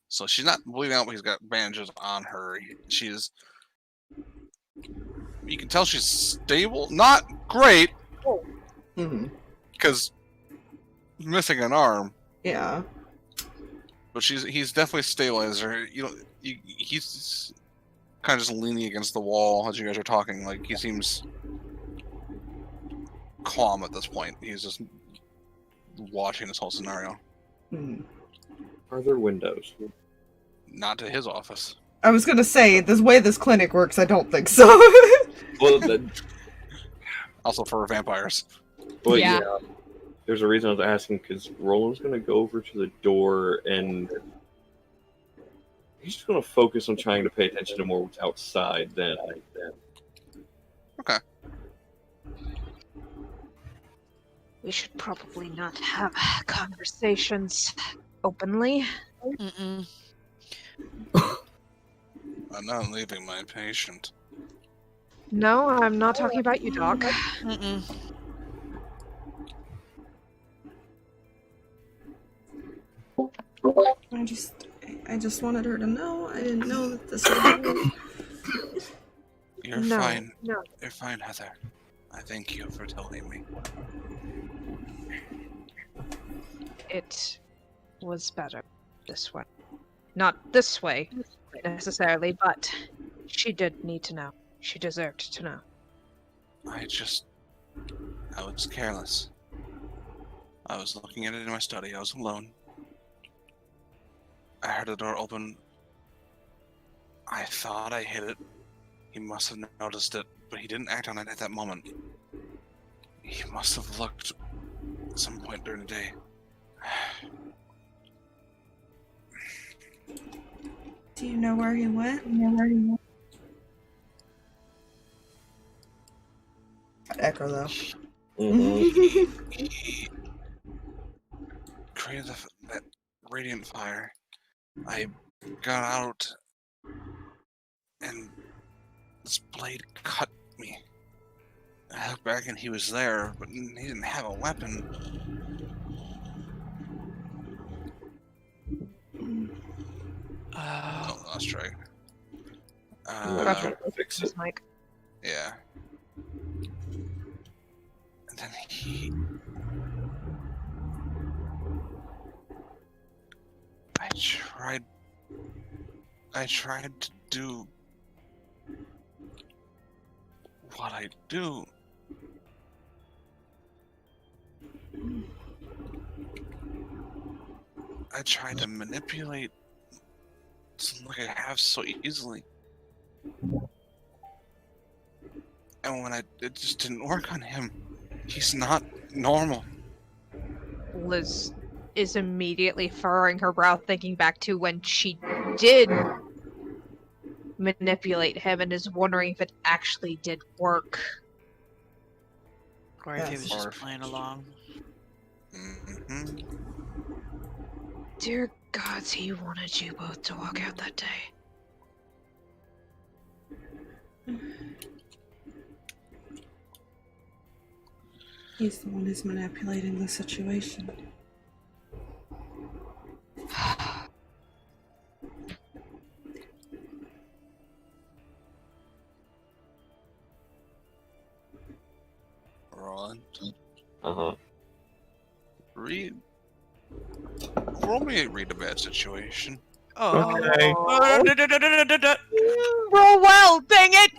So she's not bleeding out, but he's got bandages on her. She's... You can tell she's stable. Not great, because missing an arm. Yeah. But he's definitely stabilized her. He's kind of just leaning against the wall as you guys are talking. Like, he seems calm at this point. He's just watching this whole scenario. Are there windows? Not to his office. I was gonna say, the way this clinic works, I don't think so. Well, Also for vampires. well Yeah. yeah. There's a reason I was asking, because Roland's going to go over to the door and he's just going to focus on trying to pay attention to more what's outside than. Okay. We should probably not have conversations openly. Mm-mm. I'm not leaving my patient. No, I'm not talking about you, Doc. Mm-mm. I just wanted her to know. I didn't know that this would happen. You're No, fine. no. You're fine, Heather. I thank you for telling me. It was better this way. Not this way, necessarily, but she did need to know. She deserved to know. I was careless. I was looking at it in my study. I was alone. I heard the door open. I thought I hit it. He must have noticed it, but he didn't act on it at that moment. He must have looked at some point during the day. Do you know where he went? Echo, though. He created that radiant fire. I got out, and this blade cut me. I looked back and he was there, but he didn't have a weapon. Oh, lost track. Gotcha. Fix it. Mike. Yeah. And then he... I tried to do what I do. I tried to manipulate something I have so easily. And when it just didn't work on him. He's not normal. Liz is immediately furrowing her brow, thinking back to when she did manipulate him and is wondering if it actually did work. Or if he Yes. was just playing along. Mm-hmm. Dear gods, he wanted you both to walk out that day. He's the one who's manipulating the situation. Rolland, Uh-huh. roll me a read a bad situation. Oh. Okay. Roll well, dang it!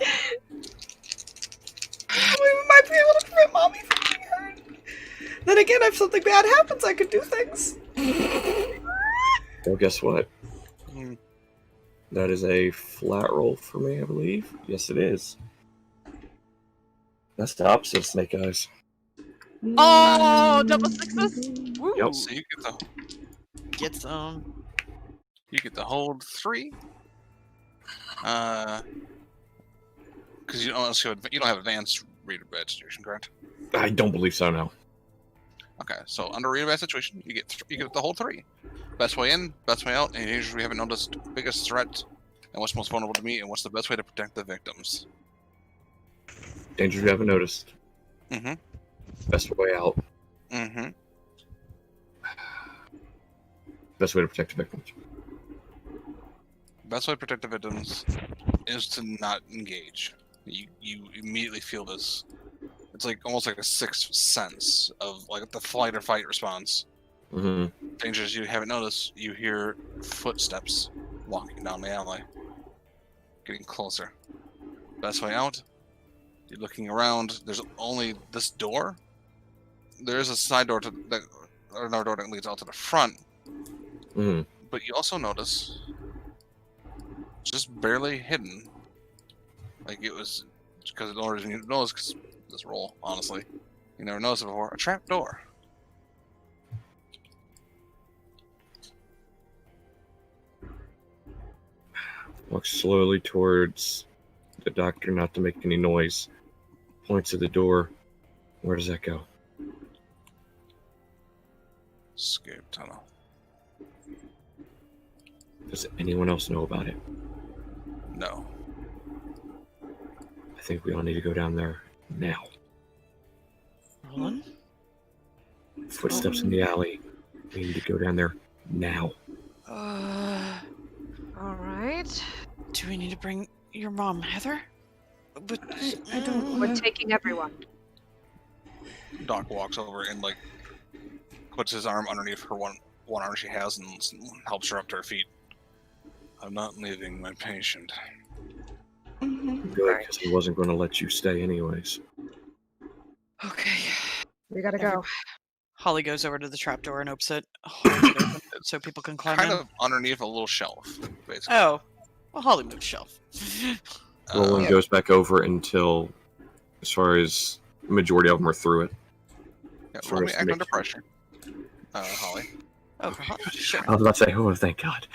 We might be able to prevent Mommy from being hurt. Then again, if something bad happens, I could do things. Well, guess what? Hmm. That is a flat roll for me, I believe. Yes, it is. That's the opposite of Snake Eyes. Oh, double success! Woo. Yep. So Get some. you get to hold 3. Because you don't have advanced read a bad situation, correct? I don't believe so, no. Okay, so under read a bad situation, you get the whole 3. Best way in, best way out, and dangers we haven't noticed, biggest threat, and what's most vulnerable to me, and what's the best way to protect the victims. Dangers we haven't noticed. Mm-hmm. Best way out. Mm-hmm. Best way to protect the victims. Best way to protect the victims is to not engage. You immediately feel this. It's like almost like a sixth sense of like the flight or fight response. Mm-hmm. Dangers you haven't noticed. You hear footsteps walking down the alley, getting closer. Best way out. You're looking around. There's only this door. There is a side door or another door that leads out to the front. Mm-hmm. But you also notice, just barely hidden, like it was, because the only reason you notice because this roll, honestly, you never noticed it before, a trap door. Walks slowly towards the doctor, not to make any noise. Points to the door. Where does that go? Escape tunnel. Does anyone else know about it? No. I think we all need to go down there now. Rolland? Footsteps in the alley. We need to go down there now. Alright. Do we need to bring your mom, Heather? But I don't We're know. taking everyone. Doc walks over and like puts his arm underneath her one arm she has and helps her up to her feet. I'm not leaving my patient. Mhm. Good, because he wasn't going to let you stay anyways. Okay. We gotta go. Holly goes over to the trapdoor and opens it, holds it open so people can climb Kind in. of underneath a little shelf, basically. Oh. Well, Holly moved shelf. Rolland goes back over until, as far as majority of them are through it. Yeah, for let me us to act make under sure. pressure. Holly. Oh, for Holly? Sure. I was about to say, oh, thank God.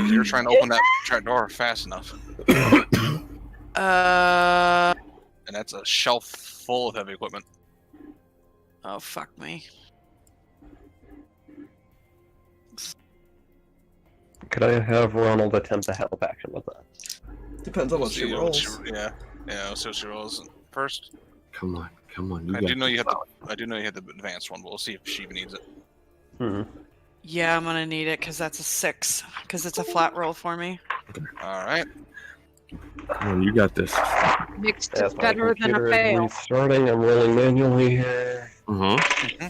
You're trying to open that trap door fast enough. And that's a shelf full of heavy equipment. Oh, fuck me. Could I have Ronald attempt a help action with that? Depends on what she rolls. Yeah, so she rolls first. Come on. You I got do know this. you have the advanced one, but we'll see if she even needs it. Hmm. Yeah, I'm gonna need it because that's a 6. Because it's a flat roll for me. Alright. Come on, you got this. Mixed As is my better than a computer is fail. restarting, I'm rolling manually here. Mm-hmm.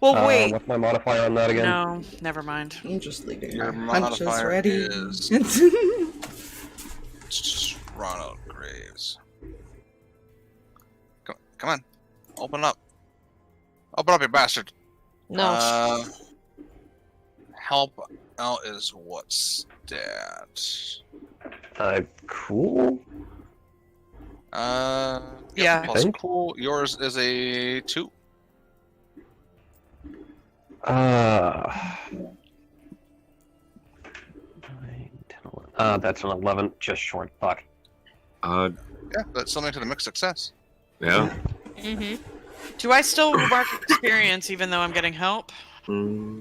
Well, wait. What's my modifier on that again? No, never mind. I'm just leaving Your my hunches modifier ready. is- Ronald Graves. Come on. Open up. Open up, you bastard. No. Help out is what's that? Cool. Yeah. Plus think. cool. Yours is a 2. That's an 11, just short. Fuck. Yeah, that's something to the mixed success. Yeah. Mm-hmm. Do I still mark experience even though I'm getting help?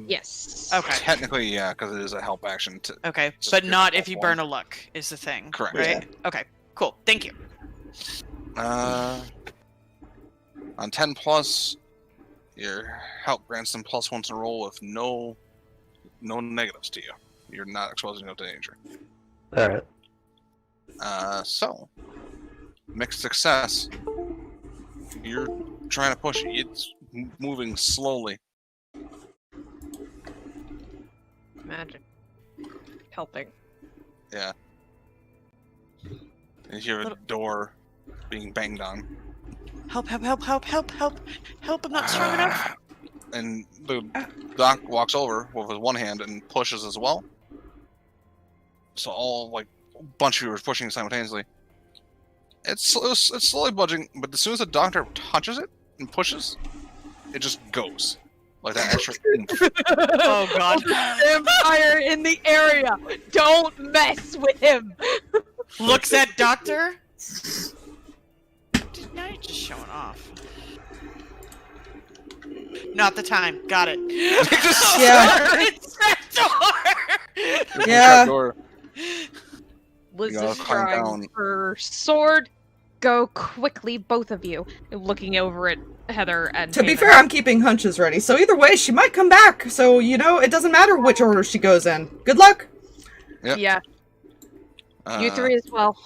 Yes. Okay. Technically, yeah, because it is a help action. Okay, Just but give not it if you one. burn a luck is the thing. Correct. Right? Okay. Cool. Thank you. On 10 plus, your help grants them +1 to roll with no negatives to you. You're not exposing them to danger. Alright. So mixed success. You're trying to push it. It's moving slowly. Magic. Helping. Yeah. And you hear a door being banged on. Help, help, help, help, help, help, help, I'm not strong enough. And the doc walks over with his one hand and pushes as well. So all like a bunch of you are pushing simultaneously. It's slowly budging, but as soon as the doctor touches it and pushes, it just goes. Like that extra oomph. Oh god. Vampire in the area! Don't mess with him! Looks at doctor. Now you're just showing off. Not the time. Got it. Yeah. It's that door. Yeah. Door. Liz You gotta is climb drawing down. her sword. Go quickly, both of you. Looking over at Heather and To be Haven. fair, I'm keeping hunches ready, so either way, she might come back. So, you know, it doesn't matter which order she goes in. Good luck! Yep. Yeah, you three as well.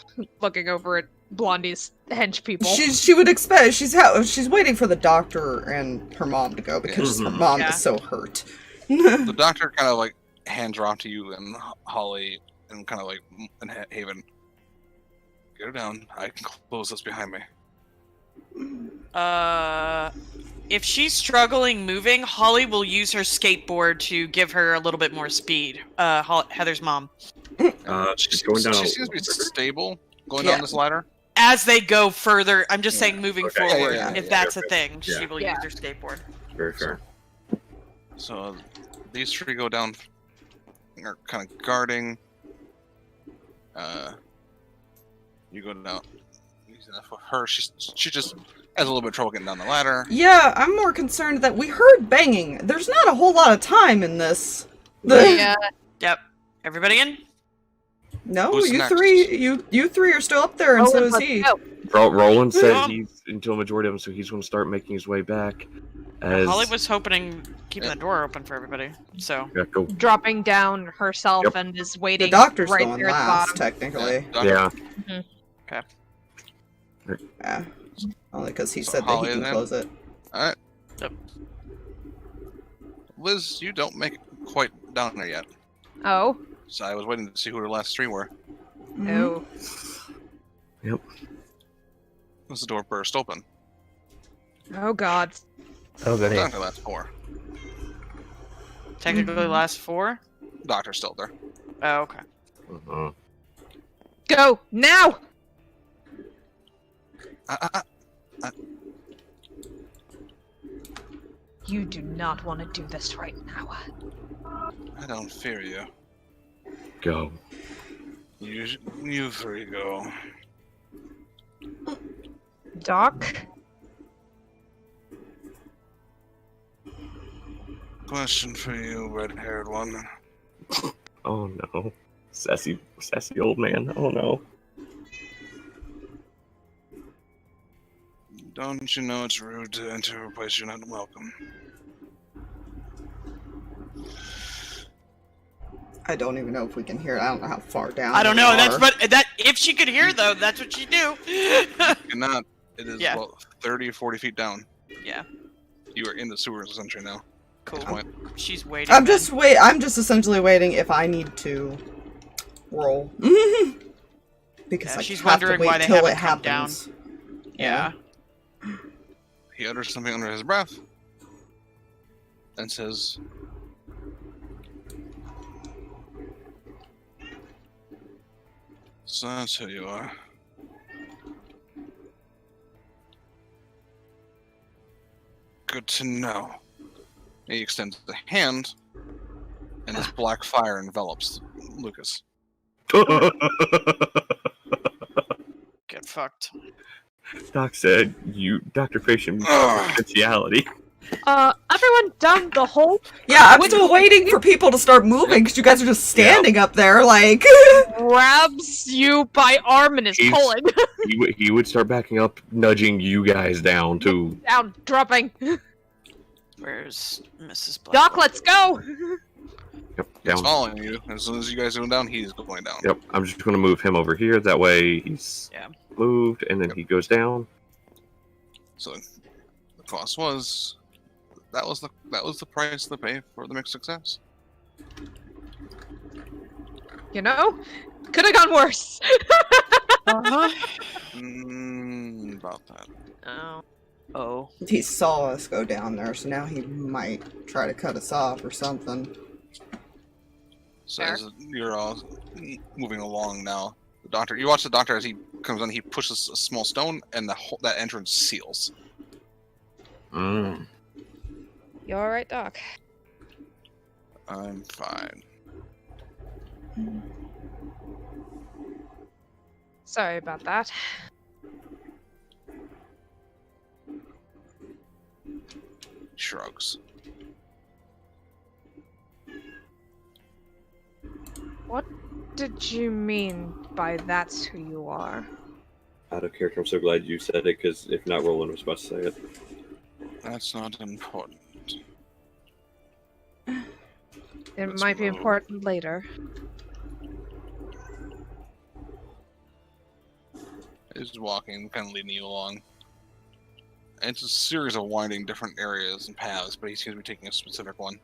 Looking over at Blondie's hench people. She would expect, she's waiting for the doctor and her mom to go, because her mom Yeah. is so hurt. The doctor kind of like hands her off to you and Holly and kind of like and Haven. Get her down. I can close this behind me. If she's struggling moving, Holly will use her skateboard to give her a little bit more speed. Heather's mom. She's going down. She seems to be stable going Yeah. down this ladder. As they go further, I'm just saying moving Okay. forward. Yeah, if yeah, that's yeah. a thing, she Yeah. will Yeah. use her skateboard. Very fair. So these three go down, are kind of guarding. You go down. For her, she just has a little bit of trouble getting down the ladder. Yeah, I'm more concerned that we heard banging. There's not a whole lot of time in this. Yeah. Yep. Everybody in? No, Who's you next? three, you three are still up there, and so is let's he. go. Roland said Mom. he's into a majority of them, so he's going to start making his way back. As Holly was keeping the door open for everybody. So yeah, go. Dropping down herself Yep. and is The waiting doctor's right going there at the last, bottom. technically. Yeah. Yeah. Only because he So said that Holly he can is in? close it. All right. Yep. Liz, you don't make it quite down there yet. Oh. So I was waiting to see who the last three were. Oh. Yep. As the door burst open. Oh god. Oh, goody. Down to the last four. technically last 4. Doctor's still there. Oh, okay. Go now! You do not want to do this right now. I don't fear you. Go. You three go. Doc? Question for you, red-haired one. Oh no. Sassy old man. Oh no. Don't you know it's rude to enter a place you're not welcome? I don't even know if we can hear it. I don't know how far down. I don't we know. are. That's what that. If she could hear though, that's what she'd do. Cannot. It is Yeah. about 30 or 40 feet down. Yeah. You are in the sewers essentially now. Cool. At this point. She's waiting. I'm then. just essentially waiting if I need to roll. Because Yeah, I she's have to wondering wait why they till haven't it come down. happens. Yeah. He utters something under his breath and says, "So that's who you are. Good to know." He extends the hand, and this black fire envelops Lucas. Get fucked. Doc said, Dr. Patient, potentiality. Everyone down the hole. Yeah, I'm still waiting for people to start moving because you guys are just standing up there like. Grabs you by arm and is He's- pulling. He would start backing up, nudging you guys down, too. Down, dropping. Where's Mrs. Black? Doc, let's go! Yep, He's down. following you. As soon as you guys go down, he's going down. Yep, I'm just going to move him over here. That way he's moved, and then he goes down. So the cost was that was the price to pay for the mixed success. You know? Could have gone worse. Uh-huh. About that. Oh. He saw us go down there, so now he might try to cut us off or something. So as you're all moving along now, the doctor. You watch the doctor as he comes on. He pushes a small stone, and that entrance seals. Mm. You alright, Doc? I'm fine. Sorry about that. Shrugs. What did you mean by that's who you are? Out of character, I'm so glad you said it, because if not, Roland was about to say it. That's not important. It Let's might be move. important later. He's walking, kind of leading you along. And it's a series of winding different areas and paths, but he seems to be taking a specific one.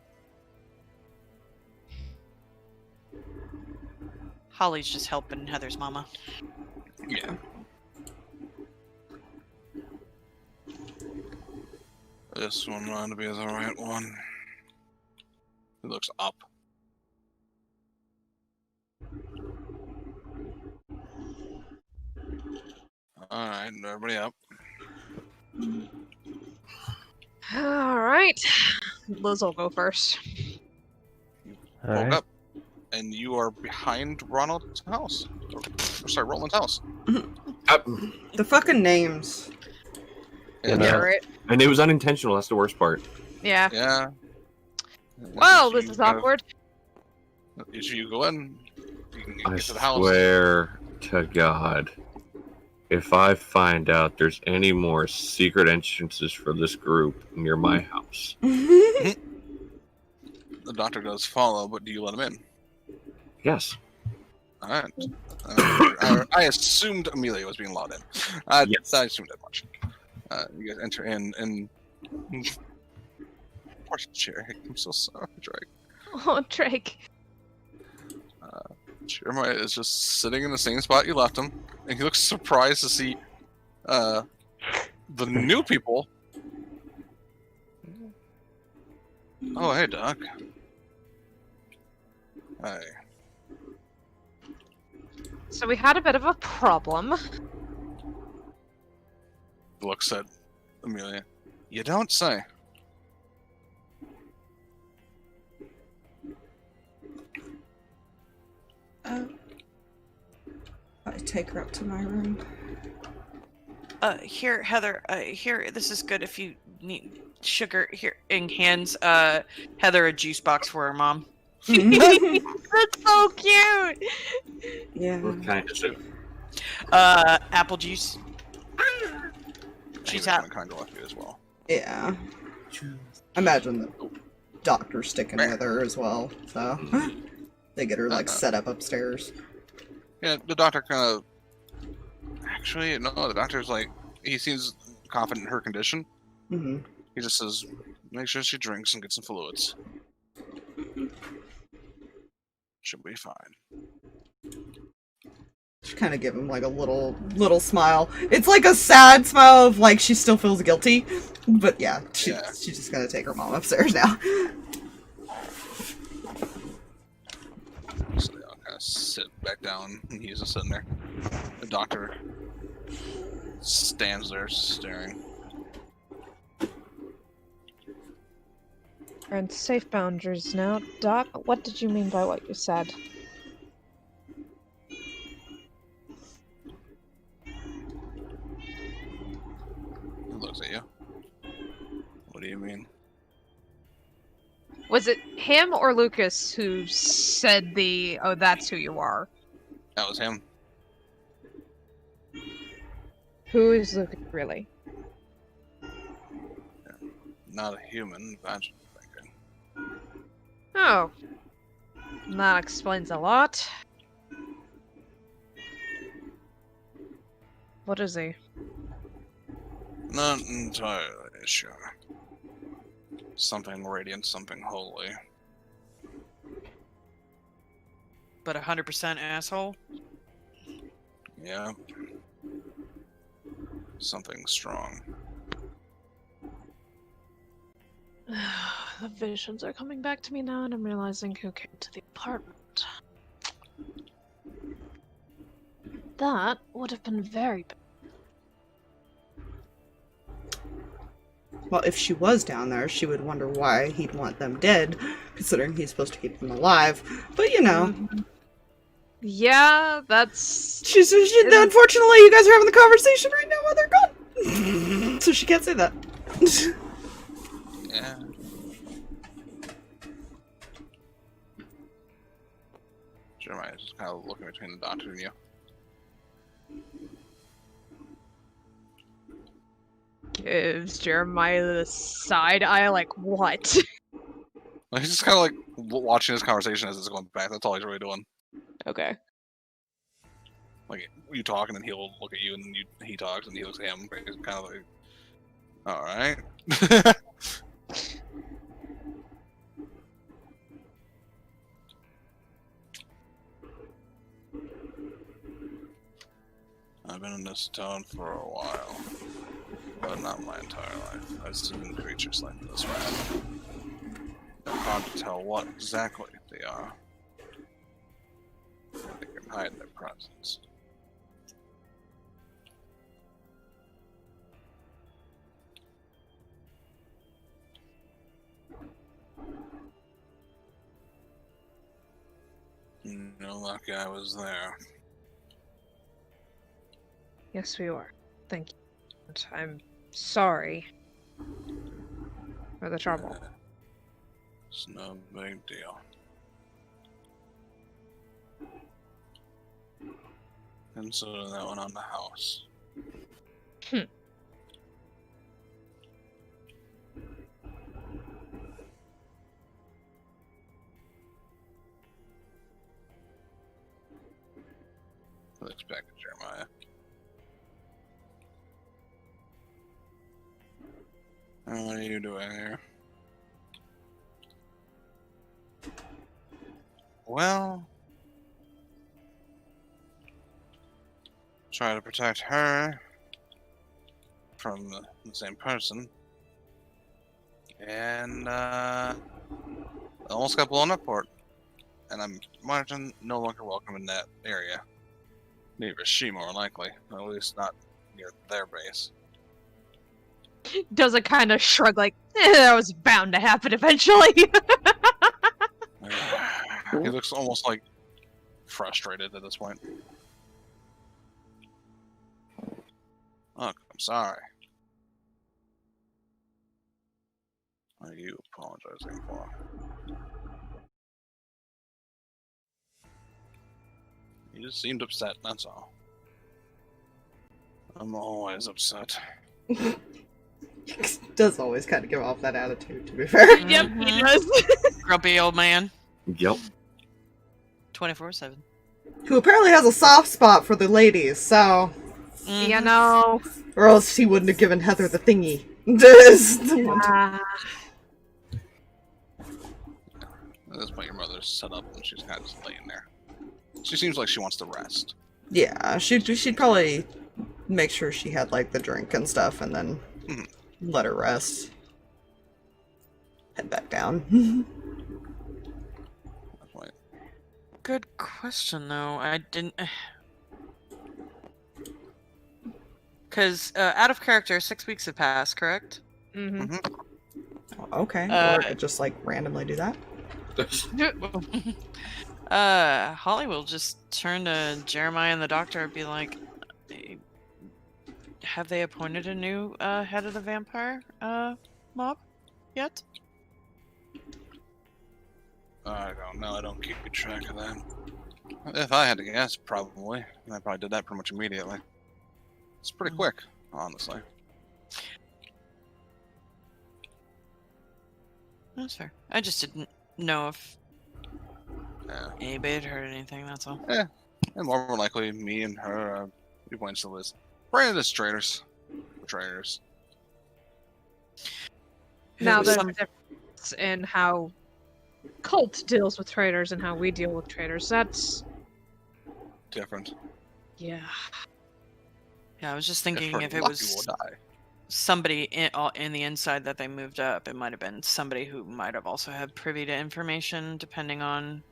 Holly's just helping Heather's mama. Yeah. This one ought to be the right one. He looks up. Alright, everybody up. Alright. Liz will go first. Woke up, and you are behind Ronald's house. Sorry, Roland's house. The fucking names. And, Yeah. Alright. And it was unintentional, that's the worst part. Yeah. yeah. Well, this is awkward. Each of you go in. You can I get to the house. swear to God, if I find out there's any more secret entrances for this group near my house. The doctor does follow, but do you let him in? Yes. Alright. I assumed Amelia was being allowed in. Yes. I assumed that much. You guys enter in, and... Poor Cherry. I'm so sorry, Drake. Oh, Drake. Jeremiah is just sitting in the same spot you left him, and he looks surprised to see the new people. Oh, hey, Doc. Hey. So we had a bit of a problem. Looks at Amelia. You don't say. I take her up to my room. Here, Heather, here, this is good if you need sugar. Here, and hands, Heather a juice box for her mom. That's so cute! Yeah. What kind is it? Apple juice. She's out. Kind of lucky as well. Yeah. Imagine the doctor sticking with her as well, so. They get her like set up upstairs. Yeah, the doctor kind of. Actually, no. The doctor's like, he seems confident in her condition. Mm-hmm. He just says, make sure she drinks and gets some fluids. Should be fine. She kind of give him like a little smile. It's like a sad smile of like she still feels guilty, but yeah, she's just gonna take her mom upstairs now. So I'll kind of sit back down, and he's just sitting there. The doctor stands there staring. We're in safe boundaries now. Doc, what did you mean by what you said? He looks at you. What do you mean? Was it him or Lucas who said oh, that's who you are? That was him. Who is Lucas really? Not a human, imagine. Oh. That explains a lot. What is he? Not entirely sure. Something radiant, something holy. But 100% asshole? Yeah. Something strong. The visions are coming back to me now, and I'm realizing who came to the apartment. That would have been very bad. Well, if she was down there, she would wonder why he'd want them dead, considering he's supposed to keep them alive. But you know. Yeah, that's... Unfortunately, you guys are having the conversation right now while they're gone. So she can't say that. Yeah. Jeremiah is just kind of looking between the doctor and you. Gives Jeremiah the side eye, like, what? He's just kind of like watching this conversation as it's going back. That's all he's really doing. Okay. Like, you talk and then he'll look at you and then he talks and he looks at him. He's kind of like, alright. I've been in this town for a while, but not my entire life. I've seen creatures like this around. It's hard to tell what exactly they are. They can hide their presence. No lucky I was there. Yes, we were. Thank you. And I'm sorry for the trouble. It's no big deal. And so did that one on the house. Looks back at Jeremiah. And what are you doing here? Well, try to protect her from the same person. And almost got blown up for it. And I'm Martin no longer welcome in that area. Neither is she, more likely. At least not near their base. Does a kind of shrug like, that was bound to happen eventually. He looks almost like frustrated at this point. Look, I'm sorry. What are you apologizing for? You just seemed upset, that's all. I'm always upset. He does always kind of give off that attitude, to be fair. Yep, he does. Grumpy old man. Yep. 24/7. Who apparently has a soft spot for the ladies, so... You know. Or else he wouldn't have given Heather the thingy. At this point, your mother's set up and she's kind of just laying there. She seems like she wants to rest. Yeah, she'd probably make sure she had, like, the drink and stuff, and then let her rest. Head back down. Good question, though. I didn't... Because out of character, 6 weeks have passed, correct? Mm-hmm. Okay, or just, like, randomly do that. Holly will just turn to Jeremiah and the doctor and be like, have they appointed a new head of the vampire mob yet? I don't know. I don't keep track of that. If I had to guess, probably. I probably did that pretty much immediately. It's pretty quick, honestly. That's fair. I just didn't know if anybody had heard anything, that's all. Yeah. And more than likely, me and her are points to the list. Brandon is traitors. Traitors. Now there's a difference in how cult deals with traitors and how we deal with traitors. That's different. Yeah. Yeah, I was just thinking if it was somebody in the inside that they moved up, it might have been somebody who might have also had privy to information, depending on,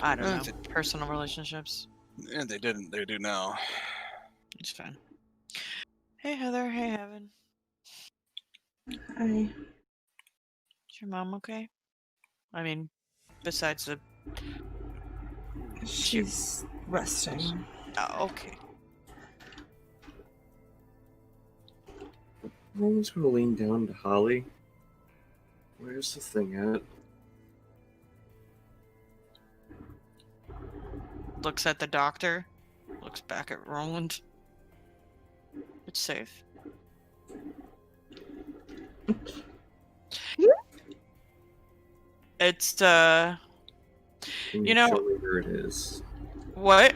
I don't know, personal relationships. Yeah, they didn't. They do now. It's fine. Hey, Heather. Hey, Heaven. Hi. Is your mom okay? I mean, besides the... She's resting. Oh, okay. Roland's gonna lean down to Holly. Where's the thing at? Looks at the doctor. Looks back at Rolland. It's safe. It's, Can you know... show me where it is? What?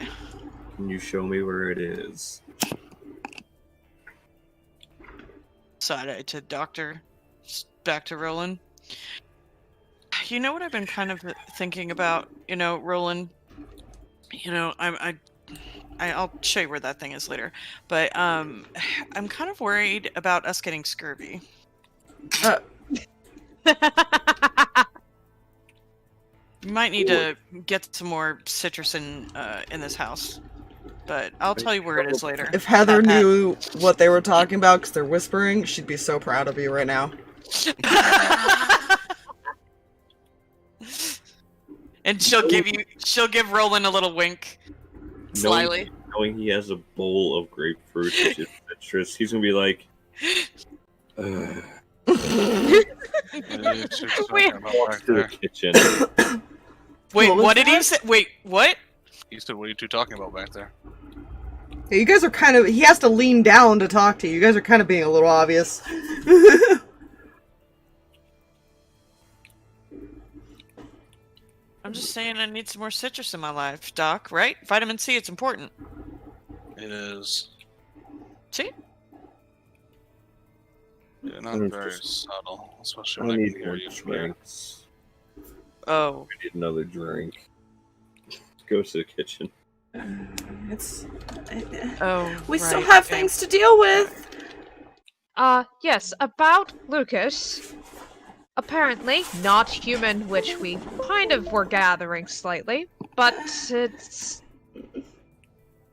Can you show me where it is? Side to doctor, back to Rolland. You know what I've been kind of thinking about? You know, Rolland. You know, I'll show you where that thing is later. But I'm kind of worried about us getting scurvy. You might need to get some more citrus in this house. But I'll tell you where it is later. If Heather knew what they were talking about because they're whispering, she'd be so proud of you right now. And she'll give Rolland a little wink. Slyly. Knowing he has a bowl of grapefruit, which is citrus, he's gonna be like, Walk to the kitchen. Wait, what did he say? Wait, what? He said, what are you two talking about back there? Yeah, you guys are kind of... He has to lean down to talk to you. You guys are kind of being a little obvious. I'm just saying I need some more citrus in my life, Doc, right? Vitamin C, it's important. It is. See? Yeah, not very subtle, especially I when I need can hear more you. drinks. Oh. I need another drink. Go to the kitchen. We still have things to deal with. Yes, about Lucas. Apparently not human, which we kind of were gathering slightly, but it's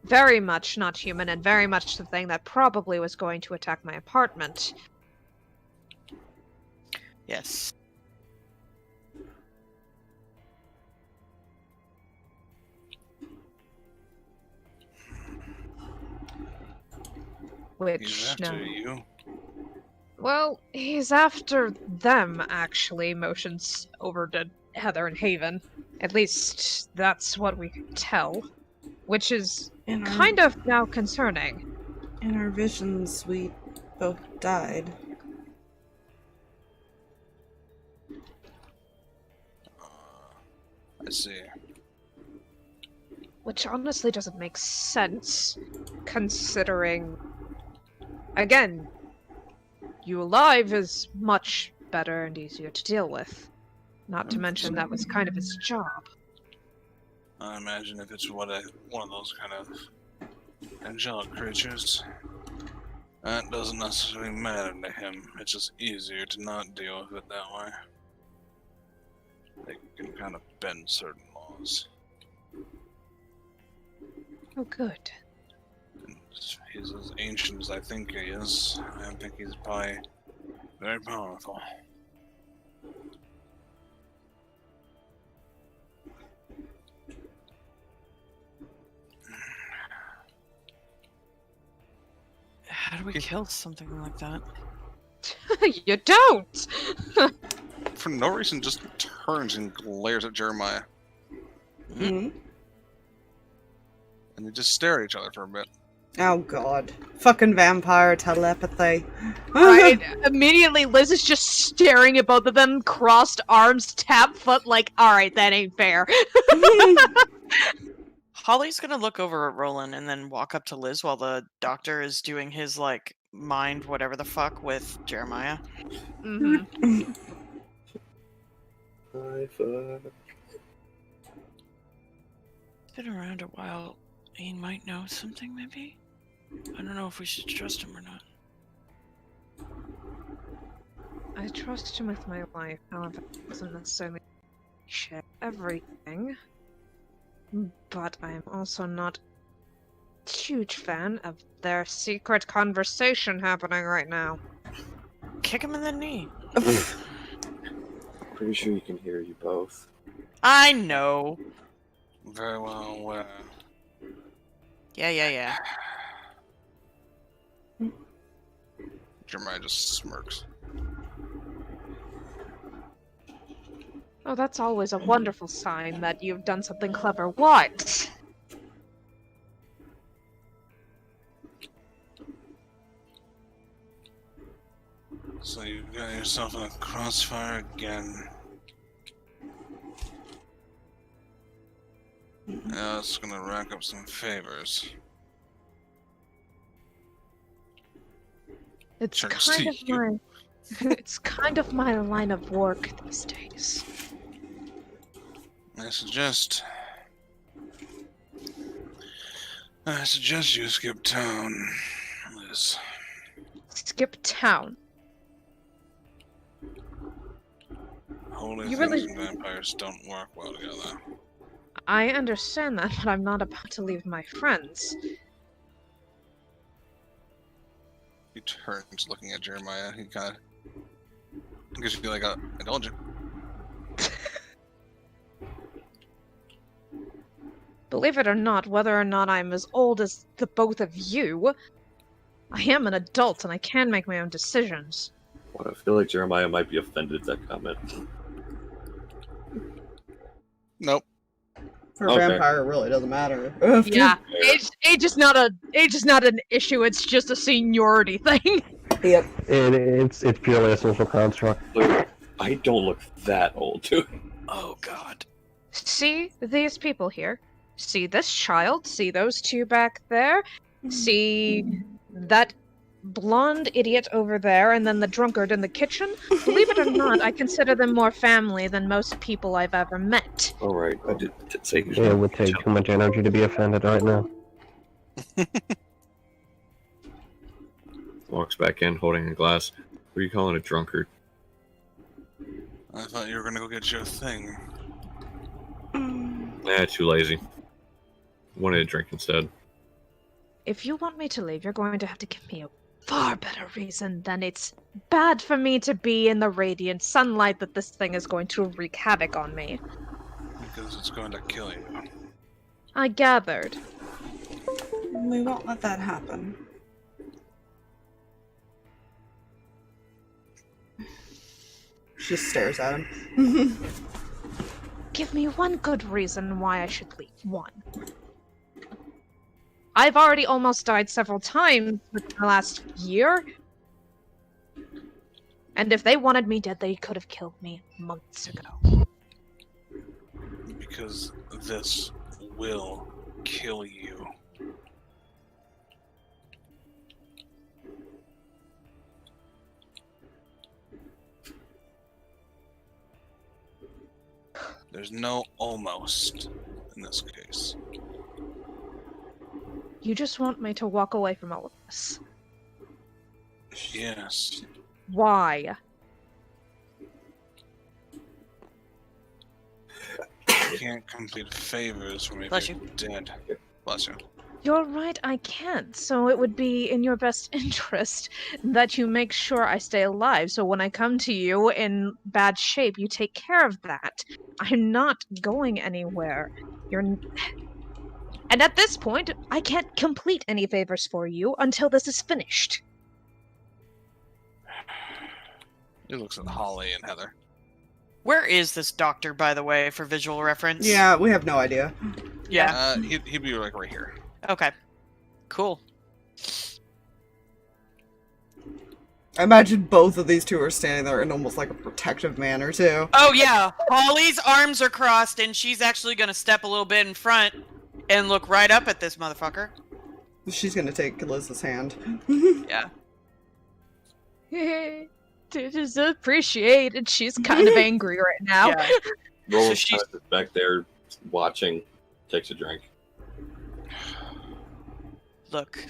very much not human and very much the thing that probably was going to attack my apartment. Yes. Which, He's after you. Well, he's after them, actually, motions over to Heather and Haven. At least, that's what we can tell. Which is kind of now concerning. In our visions, we both died. I see. Which honestly doesn't make sense, considering... Again, you alive is much better and easier to deal with. Not to mention that was kind of his job. I imagine if it's one of those kind of angelic creatures, that doesn't necessarily matter to him. It's just easier to not deal with it that way. They can kind of bend certain laws. Oh, good. And he's as ancient as I think he is. I think he's probably very powerful. How do we kill something like that? You don't! For no reason, just turns and glares at Jeremiah. Hmm? And they just stare at each other for a bit. Oh god. Fucking vampire telepathy. Right, immediately Liz is just staring at both of them, crossed arms, tap foot, like, alright, that ain't fair. Holly's gonna look over at Roland and then walk up to Liz while the doctor is doing his, like, mind whatever the fuck with Jeremiah. Mm-hmm. High five. Been around a while. He might know something, maybe? I don't know if we should trust him or not. I trust him with my life, however, he doesn't necessarily share everything. But I am also not a huge fan of their secret conversation happening right now. Kick him in the knee. Pretty sure you can hear you both. I know. Very well aware. Yeah. Jeremiah just smirks. Oh, that's always a wonderful sign that you've done something clever. What? So you've got yourself in a crossfire again. Yeah, it's gonna rack up some favors. It's Turns kind to of you. my... It's kind of my line of work these days. I suggest you skip town, Liz. Skip town. Holy You things really- and vampires don't work well together. I understand that, but I'm not about to leave my friends. He turns looking at Jeremiah. He kind of gives you like a indulgent. Believe it or not, whether or not I'm as old as the both of you, I am an adult and I can make my own decisions. Well, I feel like Jeremiah might be offended at that comment. Nope. For a Okay. vampire, it really doesn't matter. Yeah, age is not an issue. It's just a seniority thing. Yep. It's purely a social construct. Look, I don't look that old, dude. Oh, God. See these people here. See this child. See those two back there. See that blonde idiot over there, and then the drunkard in the kitchen. Believe it or not, I consider them more family than most people I've ever met. All right, I did say he was It would take too much energy to be offended right now. Walks back in, holding a glass. What are you calling a drunkard? I thought you were gonna go get your thing. Nah, too lazy. Wanted a drink instead. If you want me to leave, you're going to have to give me a far better reason than it's bad for me to be in the radiant sunlight that this thing is going to wreak havoc on me. Because it's going to kill you. I gathered. We won't let that happen. She just stares at him. Give me one good reason why I should leave. One. I've already almost died several times within the last year. And if they wanted me dead, they could have killed me months ago. Because this will kill you. There's no almost in this case. You just want me to walk away from all of this. Yes. Why? You can't complete favors for me Bless if you're dead. Bless you. You're right, I can't. So it would be in your best interest that you make sure I stay alive. So when I come to you in bad shape, you take care of that. I'm not going anywhere. And at this point, I can't complete any favors for you until this is finished. He looks at Holly and Heather. Where is this doctor, by the way, for visual reference? Yeah, we have no idea. Yeah. He'd be like right here. Okay. Cool. I imagine both of these two are standing there in almost like a protective manner, too. Oh, yeah. Holly's arms are crossed, and she's actually going to step a little bit in front and look right up at this motherfucker. She's gonna take Liz's hand. Yeah. It is appreciated. She's kind of angry right now. Yeah. Roland she's- is back there watching, takes a drink. Look.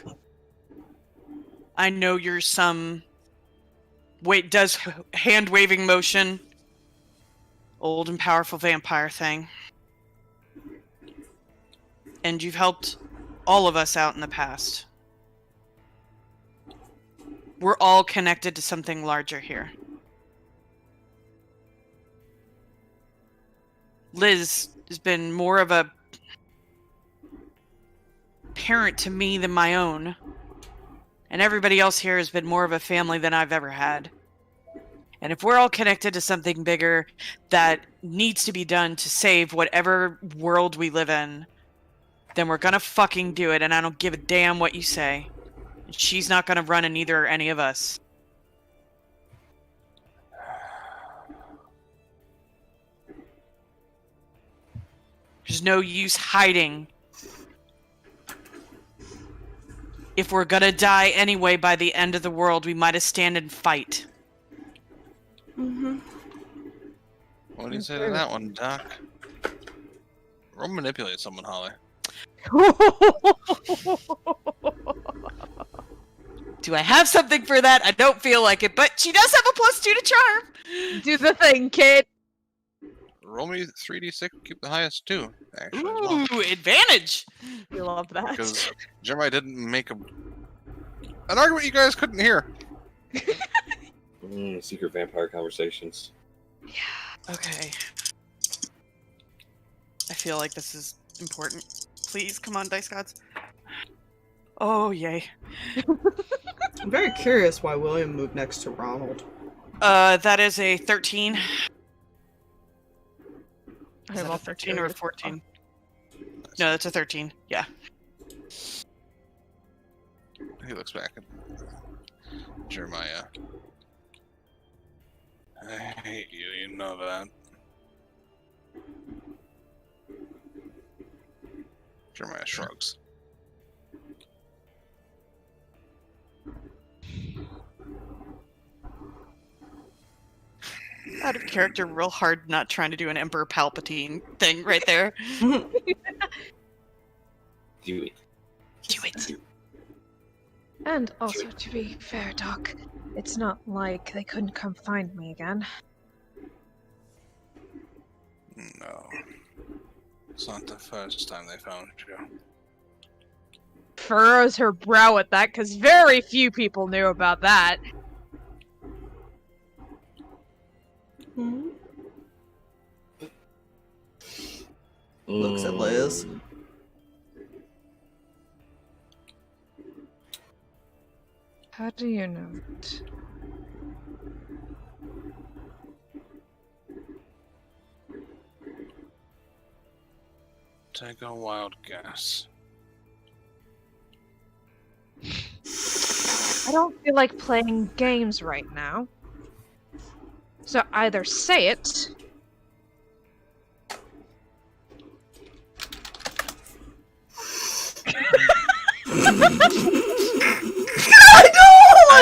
I know you're some... does hand-waving motion. Old and powerful vampire thing. And you've helped all of us out in the past. We're all connected to something larger here. Liz has been more of a parent to me than my own. And everybody else here has been more of a family than I've ever had. And if we're all connected to something bigger that needs to be done to save whatever world we live in, then we're gonna fucking do it, and I don't give a damn what you say. She's not gonna run, and neither are any of us. There's no use hiding. If we're gonna die anyway by the end of the world, we might as stand and fight. Mm-hmm. What do you say to that one, Doc? Roll manipulate someone, Holly. Do I have something for that? I don't feel like it, but she does have a +2 to charm. Do the thing, kid. Roll me 3d6, keep the highest 2, actually. As Ooh, well. advantage. I love that. Because Jeremiah didn't make an argument you guys couldn't hear. Secret vampire conversations. Okay. I feel like this is important. Please, come on, dice gods. Oh, yay. I'm very curious why William moved next to Ronald. That is a 13. I Is have that all a 13 or a 14? No, that's a 13. Yeah. He looks back at Jeremiah. I hate you, you know that. Jeremiah shrugs. Out of character, real hard not trying to do an Emperor Palpatine thing right there. Do it. Do it. And also, to be fair, Doc, it's not like they couldn't come find me again. No. It's not the first time they found you. Furrows her brow at that, because very few people knew about that. Mm-hmm. Looks at Liz. How do you know it? Take a wild guess. I don't feel like playing games right now. So either say it,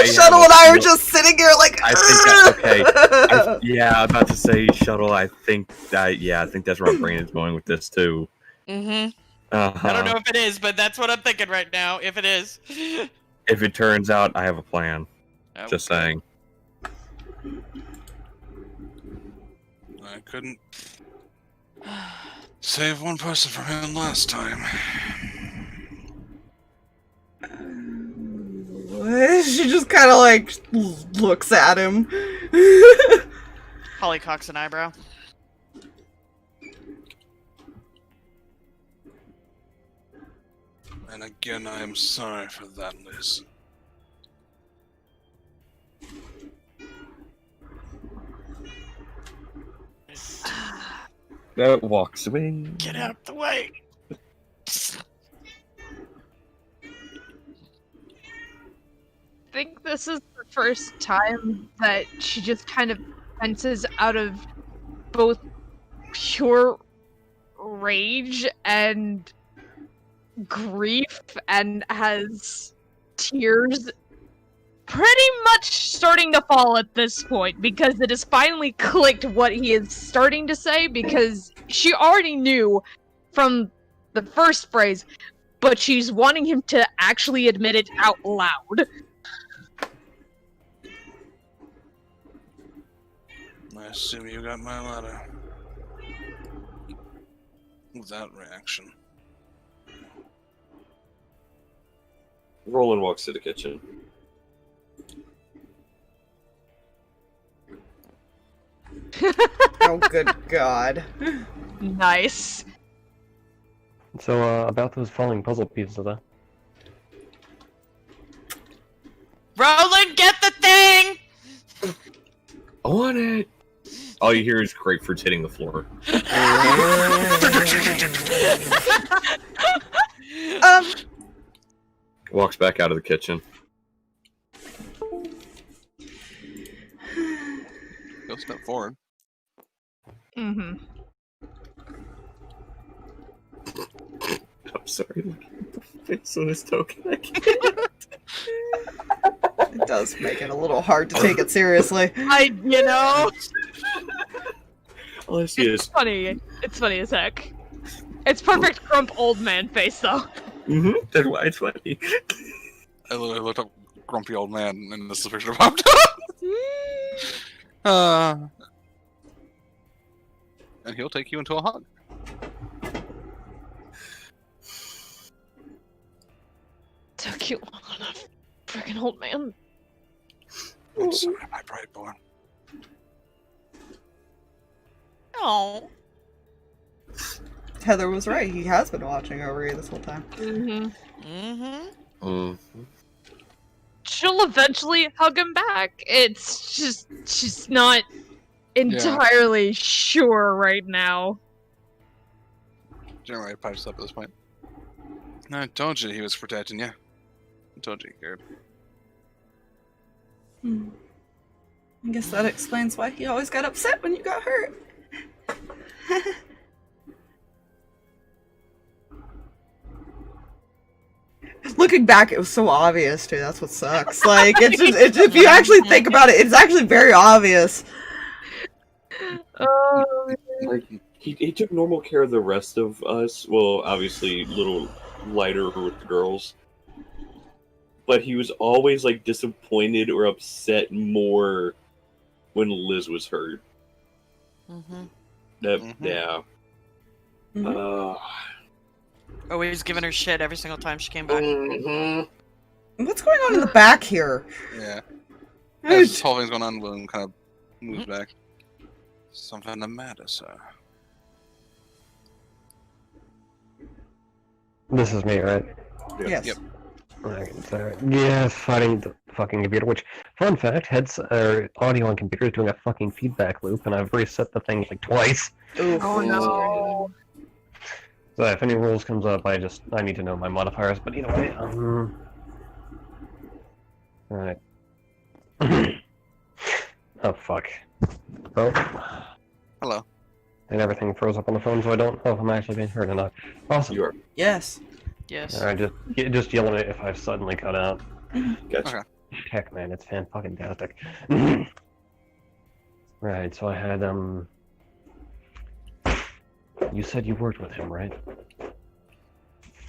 Shuttle and I are just sitting here like. I think that's okay. Yeah, I'm about to say Shuttle. I think that's where my brain is going with this too. Mm-hmm. Uh-huh. I don't know if it is, but that's what I'm thinking right now. If it is. If it turns out, I have a plan. Okay. Just saying. I couldn't save one person from him last time. She just kind of like looks at him. Holly cocks an eyebrow. And again, I am sorry for that, Liz. That walks away. Get out the way. I think this is the first time that she just kind of senses out of both pure rage and grief and has tears pretty much starting to fall at this point because it has finally clicked what he is starting to say because she already knew from the first phrase, but she's wanting him to actually admit it out loud. I assume you got my letter. Without reaction. Rolland walks to the kitchen. Oh, good God. Nice. So, about those falling puzzle pieces, though. Rolland, get the thing! On it! All you hear is grapefruits hitting the floor. Walks back out of the kitchen. Go step forward. Mm-hmm. I'm sorry, look at the face on this token. I can't. It does make it a little hard to take it seriously. All I see is... Funny. It's funny as heck. It's perfect grump old man face, though. Mm-hmm. That's why it's funny. I literally looked up grumpy old man and this picture popped up. And he'll take you into a hug. Took you long enough, freaking old man. I'm sorry, my brightborn. Oh. Heather was right. He has been watching over you this whole time. Mm-hmm. Mm-hmm. Mm-hmm. She'll eventually hug him back. It's just she's not entirely sure right now. Generally pipes up at this point. I told you he was protecting you. I told you he cared. I guess that explains why he always got upset when you got hurt. Looking back, it was so obvious too. That's what sucks. Like, if you actually think about it, it's actually very obvious. Like, he took normal care of the rest of us. Well, obviously, a little lighter with the girls. But he was always, like, disappointed or upset more when Liz was hurt. Mm-hmm. Yeah. Always giving her shit every single time she came back. What's going on in the back here? Yeah. As this whole thing's going on, William kind of moves back. Something the matter, sir. This is me, right? Yes. Yep. Right, so, yeah, fighting the fucking computer, which, fun fact, audio on computers doing a fucking feedback loop, and I've reset the thing like twice. Oof. Oh no. So if any rules comes up, I need to know my modifiers, but either way, Alright. Oh, fuck. Oh. Hello. And everything froze up on the phone, so I don't know if I'm actually being heard or not. Awesome. You are. Yes. Yes. Alright, just yell at me if I suddenly cut out. Gotcha. Okay. Heck, man, it's fan-fucking-tastic. Right, so I had, You said you worked with him, right?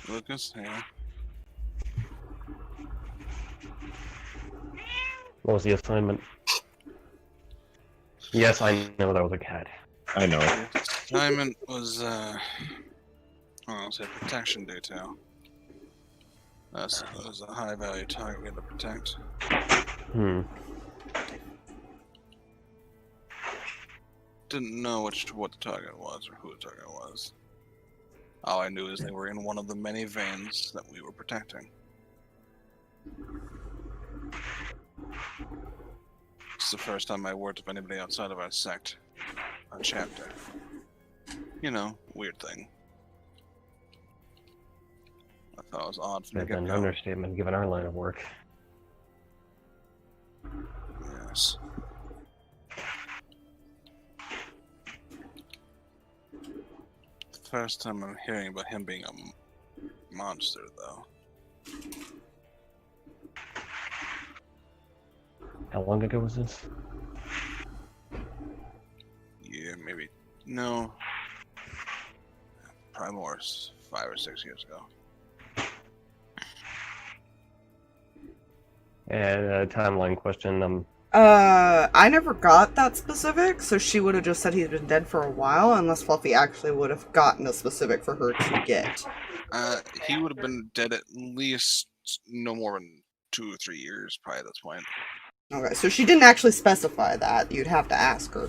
Lucas, yeah. What was the assignment? Yes, I know that was a cat. I know. The assignment was, say protection detail. That was a high-value target we had to protect. Didn't know what the target was or who the target was. All I knew is they were in one of the many vans that we were protecting. It's the first time I worked with anybody outside of our sect. Our chapter. You know, weird thing. I thought it was odd from the That's an get-go. understatement given our line of work. Yes. The first time I'm hearing about him being a monster, though. How long ago was this? Yeah, maybe. No. Probably more, 5 or 6 years ago. And a timeline question, I never got that specific, so she would have just said he's been dead for a while, unless Fluffy actually would have gotten a specific for her to get. He would have been dead at least no more than 2 or 3 years, probably at this point. Okay, so she didn't actually specify that. You'd have to ask her.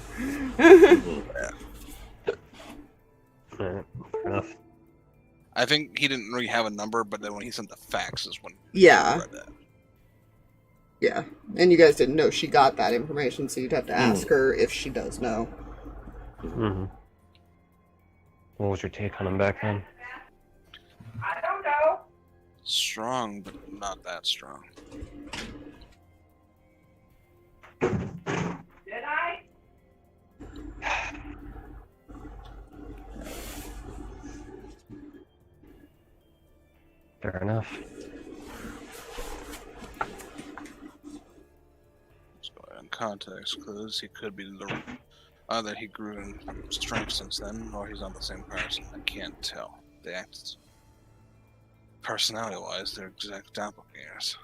fair enough. I think he didn't really have a number, but then when he sent the fax is when Yeah. I read that. Yeah, and you guys didn't know she got that information, so you'd have to ask her if she does know. Mm-hmm. What was your take on him back then? Strong, but not that strong. Fair enough. In context clues, he could be either he grew in strength since then, or he's not the same person. I can't tell. They act personality-wise, they're exact doppelgangers.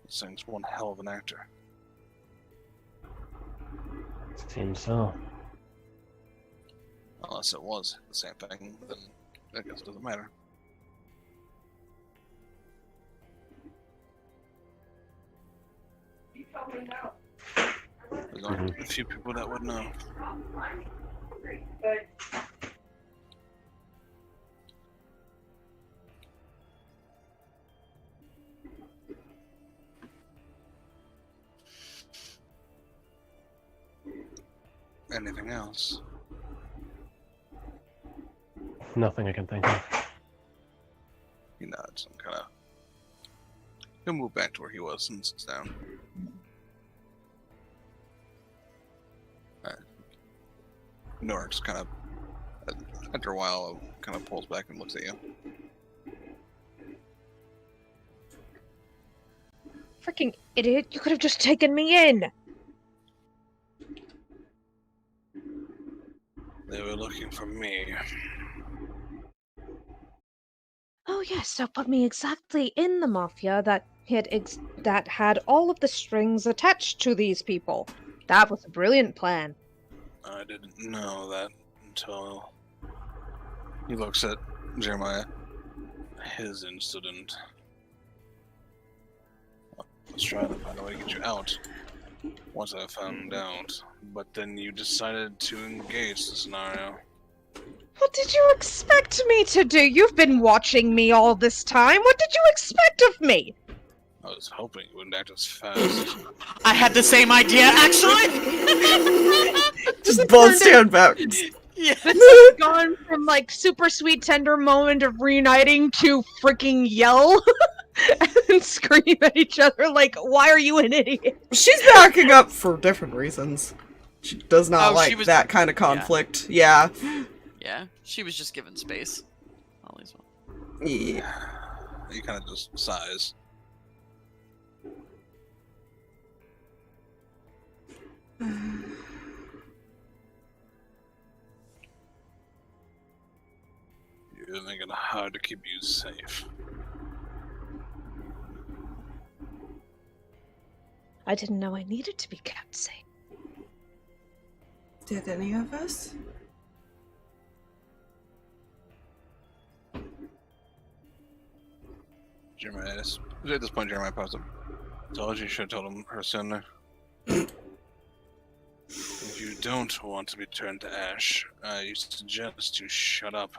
This thing's one hell of an actor. Seems so. Unless it was the same thing, then I guess it doesn't matter. There's only a few people that would know. Anything else? Nothing I can think of. He nods and kind of. He'll move back to where he was and sits down. Norix kind of, after a while, kind of pulls back and looks at you. Freaking idiot, you could have just taken me in! They were looking for me. Oh yes, so put me exactly in the Mafia that had all of the strings attached to these people. That was a brilliant plan. I didn't know that until he looks at Jeremiah. His incident. I was trying to find a way to get you out once I found out, but then you decided to engage the scenario. What did you expect me to do? You've been watching me all this time. What did you expect of me? I was hoping you wouldn't act as fast. I had the same idea, actually! Just both stand backwards. Yeah. This has gone from, like, super sweet, tender moment of reuniting to freaking yell and scream at each other like, why are you an idiot? She's backing up for different reasons. She does not like she was- that kind of conflict. Yeah. Yeah, she was just given space. Holly's one. Yeah. He kind of just sighs. You're making it hard to keep you safe. I didn't know I needed to be kept safe. Did any of us? Jeremiah, at this point, Jeremiah pops up. Told you should have told him her sooner. If you don't want to be turned to ash, I suggest you shut up.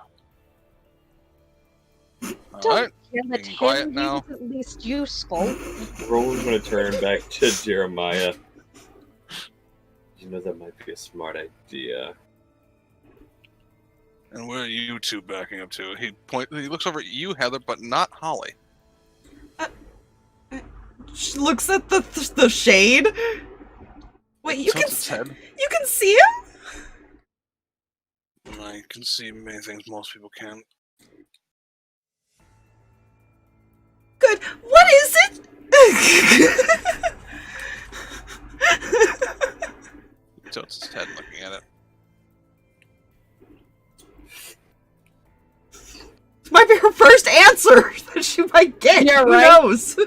Alright, That being quiet him now. is at least useful. Roland's gonna turn back to Jeremiah. You know, that might be a smart idea. And where are you two backing up to? He looks over at you, Heather, but not Holly. She looks at the shade. Wait, you Tilts its head. can see him? I can see many things most people can't. Good. What is it? He tilts his head looking at it. This might be her first answer that she might get. Yeah, Who right. knows?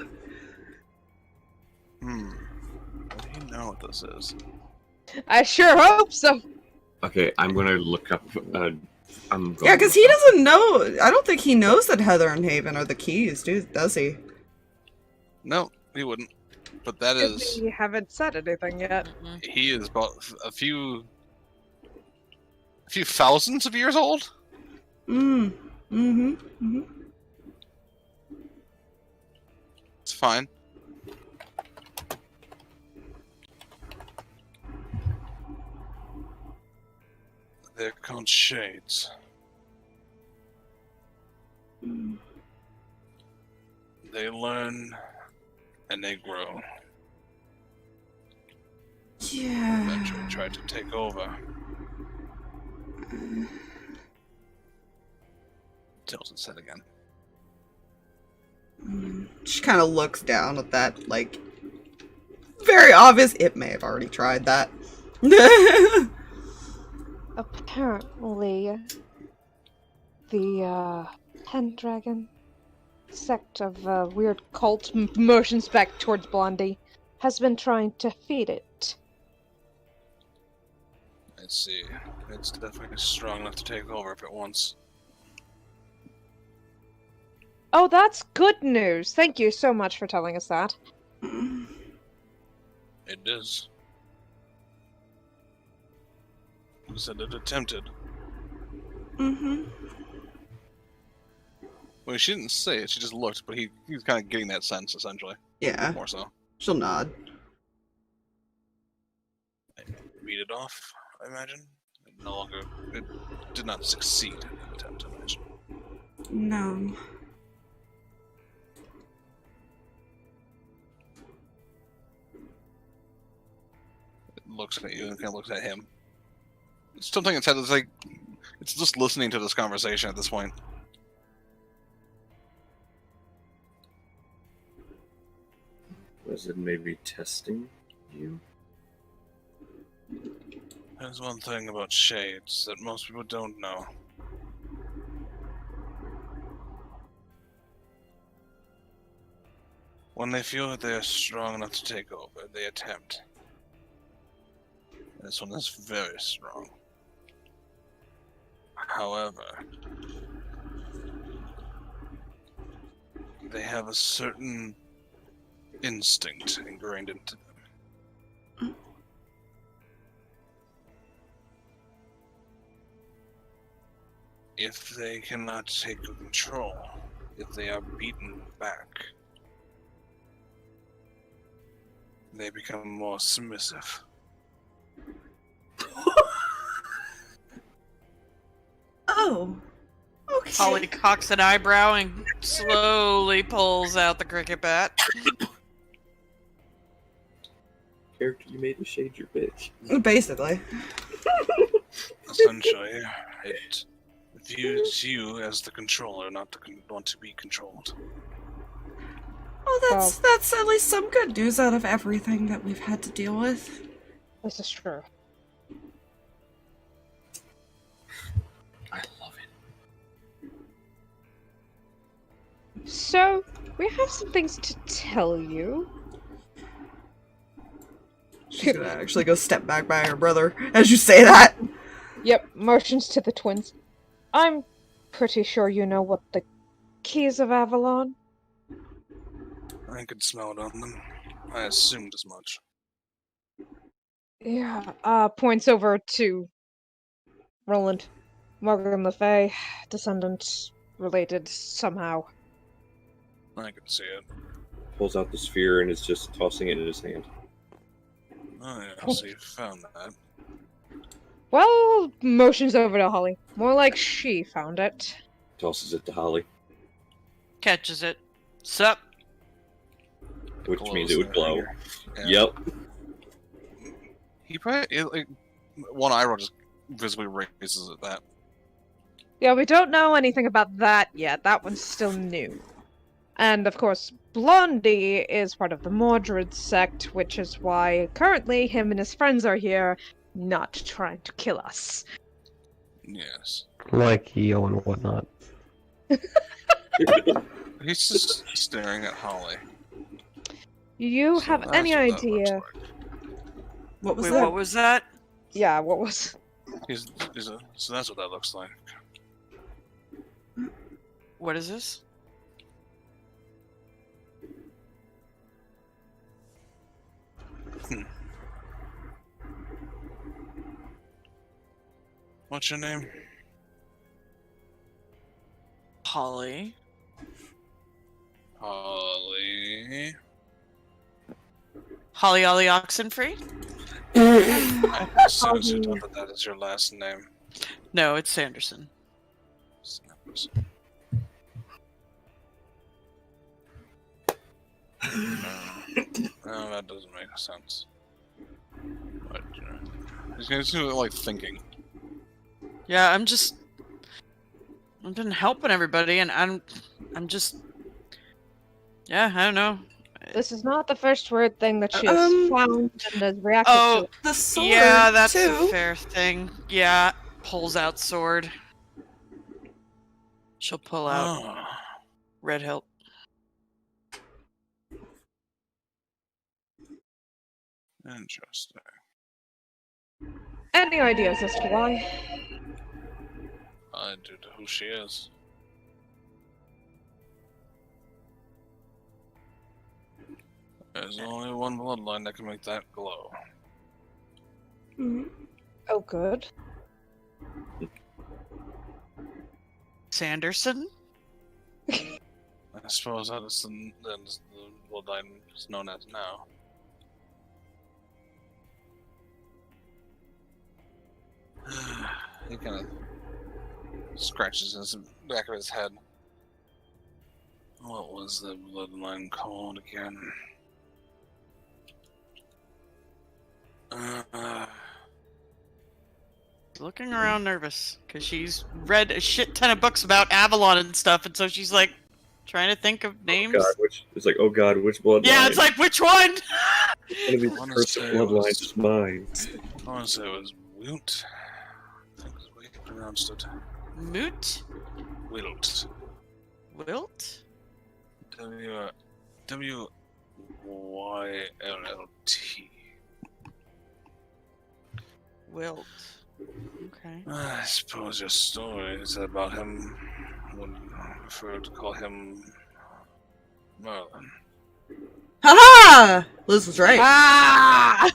What do you know what this is? I sure hope so. Okay, I'm gonna look up. I'm going Yeah, because he doesn't know. I don't think he knows that Heather and Haven are the keys, does he? No, he wouldn't. But that is... We haven't said anything yet. He is about a few thousands of years old? It's fine. They're called shades. They learn and they grow. Yeah. Eventually try to take over. Tilts its head again. She kind of looks down at that, like, very obvious. It may have already tried that. Apparently, the Pendragon sect of weird cult motions back towards Blondie has been trying to feed it. I see. It's definitely strong enough to take over if it wants. Oh, that's good news. Thank you so much for telling us that. It is. You said it attempted. Well, she didn't say it, she just looked, but he's kind of getting that sense, essentially. Yeah. More so. She'll nod. Beat it off, I imagine. It did not succeed in the attempt, I imagine. No. It looks at you and kind of looks at him. It's something inside that's like, it's just listening to this conversation at this point. Was it maybe testing you? There's one thing about shades that most people don't know. When they feel that they are strong enough to take over, they attempt. And this one is very strong. However, they have a certain instinct ingrained into them. If they cannot take control, if they are beaten back, they become more submissive. Oh. Okay. Holly cocks an eyebrow and slowly pulls out the cricket bat. Character you made to shade your bitch. Basically. Essentially, it views you as the controller, not the want to be controlled. Oh, that's at least some good news out of everything that we've had to deal with. This is true. I love it. So, we have some things to tell you. She's gonna actually go step back by her brother as you say that. Yep, motions to the twins. I'm pretty sure you know what the keys of Avalon. I could smell it on them. I assumed as much. Yeah, points over to Rolland. Morgan Le Fay, descendant, related somehow. I could see it. Pulls out the sphere and is just tossing it in his hand. Oh yeah, so you found that. Well, motions over to Holly. More like she found it. Tosses it to Holly, Catches it. Sup? which Glows means it would in glow. her ear. Yeah. Yep. He probably like one eyebrow just visibly raises at that. Yeah, we don't know anything about that yet. That one's still new. And of course, Blondie is part of the Mordred sect, which is why currently him and his friends are here, not trying to kill us. Yes. Like Eo and whatnot. He's just staring at Holly. You So have that's any what that looks idea? like. What was Wait, that? what was that? Yeah, what was? So that's what that looks like. What is this? What's your name? Holly. Holly. Holly Ollie Oxenfree? I assume you thought that is your last name. No, it's Sanderson. No, that doesn't make sense. But, he's like thinking. Yeah, I've been helping everybody, and I'm just, yeah, I don't know. This is not the first weird thing that she has found and has reacted to. The sword, Yeah, that's too. a fair thing. Yeah, pulls out sword. She'll pull out Oh. red hilt. Interesting. Any ideas as to why? I do know who she is. There's only one bloodline that can make that glow. Oh, good. Sanderson? I suppose that is the bloodline is known as now. He kind of scratches his back of his head. What was the bloodline called again? Looking around nervous, because she's read a shit ton of books about Avalon and stuff, and so she's like, trying to think of names. God, which bloodline? Yeah, it's like, which one? One of these I wanna cursed say it bloodlines was- is mine. I want to say it was Wilt. I think that's the way he pronounced it. Moot? Wilt. Wilt? W-Y-L-L-T. Wilt. Okay. I suppose your stories about him would prefer to call him Merlin. Ha! Liz was right. Ah!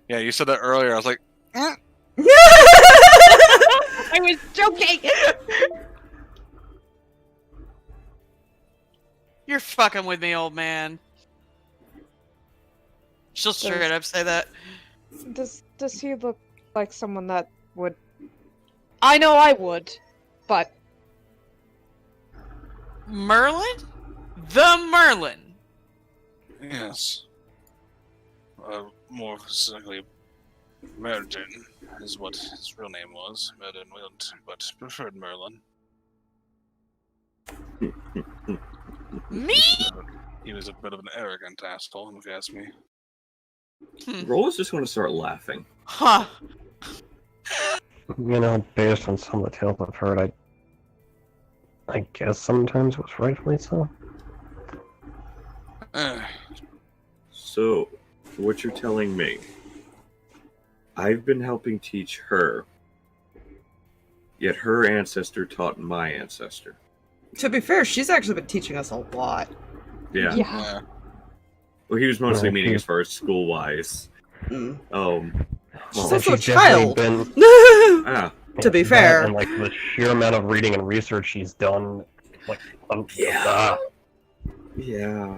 Yeah, you said that earlier. I was like, I was joking! You're fucking with me, old man. She'll straight up say that. Does he look like someone that would... I know I would, but... Merlin? The Merlin! yes. More specifically, Merlin is what his real name was. Merlin Wilt, but preferred Merlin. Me? He was a bit of an arrogant asshole, if you ask me. Rollers just want to start laughing. Huh. You know, based on some of the tales I've heard, I guess sometimes it was rightfully so. So, what you're telling me, I've been helping teach her, yet her ancestor taught my ancestor. To be fair, she's actually been teaching us a lot. Yeah. Yeah. Well, he was mostly Yeah, meaning he- as far as school-wise. Mm. Well, also a She's definitely child. Been, To be that fair. and like the sheer amount of reading and research she's done, like, Yeah. Yeah.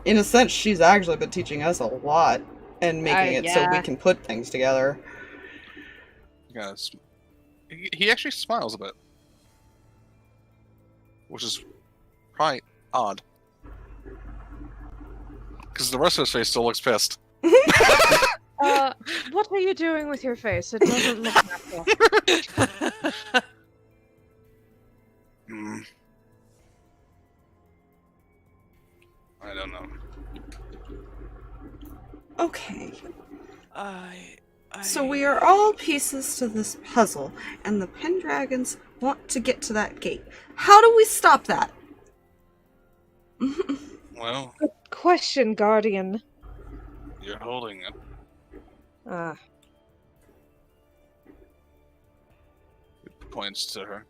In a sense, she's actually been teaching us a lot and making it so we yeah. can put things together. Yes. He actually smiles a bit. Which is probably odd. Because the rest of his face still looks pissed. What are you doing with your face? It doesn't look natural. Hmm. I don't know. Okay, I so we are all pieces to this puzzle, and the Pendragons want to get to that gate. How do we stop that? Well, Good question, Guardian. you're holding it. It points to her.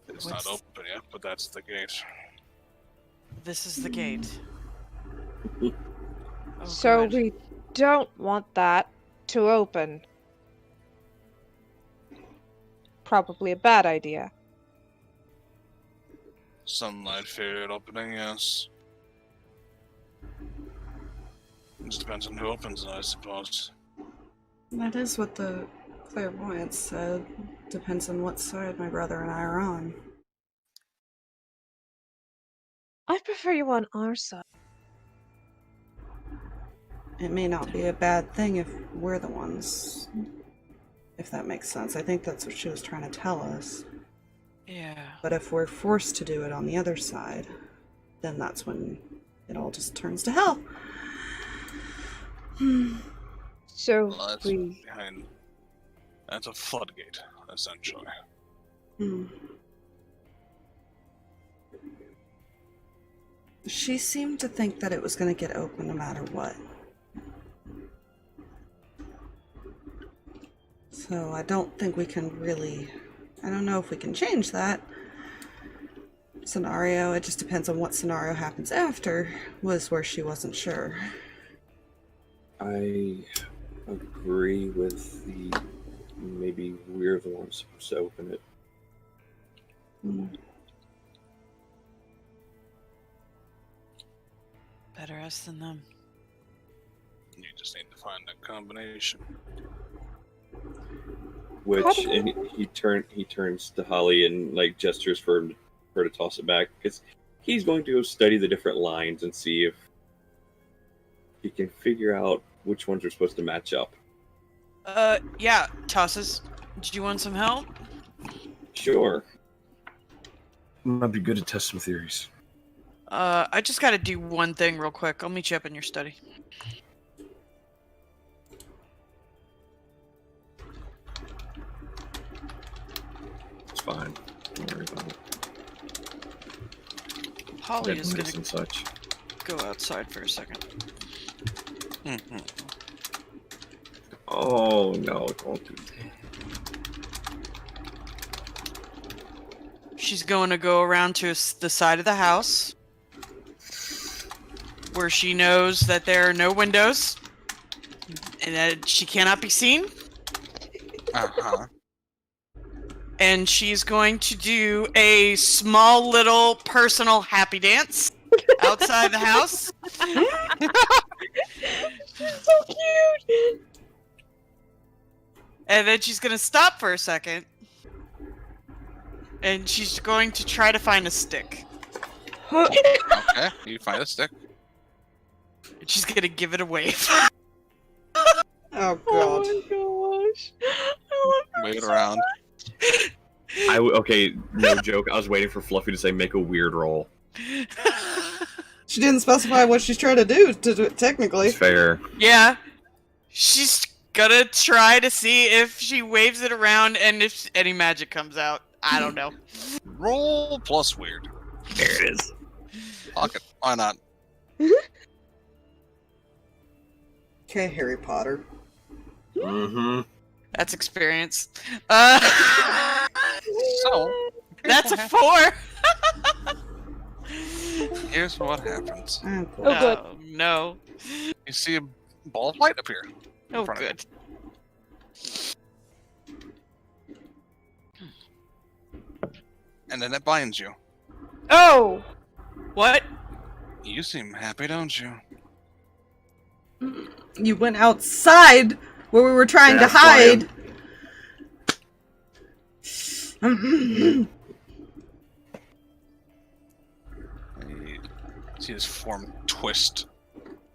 It's What's- not open yet, but that's the gate. This is the gate. Oh, So good. we don't want that to open. Probably a bad idea. Some might fear it opening, yes. It just depends on who opens it, I suppose. That is what the clairvoyance said. Depends on what side my brother and I are on. I prefer you on our side. It may not be a bad thing if we're the ones. If that makes sense. I think that's what she was trying to tell us. Yeah. But if we're forced to do it on the other side, then that's when it all just turns to hell. So Well, that's we behind. That's a floodgate, essentially. Hmm. She seemed to think that it was going to get open no matter what. So I don't think we can really... I don't know if we can change that scenario. It just depends on what scenario happens after, was where she wasn't sure. I agree with the maybe we're the ones supposed to open it. Hmm. Better us than them. You just need to find a combination. Which and he turns to Holly and like gestures for her to toss it back because he's going to go study the different lines and see if he can figure out which ones are supposed to match up. Yeah, tosses. Did you want some help? Sure. I'd be good at testing theories. I just gotta do one thing real quick. I'll meet you up in your study. It's fine. Don't worry about it. Holly is Deadlines gonna and such. go outside for a second. Mm-hmm. Oh no! Don't do that. She's going to go around to the side of the house where she knows that there are no windows and that she cannot be seen. Uh-huh. And she's going to do a small little personal happy dance outside the house. so cute. And then she's going to stop for a second. And she's going to try to find a stick. Okay, you find a stick. And she's going to give it a wave. Oh Oh god. my gosh. I love Wave her it so around. Okay, no joke. I was waiting for Fluffy to say make a weird roll. She didn't specify what she's trying to do, technically. It's fair. Yeah. She's gonna try to see if she waves it around and if any magic comes out. I don't know. Roll plus weird. There it is. Fuck it. Why not? Okay, Harry Potter. Mm-hmm. That's experience. So, That's a 4. here's what happens. Oh, boy. Oh, good. Oh, no. You see a ball of light appear. Oh, front of good. And then it binds you. Oh! What? You seem happy, don't you? You went outside where we were trying That's to hide. You see his form twist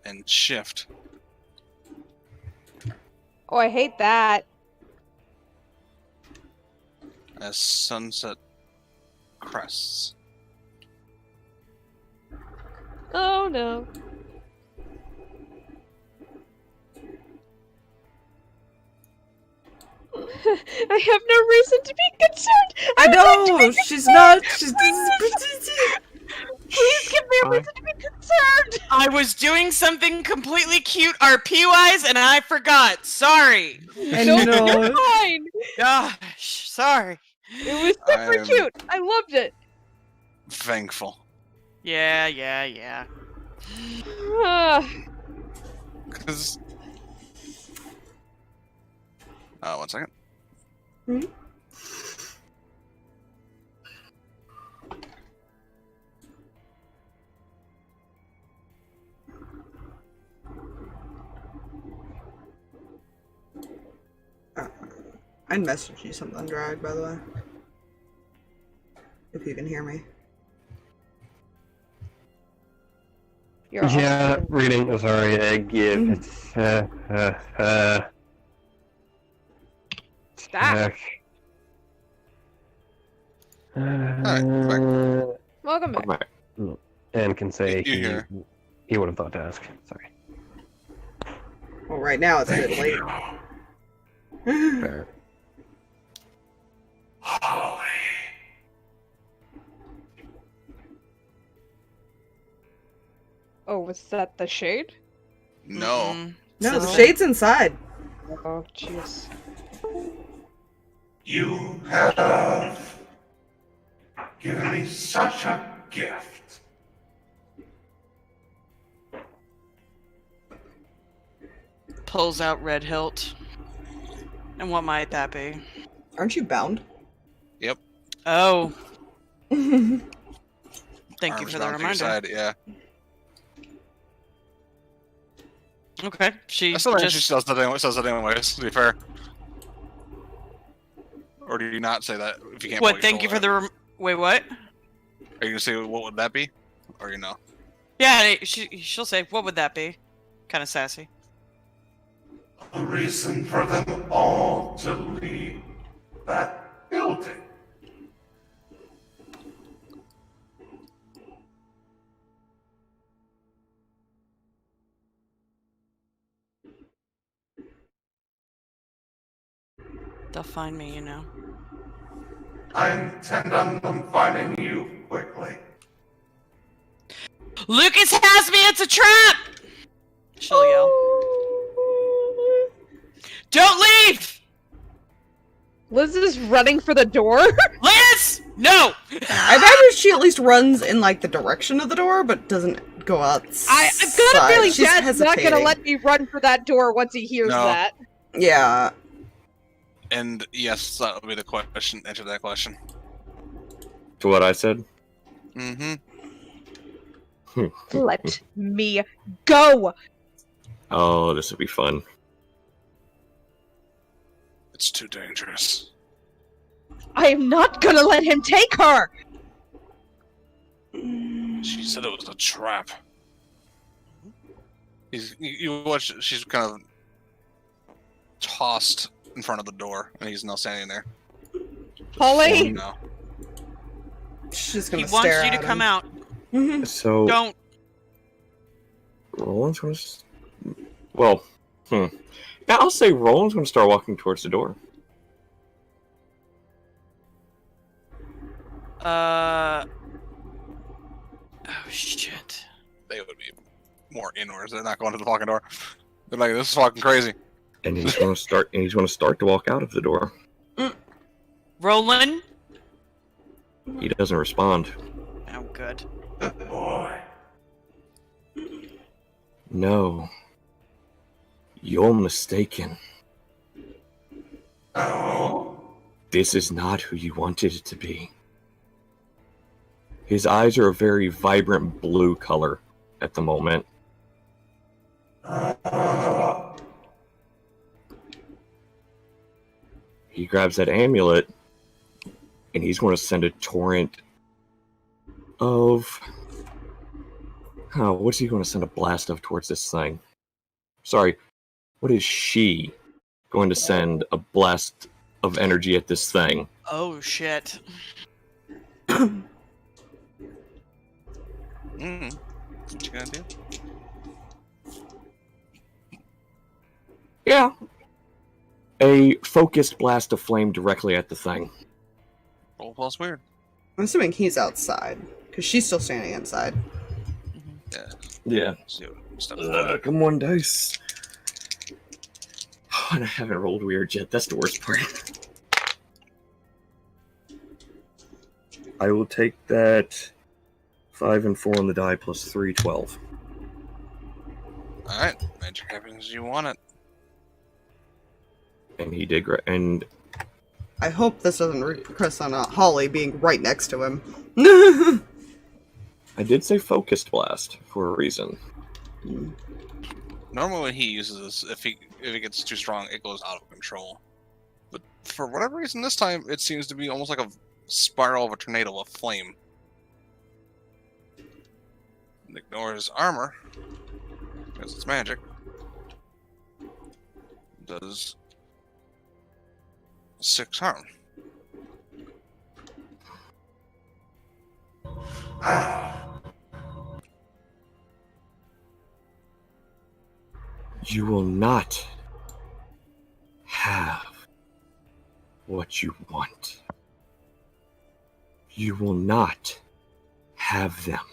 and shift. Oh, I hate that. As sunset crests. Oh no. I have no reason to be concerned. I would like to know! be She's concerned. not. She's. Please give me a reason to be concerned. I was doing something completely cute RP-wise and I forgot. Sorry. I No, know. you're fine. Gosh, sorry. It was super I'm- cute. I loved it. Thankful. Yeah. Ah, Because. One second. I messaged you something, Drag, by the way. If you can hear me. you're Yeah, awesome. reading. Oh, sorry, I give. Mm. It's Stop. Welcome back. And can say You hear. he would have thought to ask. Sorry. Well, right now it's a bit late. Fair. Oh, was that the shade? No. Mm-mm. No, the So- shade's inside. Oh, jeez. You have given me such a gift. Pulls out red hilt. And what might that be? Aren't you bound? Oh, thank you Arms for the around to your reminder. side, yeah. Okay, she I still think she just says that anyways, to be fair. Or do you not say that if you can't what? pull your Thank you for shoulder? the wait. What? Are you gonna say what would that be? Or you know? Yeah, she'll say what would that be? Kind of sassy. A reason for them all to leave that building. They'll find me, you know. I intend on them finding you quickly. Lucas has me. It's a trap. She'll yell. Don't leave, Liz is running for the door. Liz. No. I imagine she at least runs in like the direction of the door, but doesn't go outside. I've got a feeling She's Dad's not gonna hesitating. let me run for that door once he hears No. that. Yeah. And yes, that would be the question. Answer that question. To what I said? Mm-hmm. Let me go. Oh, this would be fun. It's too dangerous. I am not gonna let him take her. She said it was a trap. You watch. She's kind of tossed in front of the door, and he's now standing there. Holly! No. She's just He gonna wants stare you to at come him. out. So Don't. Roland's going to. Well, yeah, I'll say Roland's going to start walking towards the door. Oh shit. They would be more inwards. They're not going to the fucking door. They're like, this is fucking crazy. And he's going to start. And he's going to start to walk out of the door. Rolland. He doesn't respond. Oh, good. Good boy. No, you're mistaken. Oh? This is not who you wanted it to be. His eyes are a very vibrant blue color at the moment. He grabs that amulet, and he's going to send a torrent of... Oh, what's he going to send a blast of towards this thing? Sorry, what is she going to send a blast of energy at this thing? Oh shit. What you gonna do? Yeah. A focused blast of flame directly at the thing. Roll plus weird. I'm assuming he's outside, because she's still standing inside. Yeah. Yeah. See what stuff. Come on, dice. Oh, and I haven't rolled weird yet. That's the worst part. I will take that 5 and 4 on the die plus 3, 12. Alright, magic happens as you want it. And he did and I hope this doesn't regress on Holly being right next to him. I did say focused blast for a reason. Normally when he uses this, if it gets too strong, it goes out of control. But for whatever reason this time, it seems to be almost like a spiral of a tornado of flame. It ignores armor, because it's magic. Does 6 harm. You will not have what you want. You will not have them.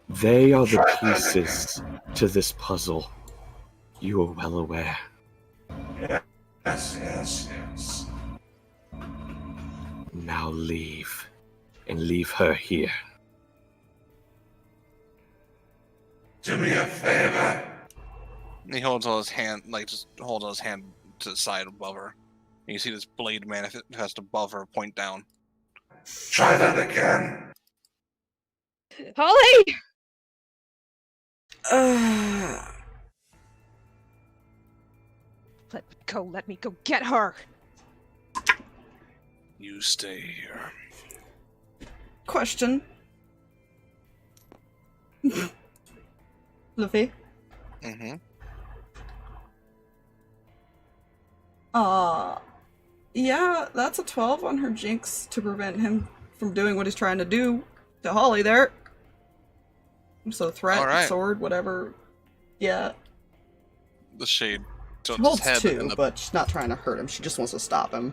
They are the pieces to this puzzle. You are well aware. Yes, yes, yes. Now leave, and leave her here. Do me a favor. He holds out his hand, like just holds out his hand to the side above her. And you see this blade manifest above her, point down. Try that again. Holly! Let me go get her! You stay here. Question. Luffy? Mm-hmm. Yeah, that's a 12 on her jinx to prevent him from doing what he's trying to do to Holly there. So threat, Alright. sword, whatever. Yeah. The shade She tilts holds his head 2, and the but she's not trying to hurt him. She just wants to stop him.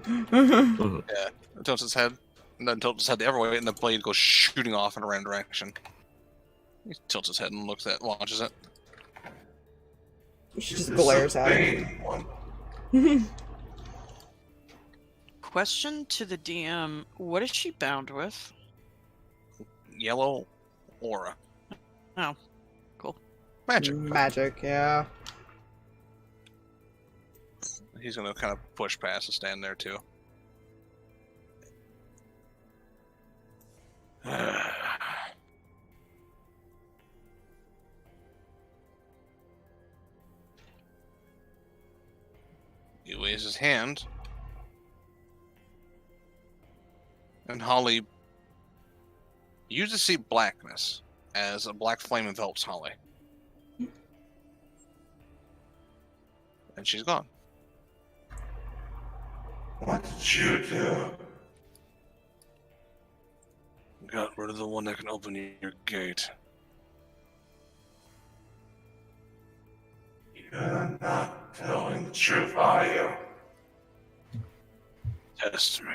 tilts his head, and then tilts his head the other way, and the blade goes shooting off in a random direction. He tilts his head and launches it. She just glares at him. One. Question to the DM: what is she bound with? Yellow aura. Oh, cool. Magic. Magic, yeah. He's gonna kind of push past and stand there too. He waves his hand, and Holly, you just see blackness as a black flame envelops Holly. and she's gone. What did you do? Got rid of the one that can open your gate. You're not telling the truth, are you? Test me.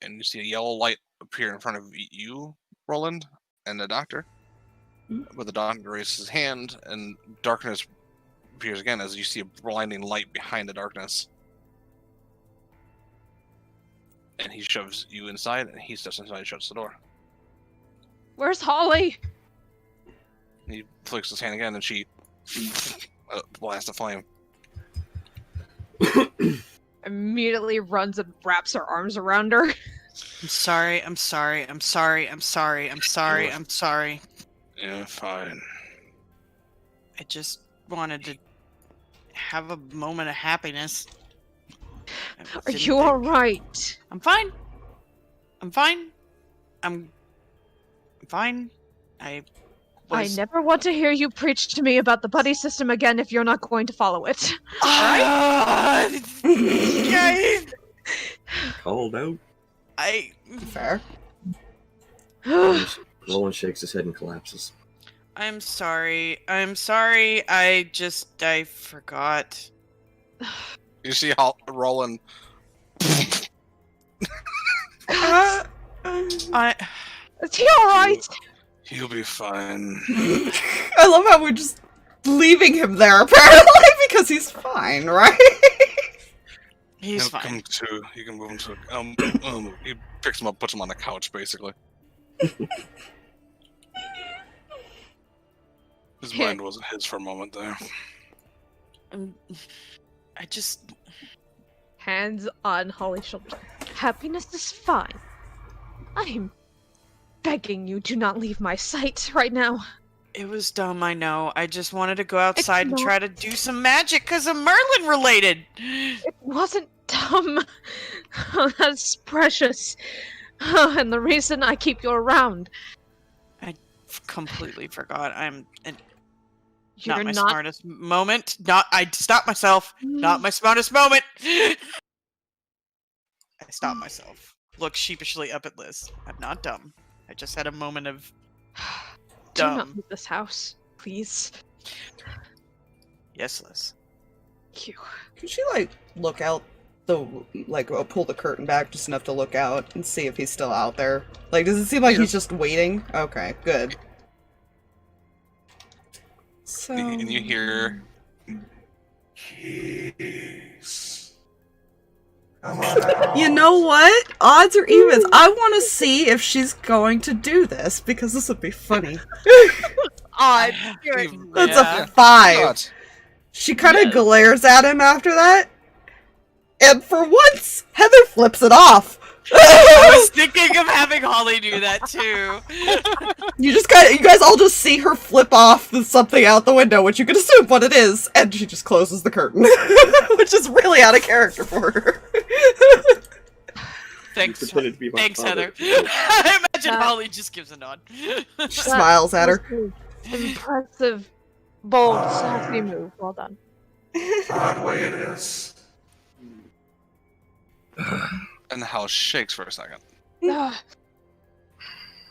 And you see a yellow light appear in front of you, Rolland, and the doctor. But the doctor raises his hand, and darkness appears again as you see a blinding light behind the darkness. And he shoves you inside, and he steps inside and shuts the door. Where's Holly? He flicks his hand again, and she blasts a flame. Immediately runs and wraps her arms around her. I'm sorry. Yeah, fine. I just wanted to have a moment of happiness. Are you alright? I'm fine. I'm fine. I never want to hear you preach to me about the buddy system again if you're not going to follow it. Called out. Fair. Rolland shakes his head and collapses. I'm sorry. I forgot. You see how Rolland. Is he alright? He'll be fine. I love how we're just leaving him there, apparently, because he's fine, right? He's He'll fine. come to. You can move him to. He picks him up, puts him on the couch, basically. His mind wasn't his for a moment there. I just... Hands on Holly's shoulder. Happiness is fine. I'm begging you, do not leave my sight right now. It was dumb, I know. I just wanted to go outside and not- try to do some magic because I'm Merlin related. It wasn't dumb. Oh, that's precious. Oh, and the reason I keep you around. I completely forgot. You're Not my not- smartest moment. I stopped myself. Not my smartest moment. I stopped myself. Look sheepishly up at Liz. I'm not dumb. I just had a moment of Do not dumb. leave this house, please. Yes, Liz. Thank you. Can she, look out pull the curtain back just enough to look out and see if he's still out there? Does it seem like he's just waiting? Okay, good. So... And you hear. Keys. Come on out. You know what? Odds or evens. I want to see if she's going to do this, because this would be funny. Odd. That's a 5. Nuts. She kind of glares at him after that. And for once, Heather flips it off. I was thinking of having Holly do that too. You guys all just see her flip off something out the window, which you can assume what it is, and she just closes the curtain, which is really out of character for her. Thanks, Pretended to be my thanks, father. Heather. I imagine Holly just gives a nod. She smiles at her. Impressive, bold, sassy move. Well done. Odd way it is. And the house shakes for a second.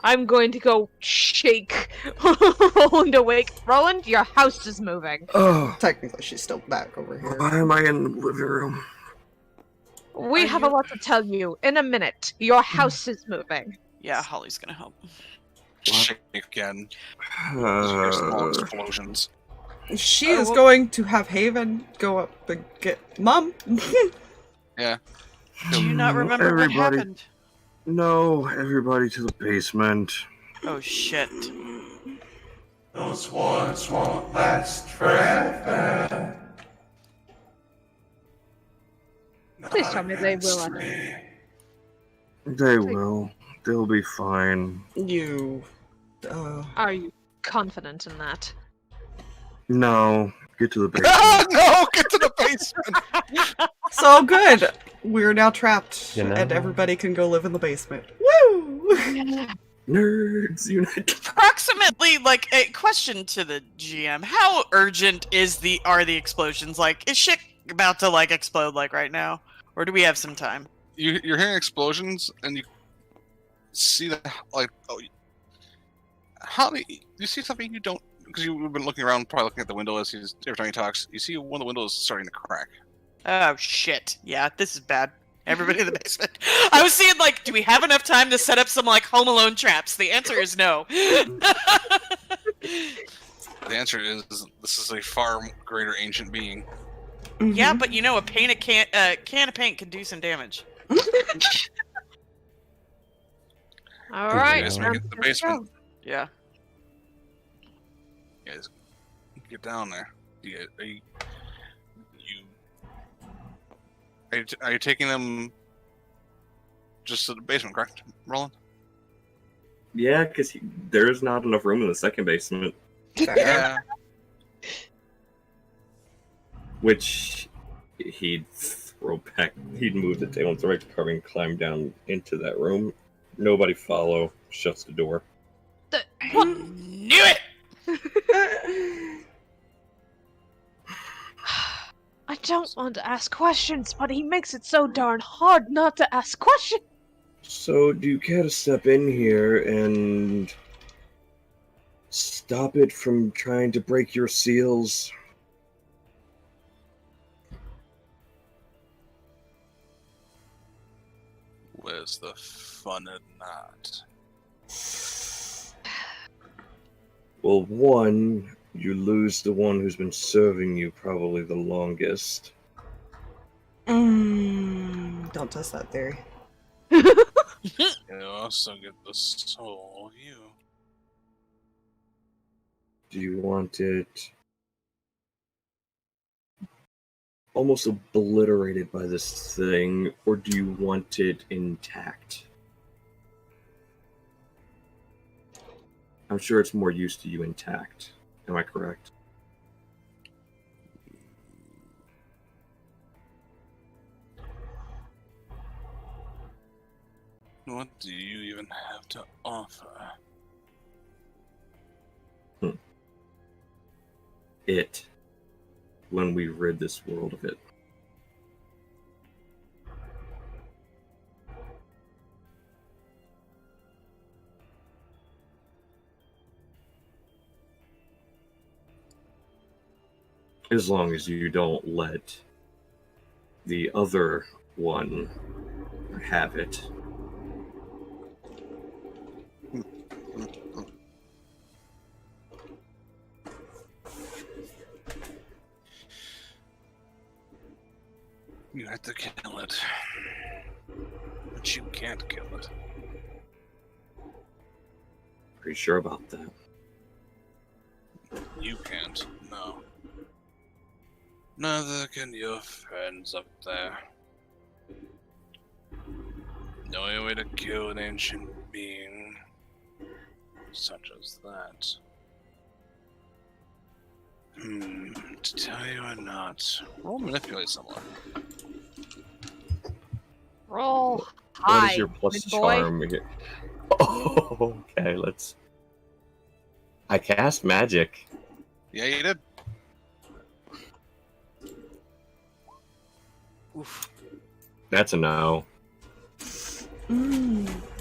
I'm going to go shake Rolland awake. Rolland, your house is moving. Oh, Technically, she's still back over here. why am I in the living room? We have a lot to tell you. In a minute, your house is moving. Yeah, Holly's gonna help. Shake again. You hear small explosions. She is going to have Haven go up and get Mom. Yeah. Do you not remember what Everybody- happened? No, everybody to the basement. Oh shit. Those wars won't last forever. Please tell me they will. Me. They will. They'll be fine. You. Are you confident in that? No, Get to the basement. No, get to the basement. So good. We're now trapped, You know? and everybody can go live in the basement. Woo! Nerds unite. Approximately, like, a question to the GM: how urgent are the explosions? Like, is shit about to like explode like right now, or do we have some time? You're hearing explosions, and you see that like Holly. You see something you don't, because you've been looking around, probably looking at the window as every time he talks. You see one of the windows starting to crack. Oh shit! Yeah, this is bad. Everybody in the basement. I was seeing like, do we have enough time to set up some like Home Alone traps? The answer is no. The answer is this is a far greater ancient being. Yeah, but you know, a can of paint can do some damage. All right, Guys, make it to the basement. Yeah. You guys, get down there. Are you taking them just to the basement, correct, Roland? Yeah, because there's not enough room in the second basement. Yeah. Which he'd throw back. He'd move the table and throw back the carving, climb down into that room. Nobody follow. Shuts the door. Knew it! I don't want to ask questions, but he makes it so darn hard not to ask questions. So, do you care to step in here and stop it from trying to break your seals? Where's the fun in that? Well, one, you lose the one who's been serving you probably the longest. Don't test that theory. You also get the soul of you. Do you want it almost obliterated by this thing, or do you want it intact? I'm sure it's more used to you intact. Am I correct? What do you even have to offer? It. When we rid this world of it. As long as you don't let the other one have it. You have to kill it. But you can't kill it. Pretty sure about that. You can't, no. Neither can your friends up there. The only way to kill an ancient being such as that. To tell you or not, roll manipulate someone. Roll What high, is your plus big boy. charm? Oh, okay, let's... I cast magic. Yeah, you did. Oof. That's a no.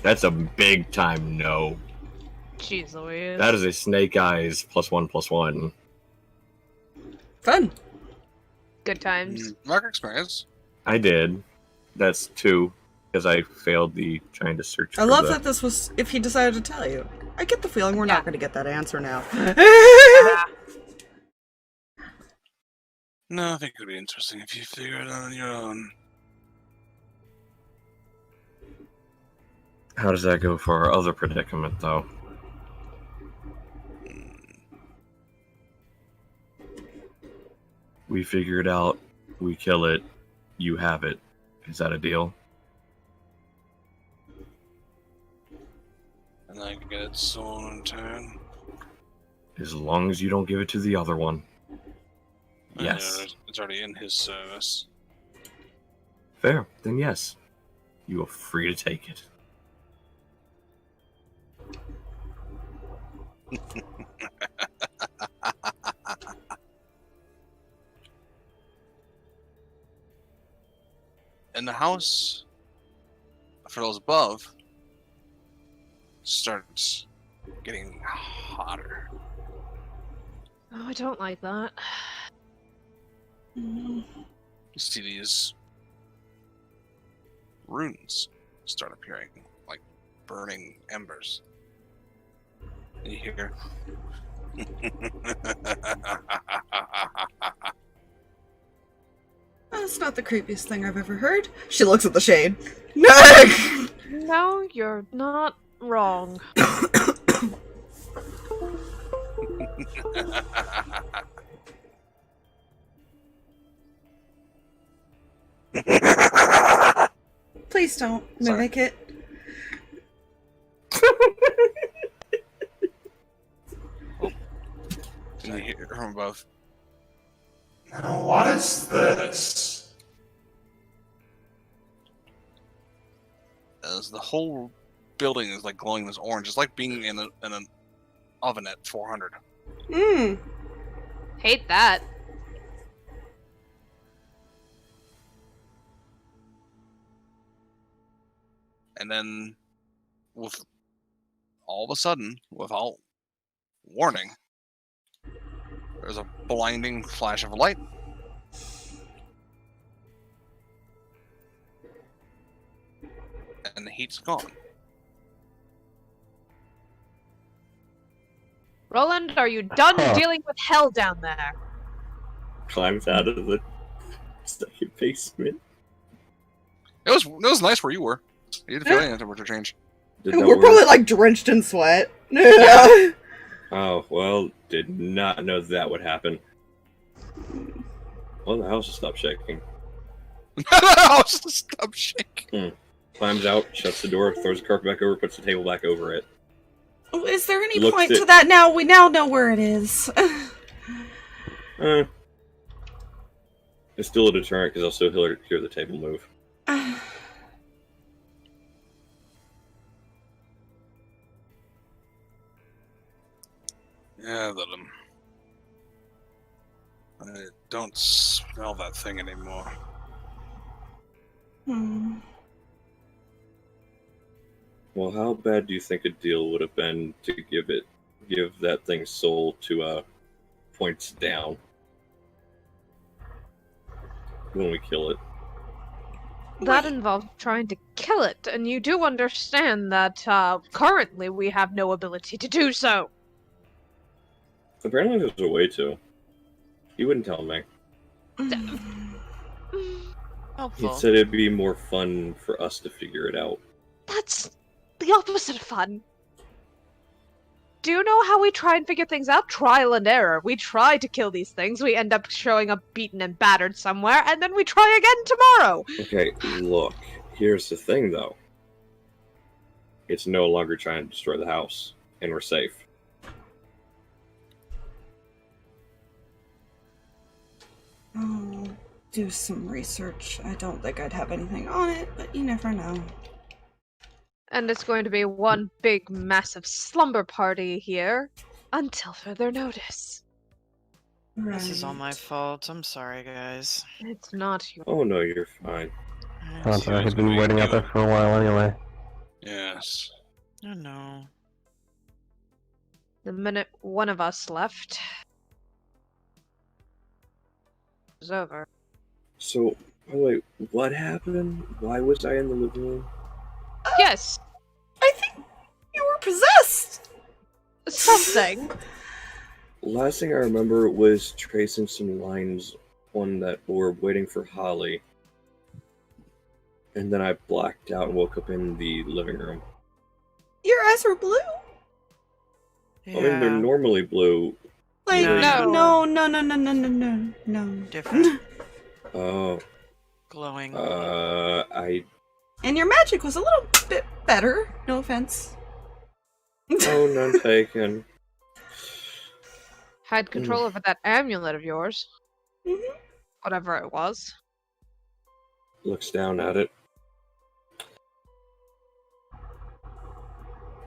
That's a big time no. Jeez Louise. That is a snake eyes +1/+1. Fun. Good times. Mark experience. I did. That's 2, because I failed the trying to search. I for love the... that this was, if he decided to tell you. I get the feeling we're not going to get that answer now. No, I think it would be interesting if you figure it out on your own. How does that go for our other predicament, though? We figure it out, we kill it, you have it. Is that a deal? And I get its soul in turn. As long as you don't give it to the other one. Yes. It's already in his service. Fair. Then yes. You are free to take it. And the house, for those above, starts getting hotter. Oh, I don't like that. You see these runes start appearing, like burning embers. And you hear. That's not the creepiest thing I've ever heard. She looks at the shade. No, you're not wrong. Please don't mimic it. And you hear from above. Now what is this? As the whole building is like glowing this orange. It's like being in an oven at 400. Mmm. Hate that. And then, with all of a sudden, without warning, there's a blinding flash of light. And the heat's gone. Roland, are you done dealing with hell down there? Climbs out of the second basement. It was nice where you were. You didn't feel any temperature change. We're probably like drenched in sweat. Yeah. Oh, well, did not know that would happen. Well, the house will stop shaking. The house will stop shaking. Climbs out, shuts the door, throws the carpet back over, puts the table back over it. Oh, is there any Looks point at- to that now? We now know where it is. It's still a deterrent because I'll still hear the table move. Yeah, let him. I don't smell that thing anymore. Well, how bad do you think a deal would have been to give that thing's soul to points down when we kill it? That involves trying to kill it, and you do understand that currently we have no ability to do so. Apparently there's a way to. He wouldn't tell me. Helpful. He said it'd be more fun for us to figure it out. That's the opposite of fun. Do you know how we try and figure things out? Trial and error. We try to kill these things, we end up showing up beaten and battered somewhere, and then we try again tomorrow! Okay, look. Here's the thing, though. It's no longer trying to destroy the house, and we're safe. I'll do some research. I don't think I'd have anything on it, but you never know. And it's going to be one big, massive slumber party here until further notice. Right. This is all my fault. I'm sorry, guys. It's not your. Oh no, you're fine. I had been waiting out there for a while anyway. Yes. I know. The minute one of us left, it was over. So, by the way, what happened? Why was I in the living room? Yes, I think you were possessed! something. Last thing I remember was tracing some lines on that board, waiting for Holly. And then I blacked out and woke up in the living room. Your eyes were blue? Yeah. I mean, they're normally blue. Like, No. no. Different. Oh. Glowing. And your magic was a little bit better. No offense. Oh, none taken. Had control over that amulet of yours. Whatever it was. Looks down at it.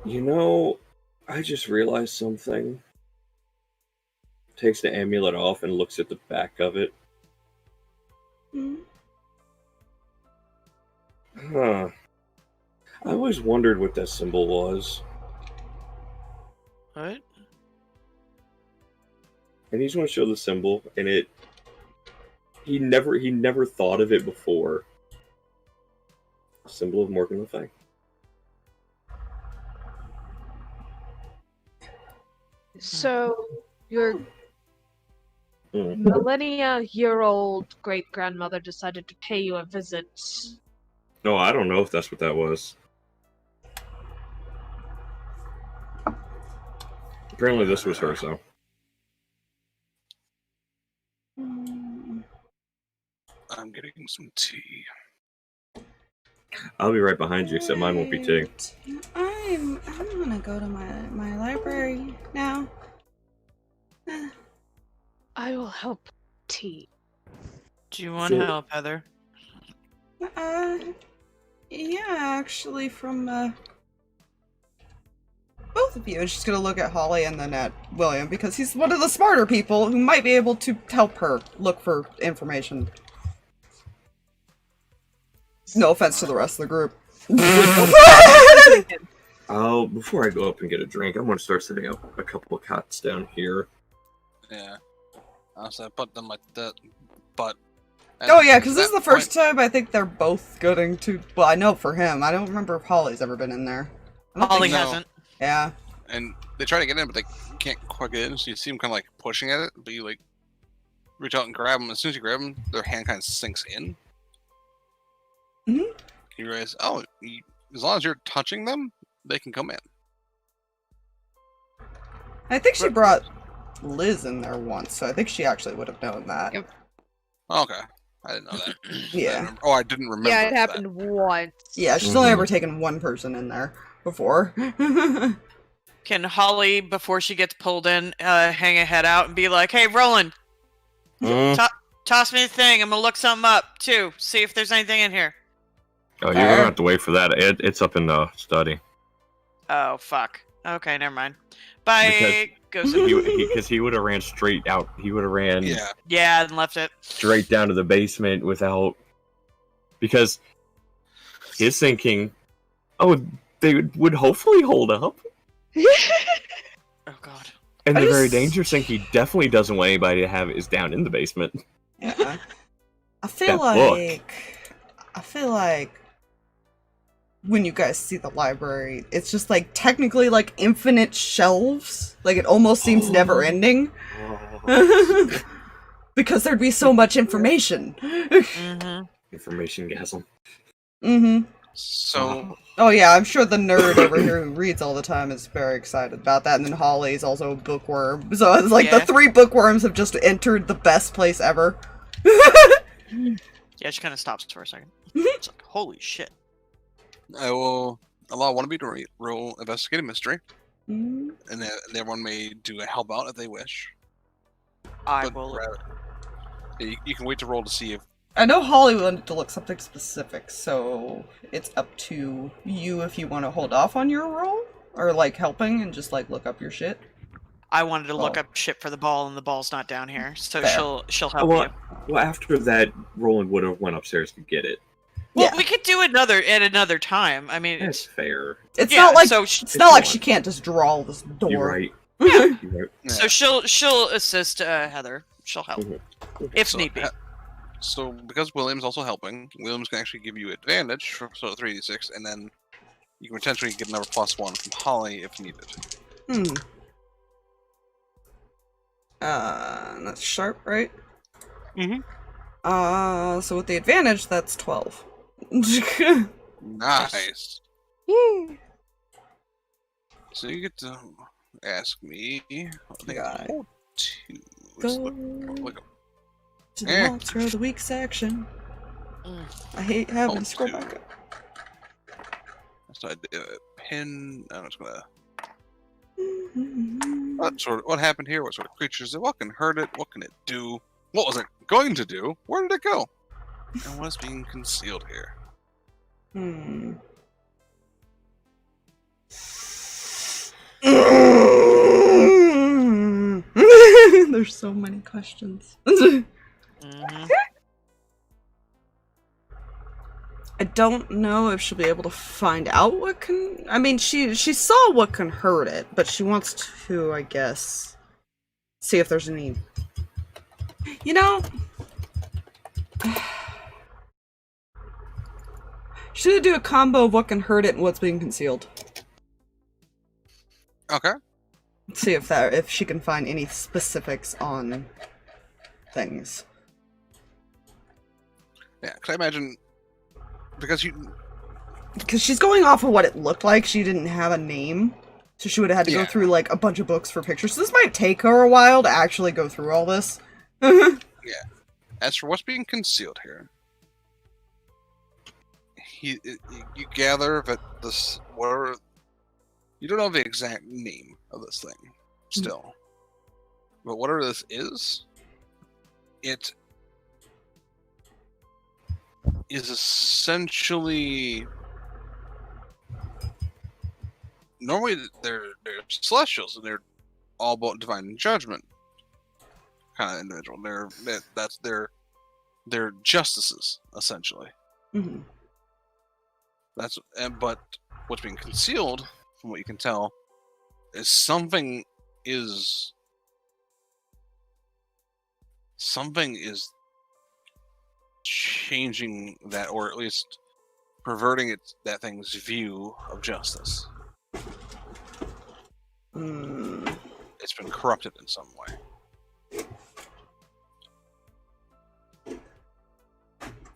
You know, I just realized something. Takes the amulet off and looks at the back of it. Huh. I always wondered what that symbol was. What? And he's going to show the symbol, and it... He never thought of it before. Symbol of Morgan Le Fay. So, your millennia-year-old great-grandmother decided to pay you a visit. No, I don't know if that's what that was. Apparently this was her, so. I'm getting some tea. I'll be right behind you, except mine won't be tea. I'm gonna go to my library now. I will help tea. Do you want help, Heather? Yeah, actually, from both of you. And she's gonna look at Holly and then at William, because he's one of the smarter people who might be able to help her look for information. No offense to the rest of the group. Before I go up and get a drink, I'm going to start setting up a couple of cots down here. Yeah. So I put them like that, but... Oh yeah, because this is the first time I think they're both getting to... Well, I know for him. I don't remember if Holly's ever been in there. Holly hasn't. Yeah. And they try to get in, but they can't quite get in, so you see them kind of like pushing at it, but you like reach out and grab them. As soon as you grab them, their hand kind of sinks in. Mm-hmm. You realize, as long as you're touching them, they can come in. I think she brought Liz in there once, so I think she actually would have known that. Yep. Okay. I didn't know that. Yeah. I didn't remember. Yeah, it happened once. Yeah, she's only ever taken one person in there before. Can Holly, before she gets pulled in, hang a head out and be like, "Hey, Rolland, toss me the thing. I'm gonna look something up too. See if there's anything in here." Oh, you're gonna have to wait for that. It's up in the study. Oh, fuck. Okay, never mind. Bye. Because he would have ran straight out. He would have ran. Yeah, and left it straight down to the basement without. Because his thinking, they would hopefully hold up. Oh god. And the very dangerous thing he definitely doesn't want anybody to have is down in the basement. Yeah. I feel like when you guys see the library, it's just like technically like infinite shelves. Like it almost seems never ending. Because there'd be so much information. Information gasm. So. Oh yeah, I'm sure the nerd over here who reads all the time is very excited about that. And then Holly's also a bookworm. So it's like the three bookworms have just entered the best place ever. Yeah, she kind of stops for a second. It's like, holy shit. I will allow one of you to roll investigate a mystery, and then everyone may do a help out if they wish. I will. You can wait to roll to see if. I know Holly wanted to look something specific, so it's up to you if you want to hold off on your roll or like helping and just like look up your shit. I wanted to look up shit for the ball, and the ball's not down here, so she'll help you. Well, after that, Rolland would have went upstairs to get it. Well, we could do another time. I mean, it's fair. It's not like she can't just draw this door. You're right. Yeah. So she'll assist Heather. She'll help if need be. So because William's also helping, William's can actually give you advantage for 3d6, and then you can potentially get another +1 from Holly if needed. That's sharp, right? Mm-hmm. So with the advantage, that's 12. Nice. So you get to ask me. Go Look to the Monster of the Week section. I hate having to scroll back up. So I did a pin. I'm just gonna. What happened here? What sort of creatures? What can hurt it? What can it do? What was it going to do? Where did it go? And what is being concealed here? There's so many questions. I don't know if she'll be able to find out what can... I mean, she saw what can hurt it, but she wants to, I guess, see if there's any... You know... She's gonna do a combo of what can hurt it and what's being concealed. Okay. See if she can find any specifics on things. Yeah, because I imagine... Because she's going off of what it looked like. She didn't have a name. So she would have had to go through, like, a bunch of books for pictures. So this might take her a while to actually go through all this. Yeah. As for what's being concealed here, you gather that this... You don't know the exact name of this thing, still. But whatever this is, it is essentially... Normally they're celestials, and they're all about divine judgment kind of individual. They're justices, essentially. Mm-hmm. But what's being concealed, from what you can tell, is something is changing that, or at least perverting that thing's view of justice. It's been corrupted in some way.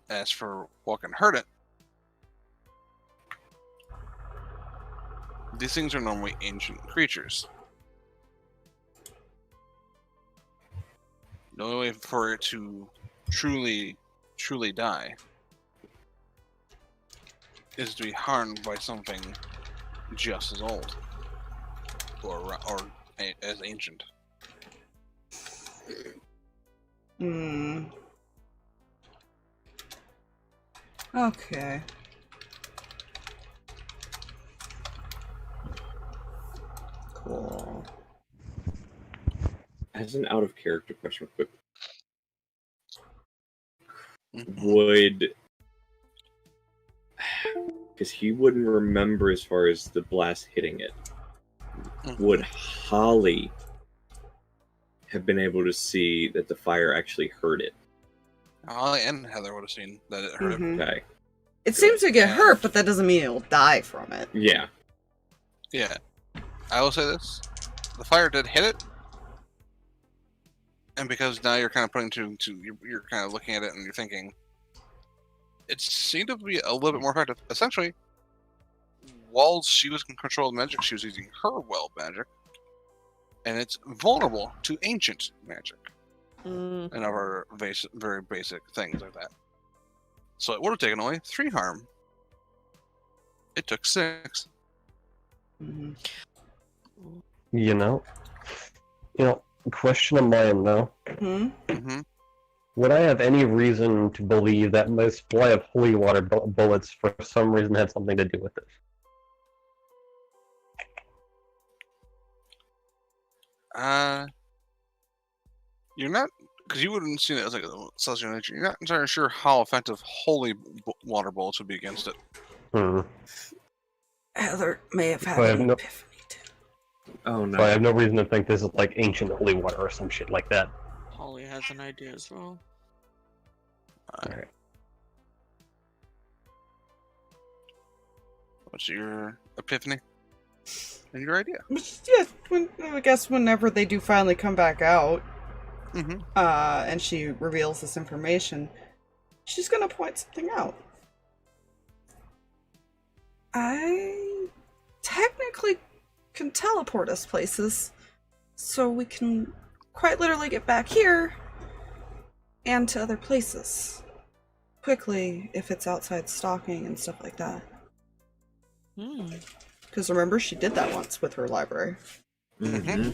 As for what can hurt it, these things are normally ancient creatures. The only way for it to truly die is to be harmed by something just as old, or as ancient. Okay. Cool. As an out of character question, quick. Would... Because he wouldn't remember as far as the blast hitting it. Would Holly have been able to see that the fire actually hurt it? Holly and Heather would have seen that it hurt it. Okay. It seems to get hurt, but that doesn't mean it'll die from it. Yeah. Yeah. I will say this. The fire did hit it. And because now you're kind of putting you're kind of looking at it and you're thinking, it seemed to be a little bit more effective. Essentially, while she was in control of magic, she was using her well magic. And it's vulnerable to ancient magic. And other very basic things like that. So it would have taken away 3 harm. It took 6. You know, question of mine though. Would I have any reason to believe that my supply of holy water bullets for some reason had something to do with this? You're not, because you wouldn't see it as like a celestial nature. You're not entirely sure how effective holy water bullets would be against it. Heather may have had an epiphany too. Oh no. So I have no reason to think this is like ancient holy water or some shit like that. Holly has an idea as well. Alright. What's your epiphany and your idea? Yeah, I guess whenever they do finally come back out, and she reveals this information, she's gonna point something out. I technically can teleport us places, so we can quite literally get back here and to other places quickly if it's outside stalking and stuff like that. Because remember, she did that once with her library. Yeah,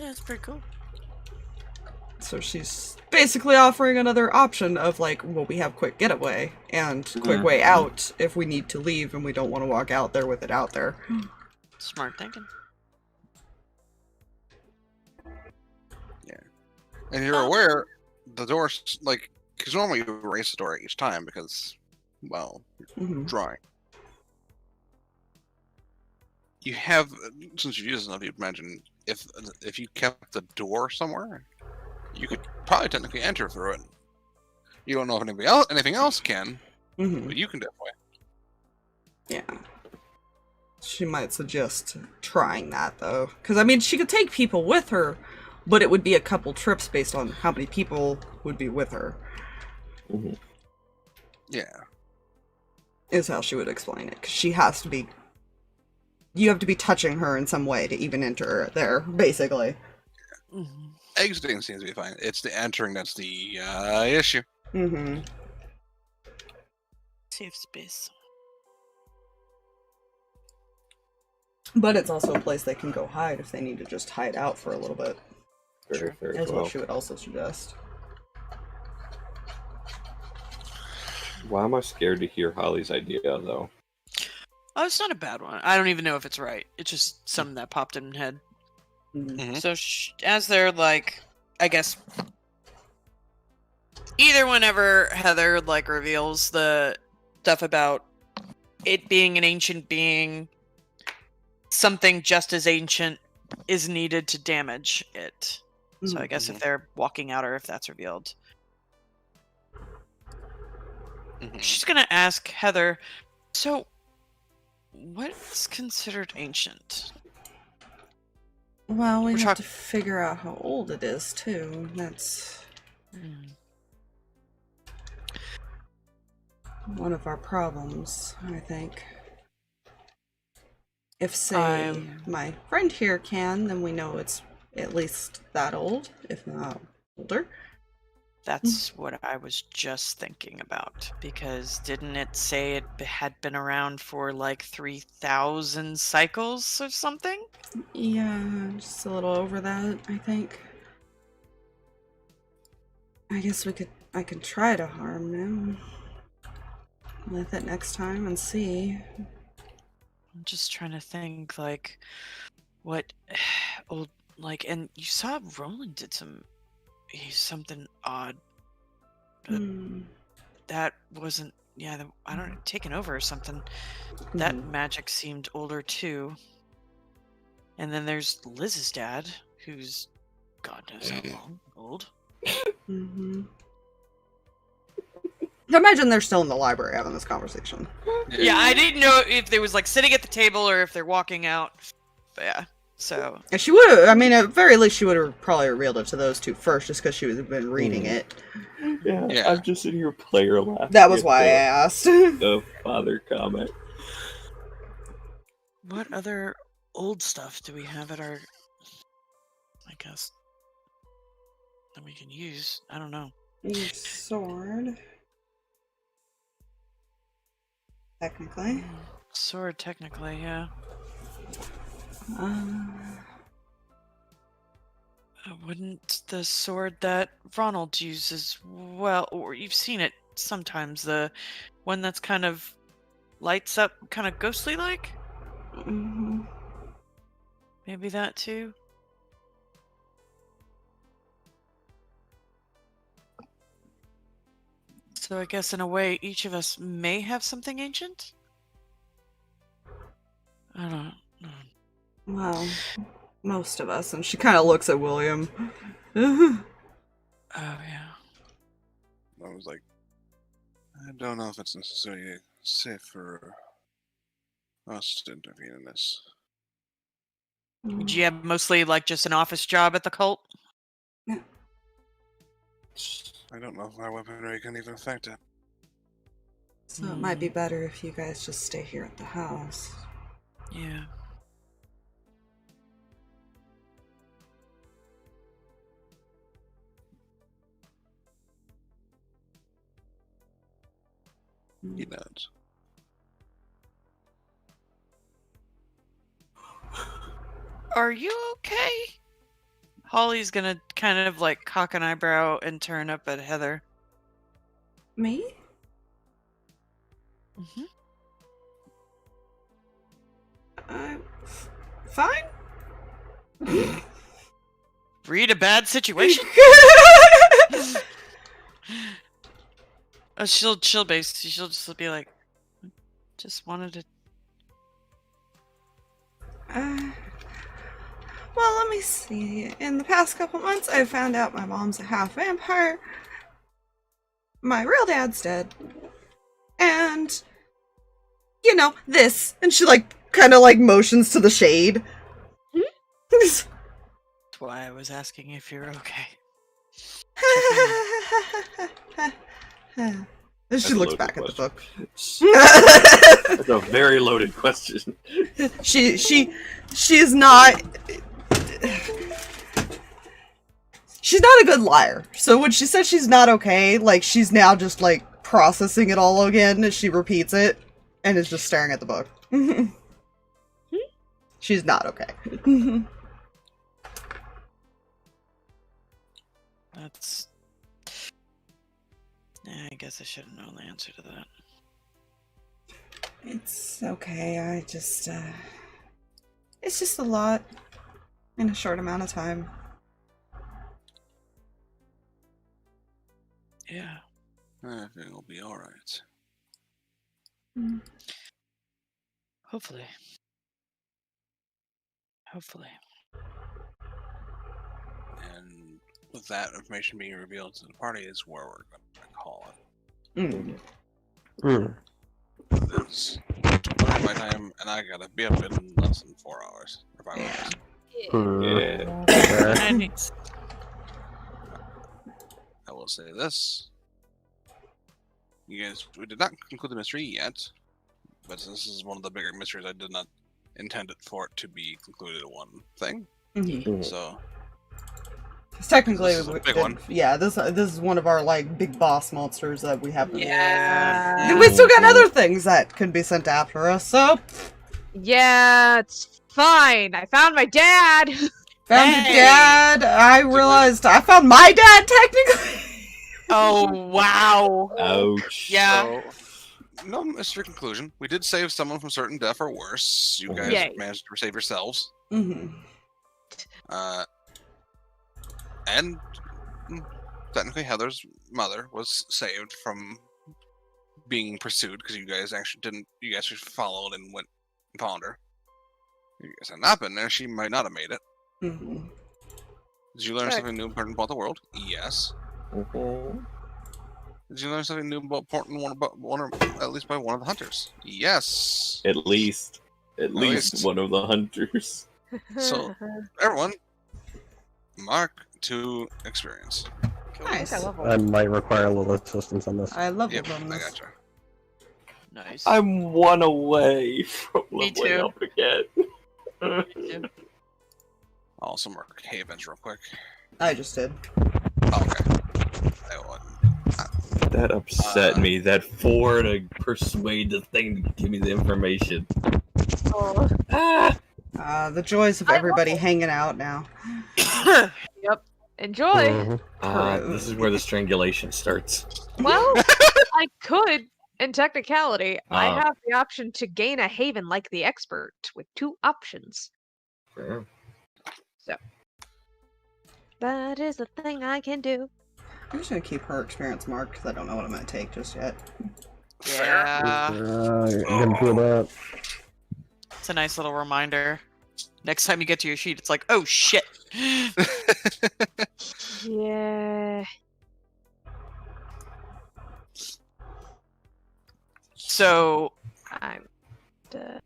that's pretty cool. So she's basically offering another option of like, well, we have quick getaway and quick way out if we need to leave and we don't want to walk out there with it out there. Smart thinking. Yeah. And you're aware the door's like, because normally you erase the door each time because, well, drawing. You have, since you've used enough, you'd imagine if you kept the door somewhere, you could probably technically enter through it. You don't know if anything else can, but you can definitely. Yeah. She might suggest trying that, though. Because, I mean, she could take people with her, but it would be a couple trips based on how many people would be with her. Yeah. Is how she would explain it. Because she has to be... You have to be touching her in some way to even enter there, basically. Exiting seems to be fine. It's the entering that's the issue. Safe space. But it's also a place they can go hide if they need to just hide out for a little bit. Very That's well. what she would also suggest. Why am I scared to hear Holly's idea, though? Oh, it's not a bad one. I don't even know if it's right. It's just something that popped in my head. So as they're like, I guess, either whenever Heather like reveals the stuff about it being an ancient being, something just as ancient is needed to damage it. So I guess if they're walking out or if that's revealed. She's gonna ask Heather, so what's considered ancient? Well, we have to figure out how old it is, too. That's one of our problems, I think. If, say, my friend here can, then we know it's at least that old, if not older. That's what I was just thinking about, because didn't it say it had been around for like 3,000 cycles or something? Yeah, just a little over that, I think. I guess I could try to harm him with it next time and see. I'm just trying to think, like, what old, like, and you saw Rolland did something odd. But that wasn't, I don't know, taken over or something. That magic seemed older too. And then there's Liz's dad, who's God knows how long old. I imagine they're still in the library having this conversation. Yeah, I didn't know if they was like sitting at the table or if they're walking out. But yeah, so. And she would have, I mean, at very least she would have probably revealed it to those two first, just because she would have been reading it. Yeah, I'm just in your player laughing. That was why I asked. The father comment. What other old stuff do we have at our, I guess, that we can use? I don't know. Your sword. Technically. Sword, technically, yeah. Wouldn't the sword that Ronald uses, well, or you've seen it sometimes, the one that's kind of lights up, kind of ghostly-like? Maybe that too? So I guess in a way, each of us may have something ancient? I don't know. Well, most of us. And she kind of looks at William. Oh, yeah. I was like, I don't know if it's necessarily safe for us to intervene in this. Do you have mostly like just an office job at the cult? Yeah. I don't know if my weaponry can even affect it. So it might be better if you guys just stay here at the house. Yeah. He nods. Are you okay? Holly's gonna kind of like cock an eyebrow and turn up at Heather. Me? Mm-hmm. Fine. Read a bad situation? She'll just be like, just wanted to. Well, let me see. In the past couple months, I found out my mom's a half vampire. My real dad's dead. And, you know, this. And she, like, kind of, like, motions to the shade. That's why I was asking if you're okay. And That's she a looks loaded back at the book. That's a very loaded question. She's not... She's not a good liar. So when she says she's not okay, like, she's now just, like, processing it all again as she repeats it, and is just staring at the book. She's not okay. That's... I guess I should have known the answer to that. It's okay, I just, it's just a lot in a short amount of time. Yeah. Everything will be alright. Hopefully. Hopefully. And with that information being revealed to the party is where we're going to call it. It's my time, and I gotta be up in less than 4 hours. Or 5 hours. Yeah. I will say this. You guys, we did not conclude the mystery yet, but since this is one of the bigger mysteries, I did not intend it for it to be concluded in one thing. So, Technically, this is a big one. Yeah, this is one of our like big boss monsters that we have. Yeah. We still got other things that could be sent after us. So Yeah, it's fine. I found my dad. found your dad. I realized I found my dad technically. Oh, wow. Ouch. Yeah. So, no mystery conclusion. We did save someone from certain death or worse. You guys Yay. managed to save yourselves. Mm-hmm. And technically Heather's mother was saved from being pursued because you guys actually followed and went and found her. If you guys had not been there, she might not have made it. Mm-hmm. Did you learn something new important about the world? Yes. Did you learn something new important at least by one of the hunters? Yes. At least one of the hunters. So, everyone, mark to experience. Nice. I might require a little assistance on this. I love Yep, on I this. gotcha. Nice. I'm one away from Me leveling too. up again. I'll also mark havens real quick. I just did. Oh, okay. That upset me. That 4 to persuade the thing to give me the information. Oh. The joys of everybody hanging out now. Yep. Enjoy. This is where the strangulation starts. Well, I could, in technicality, I Oh. have the option to gain a haven like the expert with 2 options. Sure. So that is a thing I can do. I'm just gonna keep her experience marked because I don't know what I'm gonna take just yet. Yeah. You're gonna do that. It's a nice little reminder. Next time you get to your sheet, it's like, oh shit. Yeah. So, I'm gonna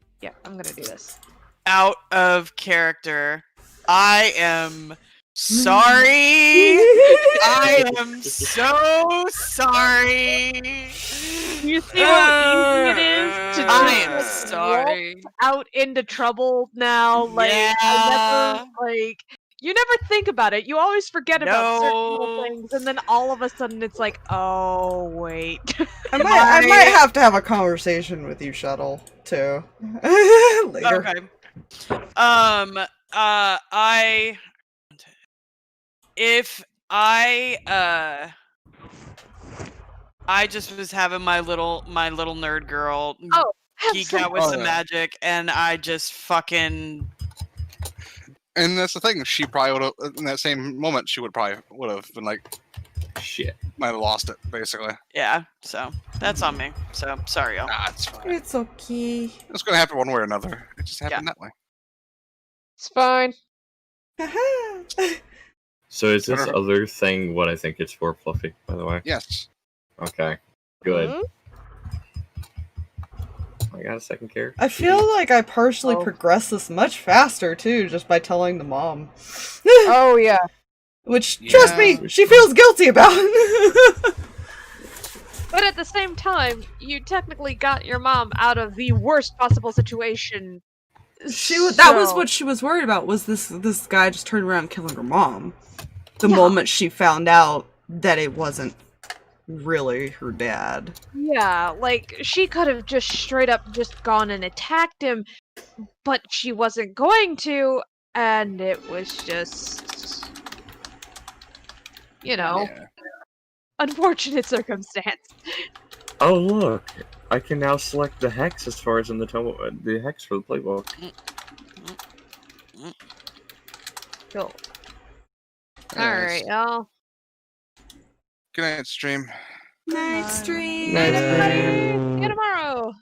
do this. out of character, I am sorry. I am so sorry. You see how easy it is to I just, am like, sorry. out into trouble now? Like, I never, you never think about it. You always forget about certain little things, and then all of a sudden it's like, oh wait. I might have to have a conversation with you, Shuttle, too. Later. Okay. I if I just was having my little nerd girl Oh, geek out with some yeah. magic, and I just fucking And that's the thing. She probably would have, in that same moment, she would have been like, Shit. might have lost it, basically. yeah. So that's on me. So sorry, y'all. Nah, it's fine. It's okay. It's gonna happen one way or another. It just happened that way. It's fine. So is this other thing what I think it's for, Fluffy, by the way? Yes. Okay. Good. Mhm. I got a second character. I feel like I partially Oh. progressed this much faster too, just by telling the mom. Oh yeah. Which, trust me, she feels guilty about. But at the same time, you technically got your mom out of the worst possible situation. That was what she was worried about. Was this guy just turned around killing her mom? The moment she found out that it wasn't really her dad. Yeah, like she could have just straight up just gone and attacked him, but she wasn't going to, and it was just, you know, unfortunate circumstance. Oh look, I can now select the hex as far as in the hex for the playbook. Cool. Yes. Alright, y'all. Good night, stream. Night stream. Night, everybody. See you tomorrow.